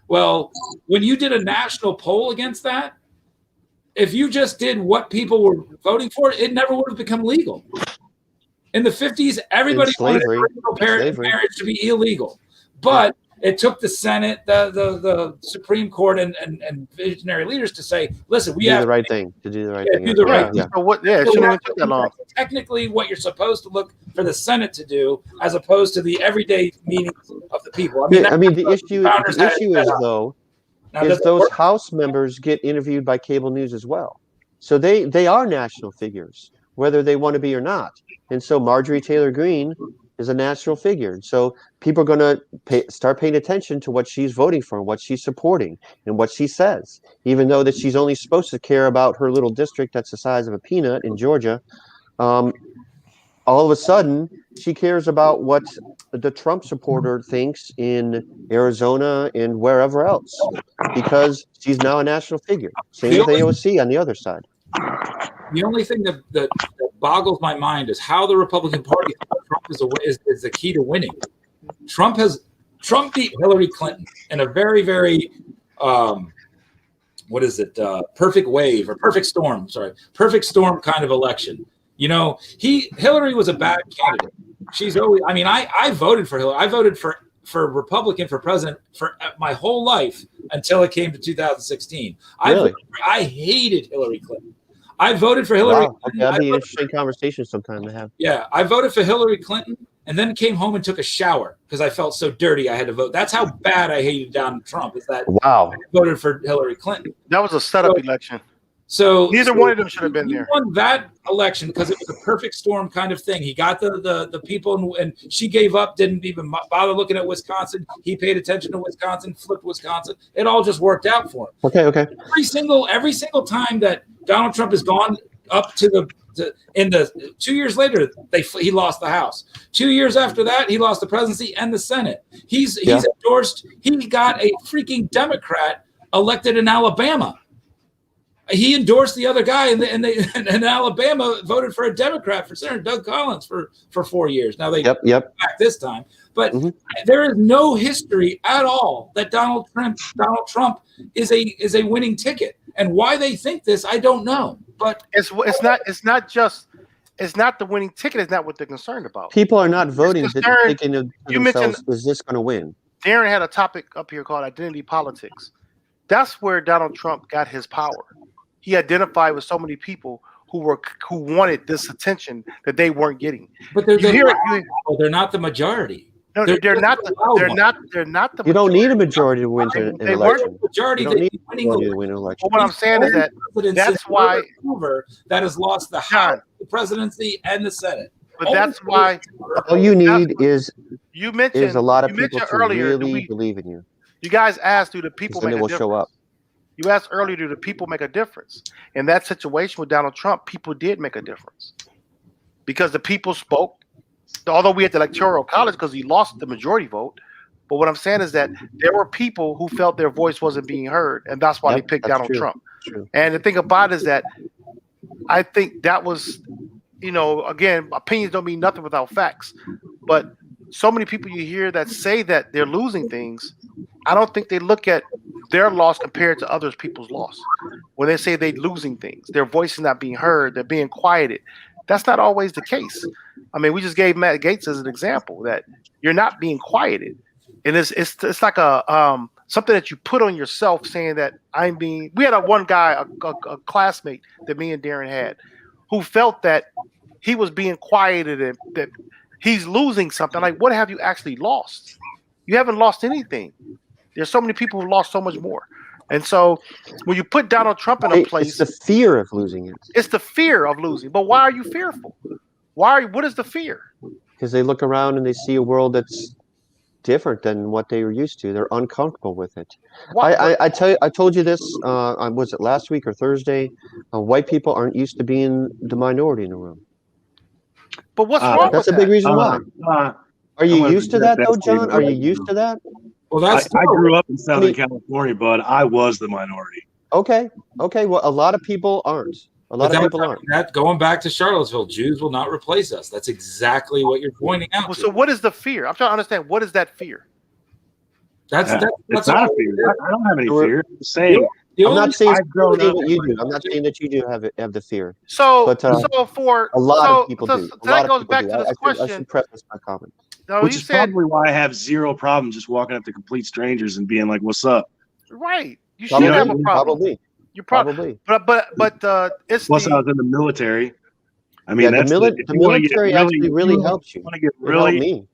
D: Well, when you did a national poll against that, if you just did what people were voting for, it never would have become legal. In the 50s, everybody wanted interracial marriage to be illegal. But it took the Senate, the Supreme Court, and visionary leaders to say, "Listen, we have
A: to do the right thing. Do the right thing.
B: Do the right thing." So it shouldn't have took that long.
D: Technically, what you're supposed to look for the Senate to do, as opposed to the everyday meetings of the people.
A: I mean, the issue is those House members get interviewed by cable news as well, so they are national figures, whether they want to be or not. And so Marjorie Taylor Greene is a national figure. And so people are going to start paying attention to what she's voting for, what she's supporting, and what she says, even though that she's only supposed to care about her little district that's the size of a peanut in Georgia. All of a sudden, she cares about what the Trump supporter thinks in Arizona and wherever else, because she's now a national figure. Same with AOC on the other side.
D: The only thing that boggles my mind is how the Republican Party Trump is the key to winning. Trump beat Hillary Clinton in a very, very what is it? Perfect wave or perfect storm. Sorry, perfect storm kind of election. You know, Hillary was a bad candidate. She's always. I mean, I voted for Hillary. I voted for Republican for president for my whole life until it came to 2016.
A: Really?
D: I hated Hillary Clinton. I voted for Hillary.
A: Wow. Okay, that'd be an interesting conversation sometime to have.
D: Yeah, I voted for Hillary Clinton and then came home and took a shower because I felt so dirty I had to vote. That's how bad I hated Donald Trump. Is that
A: wow?
D: I voted for Hillary Clinton.
B: That was a setup election.
D: So
B: neither one of them should have been there.
D: He won that election because it was a perfect storm kind of thing. He got the people, and she gave up, didn't even bother looking at Wisconsin. He paid attention to Wisconsin, flipped Wisconsin. It all just worked out for him.
A: Okay.
D: Every single time that Donald Trump has gone up to in the 2 years later, he lost the House. 2 years after that, he lost the presidency and the Senate. He's endorsed. He got a freaking Democrat elected in Alabama. He endorsed the other guy, and Alabama voted for a Democrat for Senator Doug Collins for 4 years. Now they back this time, but there is no history at all that Donald Trump is a winning ticket. And why they think this, I don't know. But
B: it's not the winning ticket. Is not what they're concerned about.
A: People are not voting, thinking of themselves, is this going to win?
B: Darren had a topic up here called identity politics. That's where Donald Trump got his power. He identified with so many people who wanted this attention that they weren't getting.
D: But they're not the majority.
B: No, they're not the.
A: You don't need a majority to win an election.
D: Majority
A: you don't need a majority to win an election.
B: Well, what I'm saying is that's why
D: that has lost the House, the presidency, and the Senate.
B: But that's why
A: all you need is
B: a
A: lot of people to really believe in you.
B: You guys asked, do the people make a difference?
A: Show up.
B: You asked earlier, do the people make a difference? In that situation with Donald Trump, people did make a difference because the people spoke. Although we had the electoral college because he lost the majority vote, but what I'm saying is that there were people who felt their voice wasn't being heard, and that's why they picked Donald Trump. And the thing about it is that I think that was, again, opinions don't mean nothing without facts, but so many people you hear that say that they're losing things, I don't think they look at their loss compared to other people's loss. When they say they're losing things, their voice is not being heard, they're being quieted. That's not always the case. I mean, we just gave Matt Gaetz as an example that you're not being quieted, and it's like a something that you put on yourself, saying that I'm being. We had one guy, a classmate that me and Darren had, who felt that he was being quieted and that he's losing something. Like, what have you actually lost? You haven't lost anything. There's so many people who lost so much more. And so when you put Donald Trump in a place,
A: it's the fear of losing it.
B: It's the fear of losing. But why are you fearful? What is the fear? Because
A: they look around and they see a world that's different than what they were used to. They're uncomfortable with it. I told you this, was it last week or Thursday? White people aren't used to being the minority in the room.
B: But what's wrong with that?
A: That's a big reason why. Are you used to that though, John? Are you used to that?
C: Well, I grew up in Southern California, but I was the minority.
A: Okay. Well, a lot of people aren't. A lot of people aren't.
D: That going back to Charlottesville, Jews will not replace us. That's exactly what you're pointing out.
B: Well, so what is the fear? I'm trying to understand. What is that fear?
C: That's not a fear. I don't have any fear. I'm saying.
A: I'm not saying that you do. I'm not saying that you do have the fear.
B: But
A: a lot of people do.
B: So that goes back to this question.
A: I should preface my comment.
B: No,
C: which is probably why I have zero problem just walking up to complete strangers and being like, "What's up?"
B: Right. You should have a problem.
A: Probably. You probably.
B: But it's.
C: Plus, I was in the military. I mean,
A: the military actually really helps you.
C: Want to get really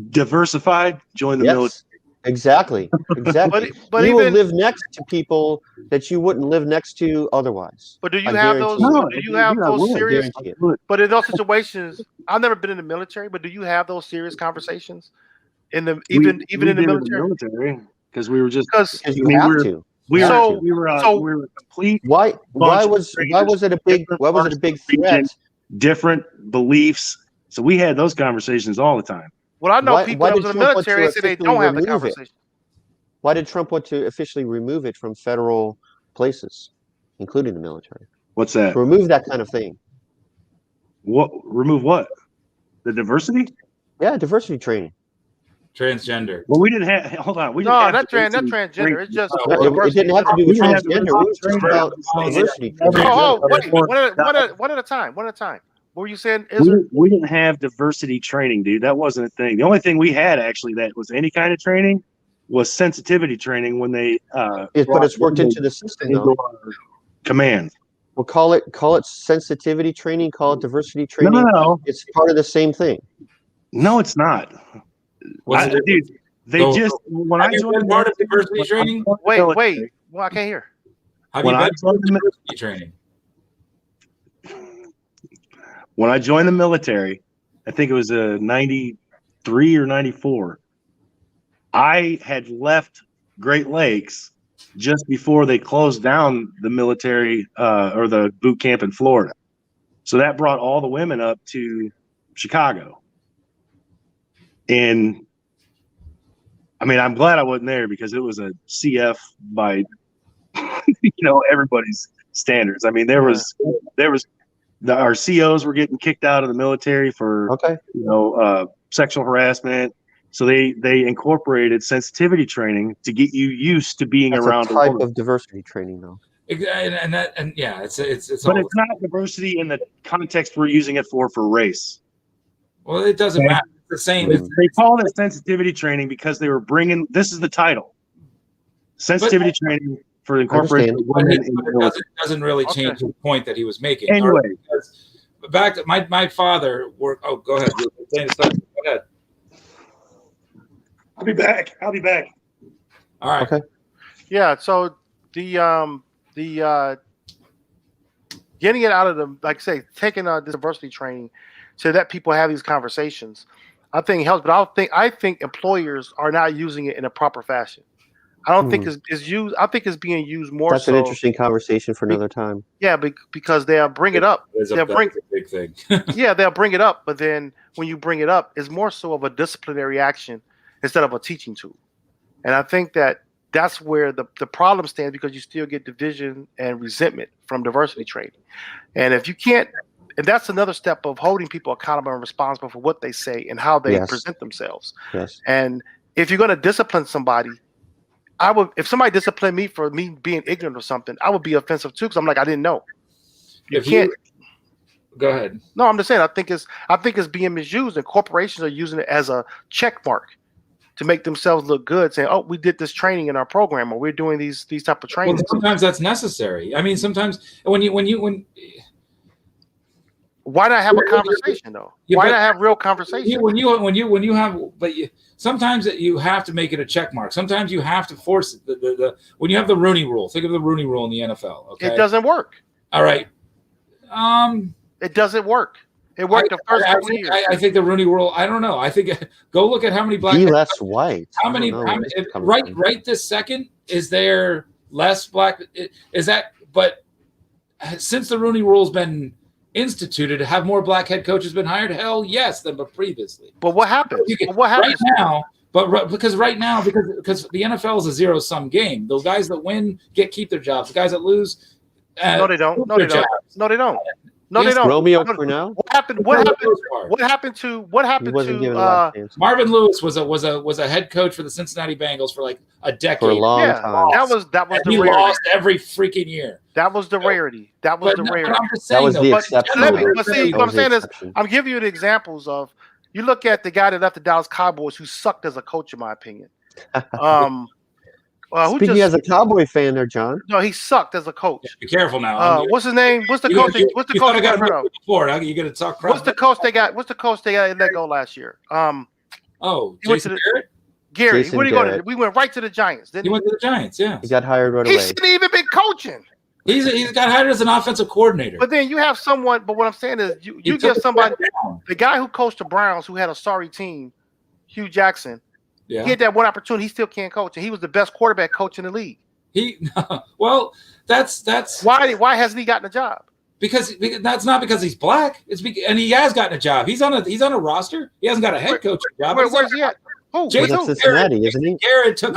C: diversified? Join the military.
A: Exactly. But you will live next to people that you wouldn't live next to otherwise.
B: But do you have those? Do you have those serious? But in those situations, I've never been in the military. But do you have those serious conversations even in the military?
C: Because we were just
A: because you have to.
C: We were complete.
A: Why was it a big threat?
C: Different beliefs. So we had those conversations all the time.
B: Well, I know people that was in the military say they don't have the conversation.
A: Why did Trump want to officially remove it from federal places, including the military?
C: What's that?
A: To remove that kind of thing.
C: What? Remove what? The diversity?
A: Yeah, diversity training.
D: Transgender.
C: Well, we didn't have. Hold on. We didn't
B: No,
C: have
B: not
C: diversity
B: transgender.
C: training.
B: It's just
A: It didn't have to do
C: We
A: with
C: didn't have
A: transgender. We was just about diversity.
B: Oh, wait, one at a time. One at a time. What were you saying, Israel?
C: We didn't have diversity training, dude. That wasn't a thing. The only thing we had actually that was any kind of training was sensitivity training when they
A: But it's worked into the system, though.
C: Command.
A: Well, call it sensitivity training. Call it diversity training.
C: No.
A: It's part of the same thing.
C: No, it's not. Dude, they just when I joined
D: part of diversity training.
B: Wait. Well, I can't hear.
D: Have you been part of diversity training?
C: When I joined the military, I think it was 93 or 94. I had left Great Lakes just before they closed down the military or the boot camp in Florida. So that brought all the women up to Chicago. And I mean, I'm glad I wasn't there because it was a CF by, everybody's standards. I mean, our COs were getting kicked out of the military for, sexual harassment. So they incorporated sensitivity training to get you used to being around
A: a type of diversity training, though.
D: It's
C: but it's not diversity in the context we're using it for race.
D: Well, it doesn't matter. It's the same.
C: They call it sensitivity training because they were bringing. This is the title. Sensitivity training for incorporating women.
D: It doesn't really change the point that he was making.
C: Anyway,
D: back to my father worked. Oh, go ahead. You were saying something. Go ahead.
C: I'll be back.
D: All right.
A: Okay.
B: Yeah. So the getting it out of the, like I say, taking this diversity training so that people have these conversations, I think helps. But I think employers are not using it in a proper fashion. I don't think it's used. I think it's being used more.
A: That's an interesting conversation for another time.
B: Yeah, because they'll bring it up.
D: That's a big thing.
B: Yeah, they'll bring it up, but then when you bring it up, it's more so of a disciplinary action instead of a teaching tool. And I think that's where the problem stands, because you still get division and resentment from diversity training. And if you can't, and that's another step of holding people accountable and responsible for what they say and how they present themselves.
A: Yes.
B: And if you're going to discipline somebody, if somebody disciplined me for me being ignorant of something, I would be offensive too, because I'm like, I didn't know.
D: Go ahead.
B: No, I'm just saying, I think it's being misused, and corporations are using it as a check mark to make themselves look good, saying, "Oh, we did this training in our program, or we're doing these type of trainings."
D: Well, sometimes that's necessary. I mean, sometimes when
B: why not have a conversation though? Why not have real conversation?
D: Sometimes you have to make it a check mark. Sometimes you have to force it. When you have the Rooney Rule, think of the Rooney Rule in the NFL. Okay,
B: it doesn't work.
D: All right.
B: It doesn't work. It worked the first couple years.
D: I think the Rooney Rule. I don't know. I think go look at how many black.
A: Be less white.
D: How many? Right this second, is there less black? Is that? But since the Rooney Rule's been instituted, have more black head coaches been hired? Hell yes, than previously.
B: But what happens? What happens
D: right now? Because the NFL is a zero-sum game. Those guys that win keep their jobs. The guys that lose,
B: no, they don't. No, they don't. No, they don't. No, they don't.
A: Romeo Cornell.
B: What happened to
D: Marvin Lewis was a head coach for the Cincinnati Bengals for like a decade.
A: For a long time.
B: That was the
D: he
B: rarity.
D: lost every freaking year.
B: That was the rarity. That was the rarity.
A: That was the exception.
B: But see, what I'm saying is, I'm giving you the examples of, you look at the guy that left the Dallas Cowboys, who sucked as a coach, in my opinion.
A: Speaking as a Cowboy fan there, John.
B: No, he sucked as a coach.
D: Be careful now.
B: What's his name? What's the coach? What's the coach they got rid of?
D: You got to talk crap.
B: What's the coach they got? What's the coach they got let go last year?
D: Jason Garrett?
B: Gary.
A: Jason
B: Where did he go to?
A: Garrett.
B: We went right to the Giants.
D: He went to the Giants. Yeah.
A: He got hired right
B: He
A: away.
B: shouldn't even been coaching.
D: He's got hired as an offensive coordinator.
B: But then you have someone. But what I'm saying is, you give somebody, the guy who coached the Browns, who had a sorry team, Hugh Jackson.
D: Yeah.
B: He had that one opportunity. He still can't coach, and he was the best quarterback coach in the league.
D: That's
B: why hasn't he gotten a job?
D: Because that's not because he's black. And he has gotten a job. He's on a roster. He hasn't got a head coaching job.
B: Where's he at?
A: Cincinnati, isn't he?
D: Garrett took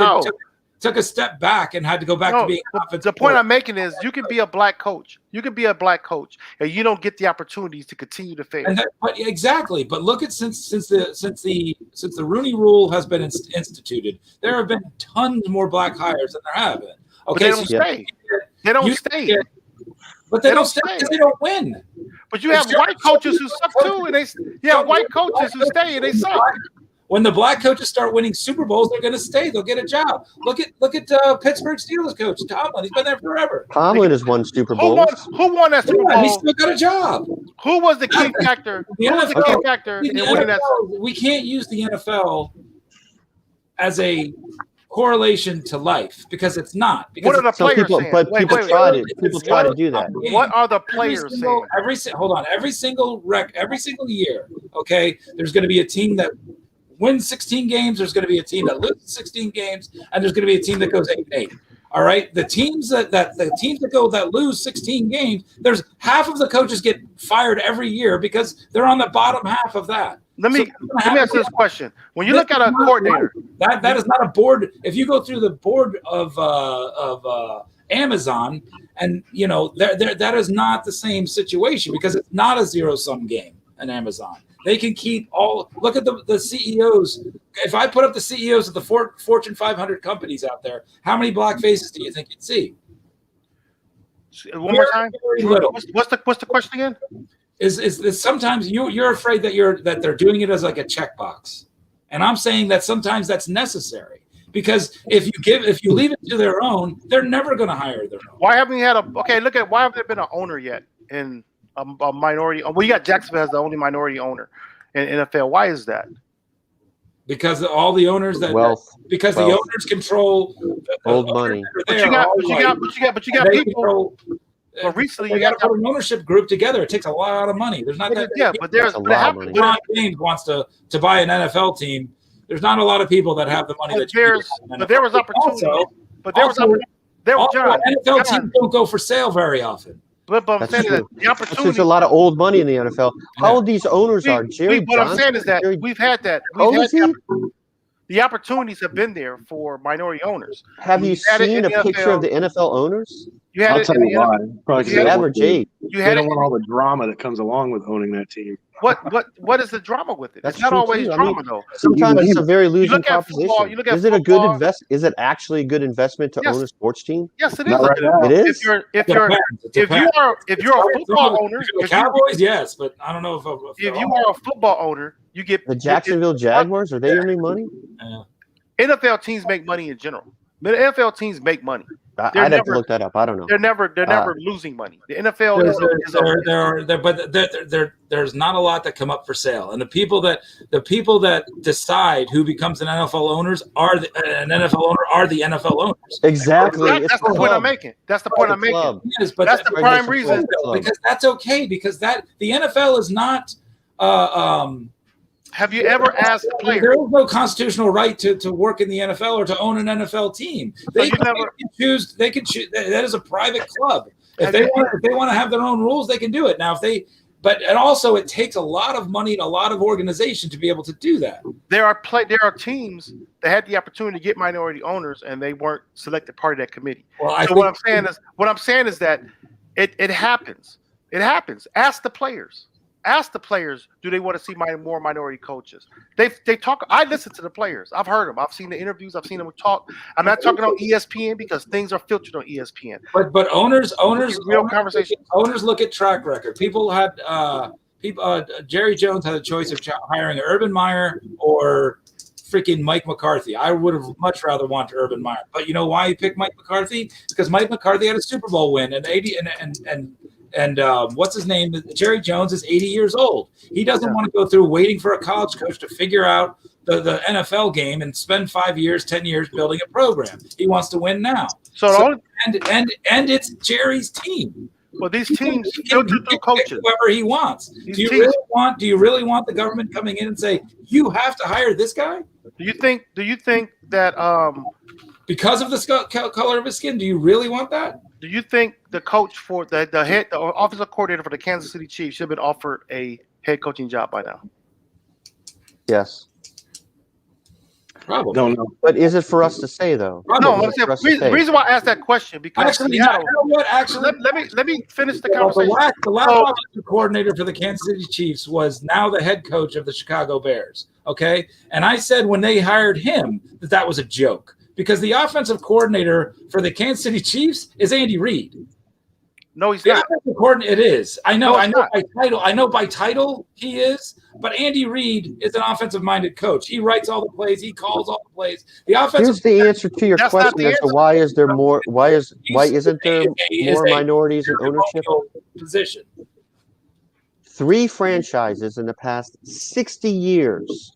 D: took a step back and had to go back to being an offensive
B: the point
D: coordinator.
B: I'm making is you can be a black coach. You can be a black coach, and you don't get the opportunities to continue to fail.
D: Exactly. But look at since the Rooney Rule has been instituted, there have been tons more black hires than there have been. Okay,
B: but they don't stay. They don't stay.
D: But they don't stay because they don't win.
B: But you have white coaches who suck too, and white coaches who stay and they suck.
D: When the black coaches start winning Super Bowls, they're going to stay. They'll get a job. Look at Pittsburgh Steelers coach Tomlin. He's been there forever.
A: Tomlin has won Super Bowls.
B: Who won that Super Bowl?
D: He still got a job.
B: Who was the key factor? Who was the key factor in winning that?
D: We can't use the NFL as a correlation to life because it's not. Because
B: what are the players saying?
A: But people try to do that.
B: What are the players saying?
D: Every single year, okay, there's going to be a team that wins 16 games. There's going to be a team that loses 16 games, and there's going to be a team that goes 8-8. All right, the teams that lose 16 games, there's half of the coaches get fired every year because they're on the bottom half of that.
B: Let me ask this question: when you look at a coordinator,
D: that is not a board. If you go through the board of Amazon, and that is not the same situation because it's not a zero-sum game in Amazon. They can keep all. Look at the CEOs. If I put up the CEOs of the Fortune 500 companies out there, how many black faces do you think you'd see?
B: One more time.
D: Very little.
B: What's the question again?
D: Is sometimes you're afraid that they're doing it as like a checkbox, and I'm saying that sometimes that's necessary because if you leave it to their own, they're never going to hire their own.
B: Why haven't you had why haven't there been an owner yet in a minority? Well, you got Jacksonville as the only minority owner in NFL. Why is that?
D: Because all the owners the owners control
A: old money.
B: But you got people. But recently,
D: you got to put an ownership group together. It takes a lot of money. There's not that.
B: Yeah, but there's a lot of money.
D: LeBron James wants to buy an NFL team. There's not a lot of people that have the money.
B: But there was opportunity.
D: NFL teams don't go for sale very often.
B: But I'm saying that the opportunity.
A: There's a lot of old money in the NFL. How old these owners are, Jerry?
B: What I'm saying is that we've had that. The opportunities have been there for minority owners.
A: Have you seen a picture of the NFL owners?
C: I'll tell you why. Probably
A: the average age.
C: They don't want all the drama that comes along with owning that team.
B: What is the drama with it?
A: That's
B: it's not always drama though.
A: Sometimes it's a very losing proposition. Is it a good
B: football,
A: Is it actually a good investment to own a sports team?
B: Yes, it is.
A: It is.
B: If you're a football owner,
D: Cowboys, yes, but I don't know
B: if you are a football owner, you get
A: the Jacksonville Jaguars. Are they earning money?
B: NFL teams make money in general. The NFL teams make money.
A: I'd have to look that up. I don't know.
B: They're never losing money. The NFL
D: there's not a lot that come up for sale, and the people that decide who becomes an NFL owners are the NFL owners.
A: Exactly.
B: That's the point I'm making. That's the point I'm making.
D: Yes, but
B: that's the prime reason.
D: Because that's okay. Because the NFL is not.
B: Have you ever asked a player?
D: There is no constitutional right to work in the NFL or to own an NFL team. They can choose. They can choose. That is a private club. If they want to have their own rules, they can do it. Now, and also it takes a lot of money and a lot of organization to be able to do that.
B: There are teams that had the opportunity to get minority owners and they weren't selected part of that committee. Well, what I'm saying is that it happens. It happens. Ask the players. Ask the players, do they want to see more minority coaches? They talk. I listen to the players. I've heard them. I've seen the interviews. I've seen them talk. I'm not talking on ESPN because things are filtered on ESPN.
D: But owners,
B: real conversation.
D: Owners look at track record. People had Jerry Jones had a choice of hiring Urban Meyer or freaking Mike McCarthy. I would have much rather wanted Urban Meyer. But you know why he picked Mike McCarthy? It's because Mike McCarthy had a Super Bowl win and what's his name? Jerry Jones is 80 years old. He doesn't want to go through waiting for a college coach to figure out the NFL game and spend 5 years, 10 years building a program. He wants to win now. And it's Jerry's team.
B: Well, these teams filter through coaches.
D: Whoever he wants. Do you really want the government coming in and say you have to hire this guy?
B: Do you think that
D: because of the color of his skin? Do you really want that?
B: Do you think the coach for the offensive coordinator for the Kansas City Chiefs should have been offered a head coaching job by now?
A: Yes.
D: Probably.
C: Don't know.
A: But is it for us to say though?
B: No,
A: Is
B: I'm
A: it for us to
B: saying,
A: say?
B: the reason why I asked that question because
D: Actually,
B: Seattle,
D: you know what? Actually,
B: let me finish the
D: well,
B: conversation.
D: the last offensive coordinator for the Kansas City Chiefs was now the head coach of the Chicago Bears. Okay, and I said when they hired him that was a joke because the offensive coordinator for the Kansas City Chiefs is Andy Reid.
B: No, he's
D: The
B: not.
D: offensive coordinator, it is. I know.
B: No,
D: I
B: it's
D: know
B: not.
D: by title. I know by title he is. But Andy Reid is an offensive-minded coach. He writes all the plays. He calls all the plays. The offensive.
A: Here's the answer to your
B: That's not
A: question
B: the
A: as to
B: answer.
A: why is there more? Why isn't there more
D: a
A: minorities in ownership?
D: Position.
A: 3 franchises in the past 60 years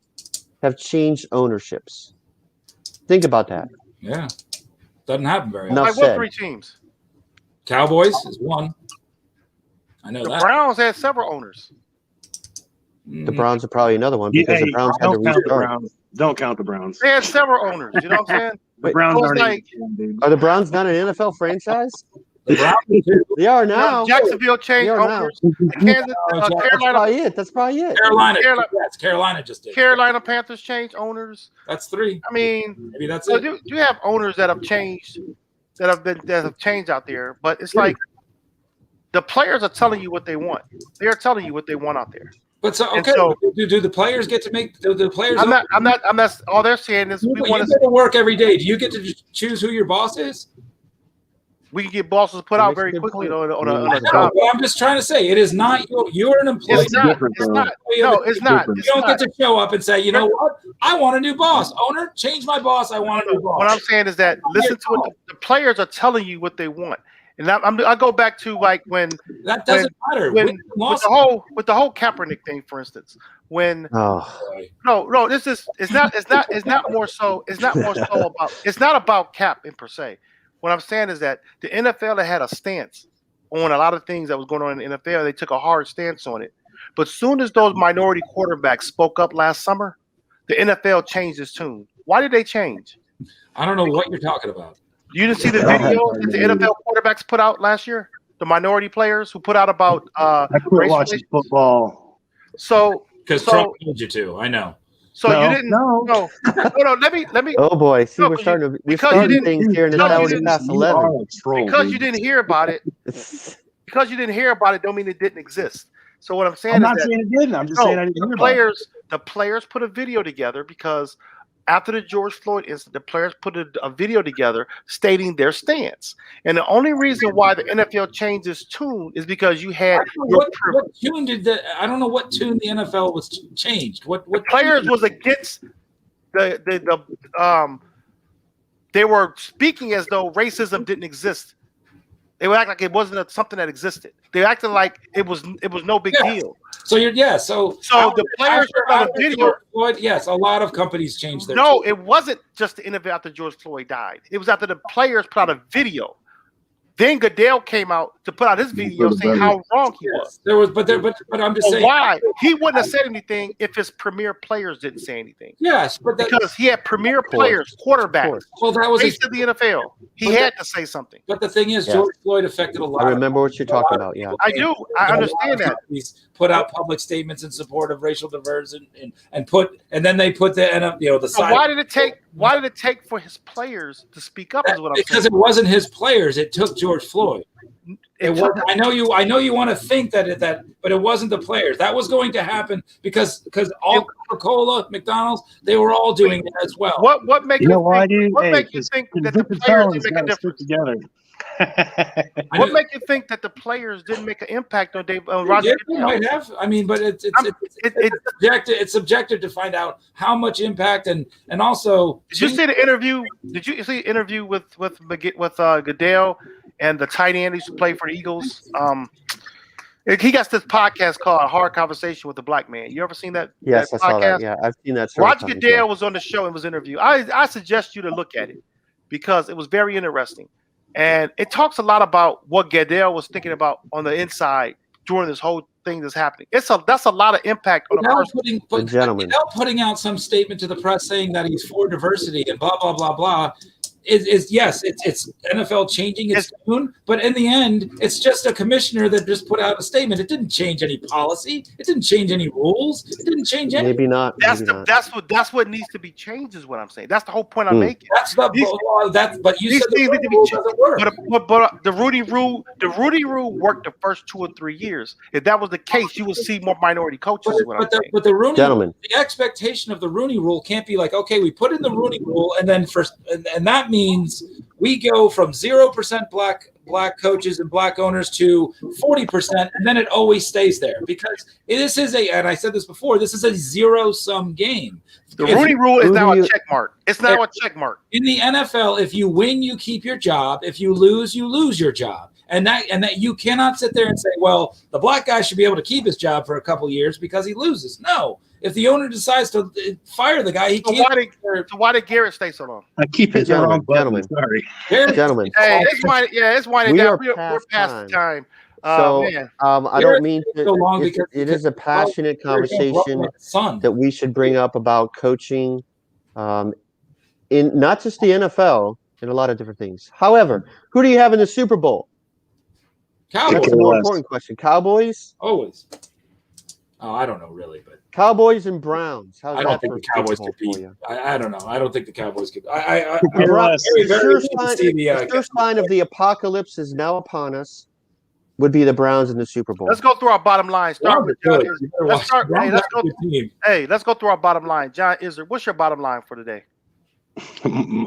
A: have changed ownerships. Think about that.
D: Yeah, doesn't happen very often.
A: Enough
B: Like what
A: said.
B: 3 teams?
D: Cowboys is one. I know
B: The
D: that.
B: Browns had several owners.
A: The Browns are probably another one because the Browns had to
C: don't count the
A: restart.
C: Browns. Don't count the Browns.
B: They had several owners. You know what I'm saying?
C: The Browns
B: So it's
C: aren't
B: like-
C: even, dude.
A: Are the Browns not an NFL franchise?
D: The Browns too.
A: They are now.
B: Jacksonville changed
A: They are now.
B: owners. Kansas,
A: That's
B: Carolina,
A: probably it. That's probably it.
D: Carolina just did.
B: Carolina Panthers changed owners.
D: That's 3.
B: I mean,
D: Maybe that's
B: so
D: it.
B: do you have owners that have changed, that have changed out there? But it's like the players are telling you what they want. They are telling you what they want out there.
D: But so
B: And
D: okay,
B: so-
D: do the players get to make the players?
B: I'm not. All they're saying is
D: You
B: we
D: go
B: want to.
D: to work every day. Do you get to just choose who your boss is?
B: We can get bosses put
A: That
B: out
A: makes a
B: very
A: good
B: quickly
A: point.
B: on a
D: No,
B: job.
D: but I'm just trying to say it is not you're an employee.
B: It's not.
C: different,
B: It's
C: though.
B: not. No, it's not.
D: You
B: It's
D: don't
B: not.
D: get to show up and say, you know what? I want a new boss. Owner, change my boss. I want a new boss.
B: What I'm saying is that listen to what the players are telling you what they want, and I go back to like when
D: That doesn't matter.
B: when
D: Win,
B: with
D: loss,
B: the whole Kaepernick thing, for instance, when
A: Oh,
B: no, this is it's not more so about it's not about Cap in per se. What I'm saying is that the NFL had a stance on a lot of things that was going on in the NFL. They took a hard stance on it, but soon as those minority quarterbacks spoke up last summer, the NFL changed its tune. Why did they change?
D: I don't know what you're talking about.
B: You didn't see the video that the NFL quarterbacks put out last year? The minority players who put out about
C: I quit
B: race
C: watching
B: relations?
C: football.
B: So
D: Because
B: So-
D: Trump told you to. I know.
B: you didn't
C: No.
B: no. Let me
A: oh boy! See,
B: No,
A: we're
B: because
A: starting to
B: because
A: started
B: you
A: things here, and it's
B: because you
A: already
B: didn't-
A: past
C: You are
A: 11.
C: a troll,
B: because
C: dude.
B: you didn't hear about it. Because you didn't hear about it, don't mean it didn't exist. So what I'm saying
C: I'm
B: is
C: not
B: that
C: saying it didn't. I'm just saying I didn't hear about it.
B: the players put a video together because after the George Floyd incident, the players put a video together stating their stance. And the only reason why the NFL changed its tune is because you had
D: What tune did I don't know what tune the NFL was changed. What
B: players was against they were speaking as though racism didn't exist. They would act like it wasn't something that existed. They acted like it was no big deal.
D: So so
B: the players put out a video.
D: George Floyd, yes, a lot of companies changed their
B: No,
D: tune.
B: it wasn't just the interview after George Floyd died. It was after the players put out a video. Then Goodell came out to put out his video saying how wrong he was.
D: There was, but I'm just
B: So
D: saying.
B: why he wouldn't have said anything if his premier players didn't say anything?
D: Yes, but
B: Because he had premier players, quarterbacks,
D: well, that was
B: face of the NFL. He
D: But
B: had to say something.
D: But the thing is,
A: Yeah.
D: George Floyd affected a lot.
A: I remember what you're talking about. Yeah.
B: I do. I understand that.
D: Companies put out public statements in support of racial diversity and then they put the the
B: So
D: side.
B: why did it take for his players to speak up? Is what I'm
D: Because
B: saying.
D: it wasn't his players. It took George Floyd. It was, I know you want to think that, but it wasn't the players. That was going to happen because all Coca-Cola, McDonald's, they were all doing it as well.
B: What make
C: You know why, dude?
B: What
C: Hey,
B: make you think that the players didn't make a difference?
C: Together.
B: What make you think that the players didn't make an impact on Roger?
D: Yeah, they might have. I mean, but it's subjective. It's subjective to find out how much impact and also.
B: Did you see the interview? Did you see the interview with Goodell and the tight end who used to play for the Eagles? He got this podcast called "Hard Conversation with the Black Man." You ever seen that?
A: Yes,
B: that
A: I saw that.
B: podcast?
A: Yeah, I've seen that. several
B: Roger
A: times,
B: Goodell
A: yeah.
B: was on the show and was interviewed. I suggest you to look at it because it was very interesting, and it talks a lot about what Goodell was thinking about on the inside during this whole thing that's happening. That's a lot of impact on a person.
A: Gentlemen.
D: Without putting out some statement to the press saying that he's for diversity and blah blah blah blah. is yes, it's NFL changing its tune, but in the end, it's just a commissioner that just put out a statement. It didn't change any policy. It didn't change any rules. It didn't change anything.
A: Maybe not.
B: That's what needs to be changed. Is what I'm saying. That's the whole point I'm making.
D: That's the but you said the rule doesn't work.
B: But the Rudy rule worked the first 2 or 3 years. If that was the case, you would see more minority coaches.
D: But the Rooney, gentlemen, the expectation of the Rooney rule can't be like, okay, we put in the Rooney rule, and then and that means we go from 0% black coaches and black owners to 40%, and then it always stays there, because this is and I said this before, this is a zero-sum game.
B: The Rooney rule is now a check mark. It's now a check mark.
D: In the NFL, if you win, you keep your job. If you lose your job. And that you cannot sit there and say, well, the black guy should be able to keep his job for a couple of years because he loses. No. If the owner decides to fire the guy, he can't.
B: Why did Garrett stay so long?
C: I keep hitting the wrong button. Sorry.
A: Gentlemen.
B: Hey, it's winding down. We're past time.
A: So I don't mean to, so long because it is a passionate conversation that we should bring up about coaching in not just the NFL, in a lot of different things. However, who do you have in the Super Bowl?
D: Cowboys.
A: That's a more important question. Cowboys?
D: Always. Oh, I don't know really, but
A: Cowboys and Browns. How's
D: I don't think the Cowboys could beat. I don't know. I don't think the Cowboys could.
A: The first sign of the apocalypse is now upon us. Would be the Browns in the Super Bowl.
B: Let's go through our bottom line. Let's go through our bottom line. John Iser, what's your bottom line for today?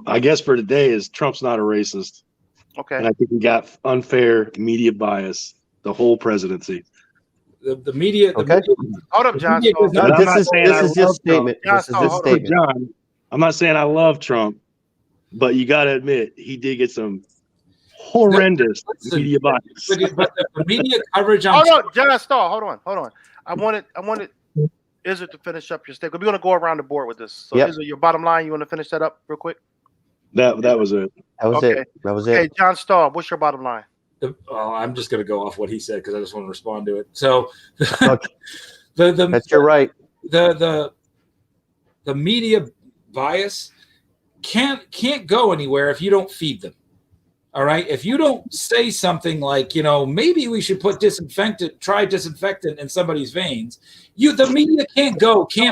C: I guess for today is Trump's not a racist.
B: Okay.
C: And I think he got unfair media bias the whole presidency.
D: The media.
B: Okay. Hold up, John.
A: This is just statement. This is just statement.
C: John, I'm not saying I love Trump, but you got to admit he did get some horrendous media bias.
D: But the media coverage on.
B: Hold on, John Stahl. Hold on. I wanted Iser to finish up your statement. We're going to go around the board with this. So, Iser, your bottom line, you want to finish that up real quick?
C: That was it.
A: That was it.
B: Okay, John Stahl, what's your bottom line?
D: I'm just going to go off what he said because I just want to respond to it. So,
A: that's your right.
D: The media bias can't go anywhere if you don't feed them. All right. If you don't say something like, maybe we should put disinfectant in somebody's veins, the media can't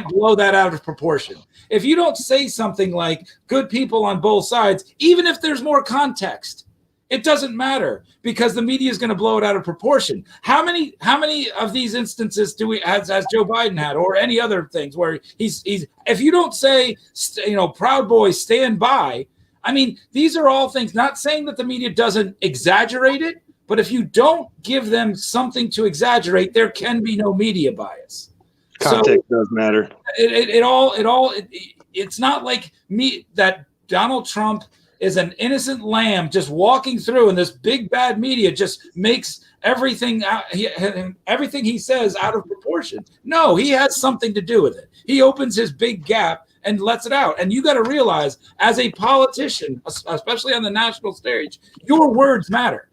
D: blow that out of proportion. If you don't say something like good people on both sides, even if there's more context, it doesn't matter because the media is going to blow it out of proportion. How many of these instances has Joe Biden had, or any other things where he's if you don't say, Proud Boys stand by. I mean, these are all things, not saying that the media doesn't exaggerate it, but if you don't give them something to exaggerate, there can be no media bias.
C: Context does matter.
D: It's not like that Donald Trump is an innocent lamb just walking through, and this big bad media just makes everything he says out of proportion. No, he has something to do with it. He opens his big gap and lets it out. And you got to realize, as a politician, especially on the national stage, your words matter.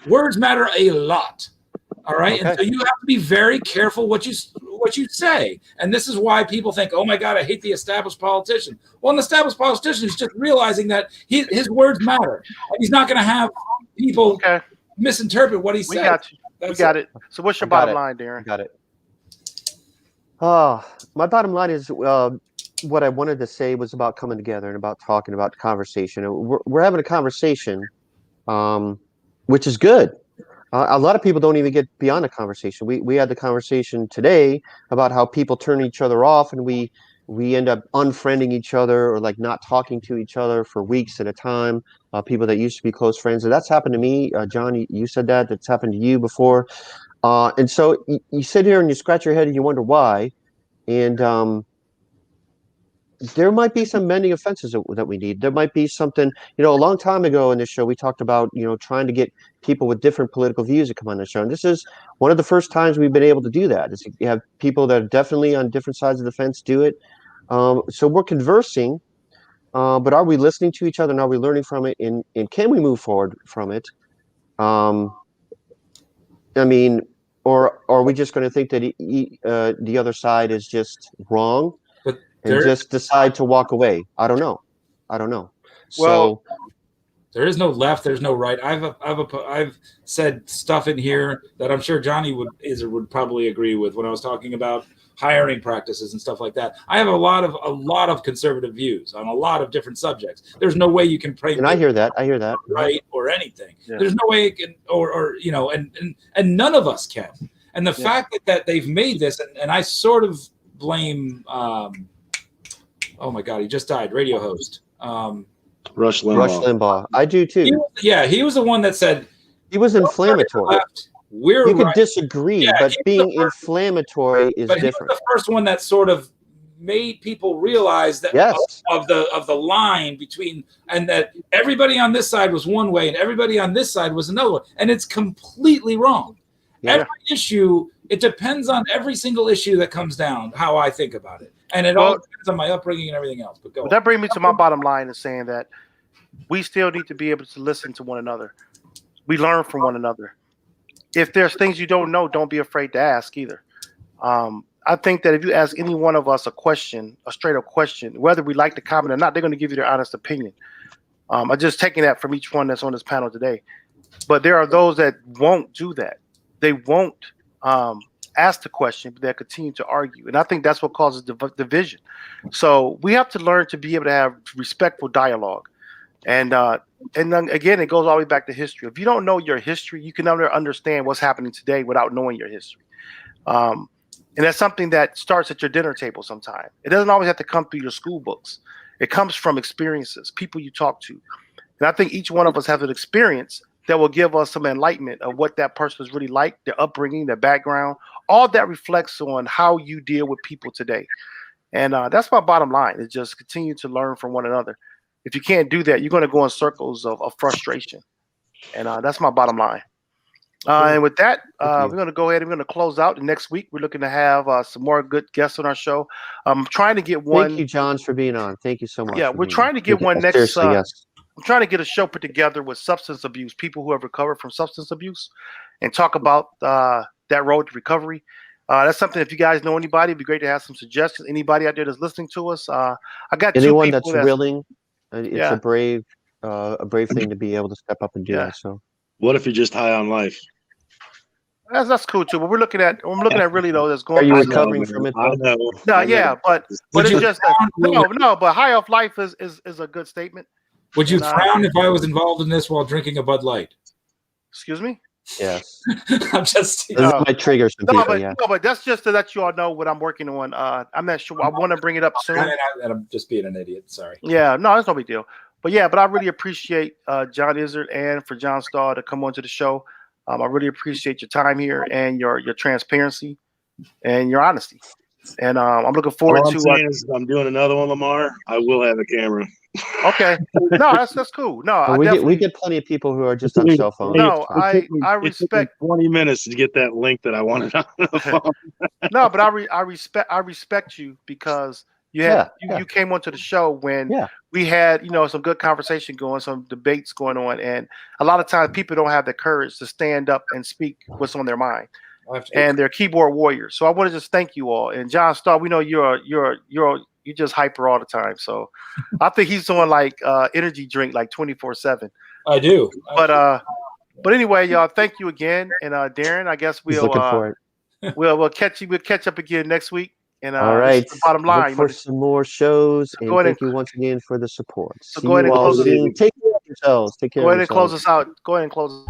D: Words matter a lot. All right. Okay. And so you have to be very careful what you say. And this is why people think, oh my God, I hate the established politician. Well, an established politician is just realizing that his words matter. And he's not going to have people misinterpret what he said.
B: We got it. So what's your bottom line, Darren?
A: Got it. My bottom line is what I wanted to say was about coming together and about talking about conversation. We're having a conversation, which is good. A lot of people don't even get beyond the conversation. We had the conversation today about how people turn each other off, and we end up unfriending each other or like not talking to each other for weeks at a time. People that used to be close friends, and that's happened to me. John, you said that's happened to you before. And so you sit here and you scratch your head and you wonder why. And there might be some mending offenses that we need. There might be something, a long time ago in this show, we talked about, trying to get people with different political views to come on the show. And this is one of the first times we've been able to do that. Is you have people that are definitely on different sides of the fence do it. So we're conversing, but are we listening to each other and are we learning from it? And can we move forward from it? Or are we just going to think that the other side is just wrong? And just decide to walk away. I don't know. So
D: there is no left. There's no right. I've said stuff in here that I'm sure Johnny would probably agree with when I was talking about hiring practices and stuff like that. I have a lot of conservative views on a lot of different subjects. There's no way you can pray.
A: And I hear that.
D: Right or anything. Yeah. There's no way it can, or and none of us can. And the fact that they've made this, and I sort of blame. Oh my God, he just died. Radio host.
C: Rush Limbaugh.
A: Rush Limbaugh. I do too.
D: He was the one that said
A: he was inflammatory. You could disagree, but being inflammatory is different. He was
D: the first one that sort of made people realize that of the line between, and that everybody on this side was one way and everybody on this side was another way, and it's completely wrong. Yeah. Every issue, it depends on every single issue that comes down, how I think about it. And it all depends on my upbringing and everything else. But
B: that brings me to my bottom line is saying that we still need to be able to listen to one another. We learn from one another. If there's things you don't know, don't be afraid to ask either. I think that if you ask any one of us a straight up question, whether we like the comment or not, they're going to give you their honest opinion. I'm just taking that from each one that's on this panel today. But there are those that won't do that. They won't ask the question, but they'll continue to argue. And I think that's what causes division. So we have to learn to be able to have respectful dialogue. And then again, it goes all the way back to history. If you don't know your history, you can never understand what's happening today without knowing your history. And that's something that starts at your dinner table sometime. It doesn't always have to come through your school books. It comes from experiences, people you talk to. And I think each one of us has an experience that will give us some enlightenment of what that person is really like, their upbringing, their background. All that reflects on how you deal with people today. And that's my bottom line, is just continue to learn from one another. If you can't do that, you're going to go in circles of frustration. And that's my bottom line. And with that, we're going to go ahead and we're going to close out. And next week, we're looking to have some more good guests on our show. I'm trying to get one.
A: Thank you, Johns, for being on. Thank you so much.
B: Yeah, we're trying to get one next. Seriously, yes. I'm trying to get a show put together with substance abuse, people who have recovered from substance abuse, and talk about that road to recovery. That's something, if you guys know anybody, it'd be great to have some suggestions. Anybody out there that's listening to us, I got
A: anyone that's willing. It's a brave thing to be able to step up and do that. So,
C: what if you're just high on life?
B: That's cool too. But I'm looking at really though. That's going.
A: Are you recovering from it?
B: No, yeah, but it's just no. But high off life is a good statement.
D: Would you frown if I was involved in this while drinking a Bud Light?
B: Excuse me.
A: Yes.
D: I'm just.
A: That might trigger some people.
B: No, but that's just to let you all know what I'm working on. I'm not sure. I want to bring it up soon.
D: I'm just being an idiot. Sorry.
B: Yeah, no, it's no big deal. But I really appreciate John Izzard and for John Stahl to come onto the show. I really appreciate your time here and your transparency and your honesty. And I'm looking forward to.
C: I'm doing another one, Lamar. I will have a camera.
B: Okay. No, that's cool. No,
A: we get plenty of people who are just on cell phones.
B: No, I respect
C: 20 minutes to get that link that I wanted on the phone.
B: No, but I respect you because you came onto the show when we had some good conversation going, some debates going on, and a lot of times people don't have the courage to stand up and speak what's on their mind. And they're keyboard warriors. So I want to just thank you all. And John Starr, we know you're just hyper all the time. So I think he's on like energy drink like 24/7.
D: I do.
B: But anyway, y'all, thank you again. And Darren, I guess we'll catch up again next week. And
A: all right,
B: the bottom line.
A: Look for some more shows. And thank you once again for the support.
B: So go ahead and close it.
A: Take care of yourselves. Take care.
B: Go ahead and close us out. Go ahead and close.